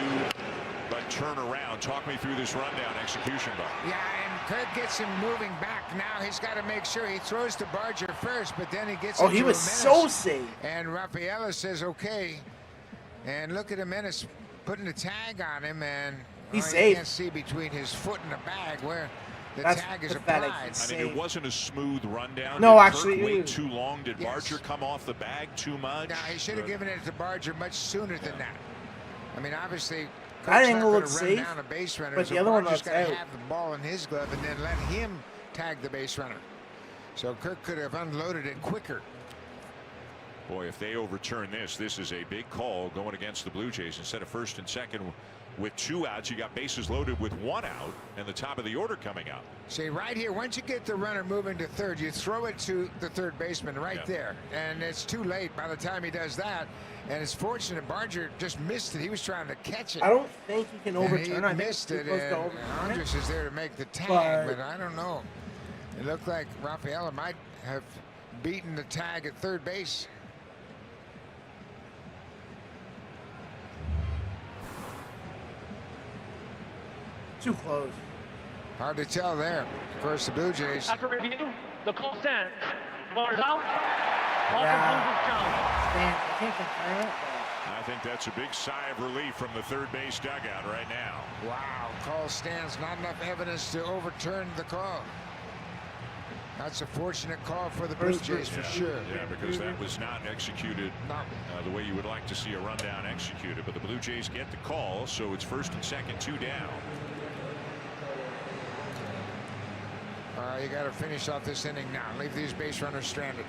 S9: but turn around. Talk me through this rundown execution, Bob.
S10: Yeah, and Kirk gets him moving back. Now he's got to make sure he throws to Barger first, but then he gets
S2: he was so safe.
S10: And Rafaela says, okay. And look at Jimenez putting the tag on him, and
S2: he's safe.
S10: You can't see between his foot and the bag where the tag is applied.
S9: I mean, it wasn't a smooth rundown.
S2: No,
S9: Did
S2: actually,
S9: Kirk wait too long? Did Barger come off the bag too much?
S10: No, he should have given it to Barger much sooner than that. I mean, obviously,
S2: that angle looks
S10: safe,
S2: safe,
S10: down a base runner,
S2: but
S10: so
S2: the other one
S10: Barger's
S2: looks
S10: got to
S2: out.
S10: have the ball in his glove and then let him tag the base runner. So Kirk could have unloaded it quicker.
S9: Boy, if they overturn this, this is a big call going against the Blue Jays. Instead of first and second with 2 outs, you got bases loaded with 1 out and the top of the order coming out.
S10: See, right here, once you get the runner moving to third, you throw it to the third baseman right there. And it's too late by the time he does that. And it's fortunate Barger just missed it. He was trying to catch it.
S2: I don't think he can overturn it.
S10: He missed it. And Andres is there to make the tag, but I don't know. It looked like Rafaela might have beaten the tag at third base.
S2: Too close.
S10: Hard to tell there. Of course, the Blue Jays.
S7: After review, the call stands. Bars out.
S2: I can't confirm it.
S9: I think that's a big sigh of relief from the third base dugout right now.
S10: Wow, call stands. Not enough evidence to overturn the call. That's a fortunate call for the Blue Jays for sure.
S9: Yeah, because that was not executed the way you would like to see a rundown executed. But the Blue Jays get the call, so it's first and second, 2 down.
S10: You got to finish off this inning now. Leave these base runners stranded.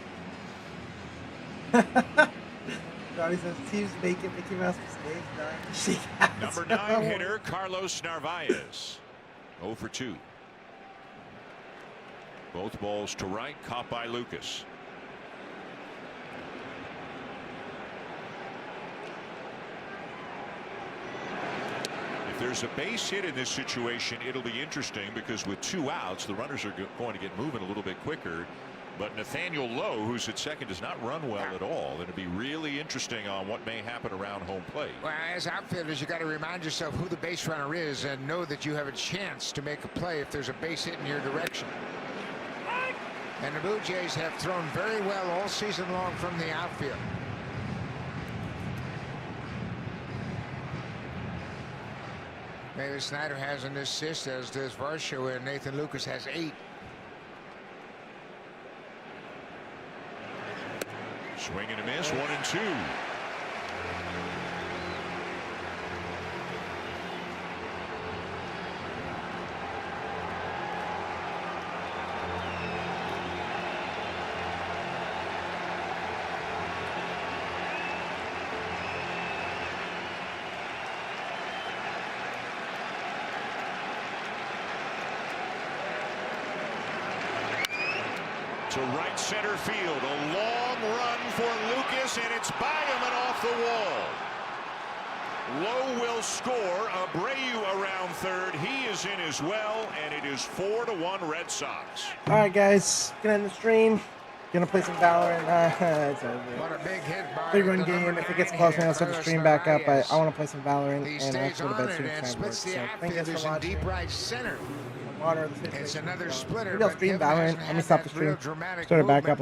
S2: Johnny says teams making Mickey Mouse mistakes.
S9: Number 9 hitter Carlos Narvaez, 0 for 2. Both balls to right, caught by Lucas. If there's a base hit in this situation, it'll be interesting because with 2 outs, the runners are going to get moving a little bit quicker. But Nathaniel Lowe, who's at second, does not run well at all. And it'll be really interesting on what may happen around home plate.
S10: Well, as outfielders, you got to remind yourself who the base runner is and know that you have a chance to make a play if there's a base hit in your direction. And the Blue Jays have thrown very well all season long from the outfield. Maybe Snyder has an assist, as does Varsho, and Nathan Lucas has 8.
S9: Swing and a miss, 1 and 2. to right center field. A long run for Lucas, and it's by him and off the wall. Lowe will score. Abreu around third. He is in as well, and it is 4-1 Red Sox.
S2: All right, guys, gonna end the stream. Gonna play some Valorant. It's over.
S10: What a big hit by
S2: 3-run game. If it gets close, I'll start the stream back up. But I want to play some Valorant,
S10: He
S2: and I have
S10: stays
S2: to go to
S10: on
S2: bed soon.
S10: it and splits the
S2: Thank you guys for
S10: outfielders in
S2: watching.
S10: deep right center.
S2: Water the situation.
S10: It's another splitter.
S2: Maybe I'll
S10: but
S2: stream
S10: Kevin hasn't
S2: Valorant. Let me
S10: had
S2: stop the
S10: that real
S2: stream.
S10: dramatic
S2: Start it back
S10: movement.
S2: up.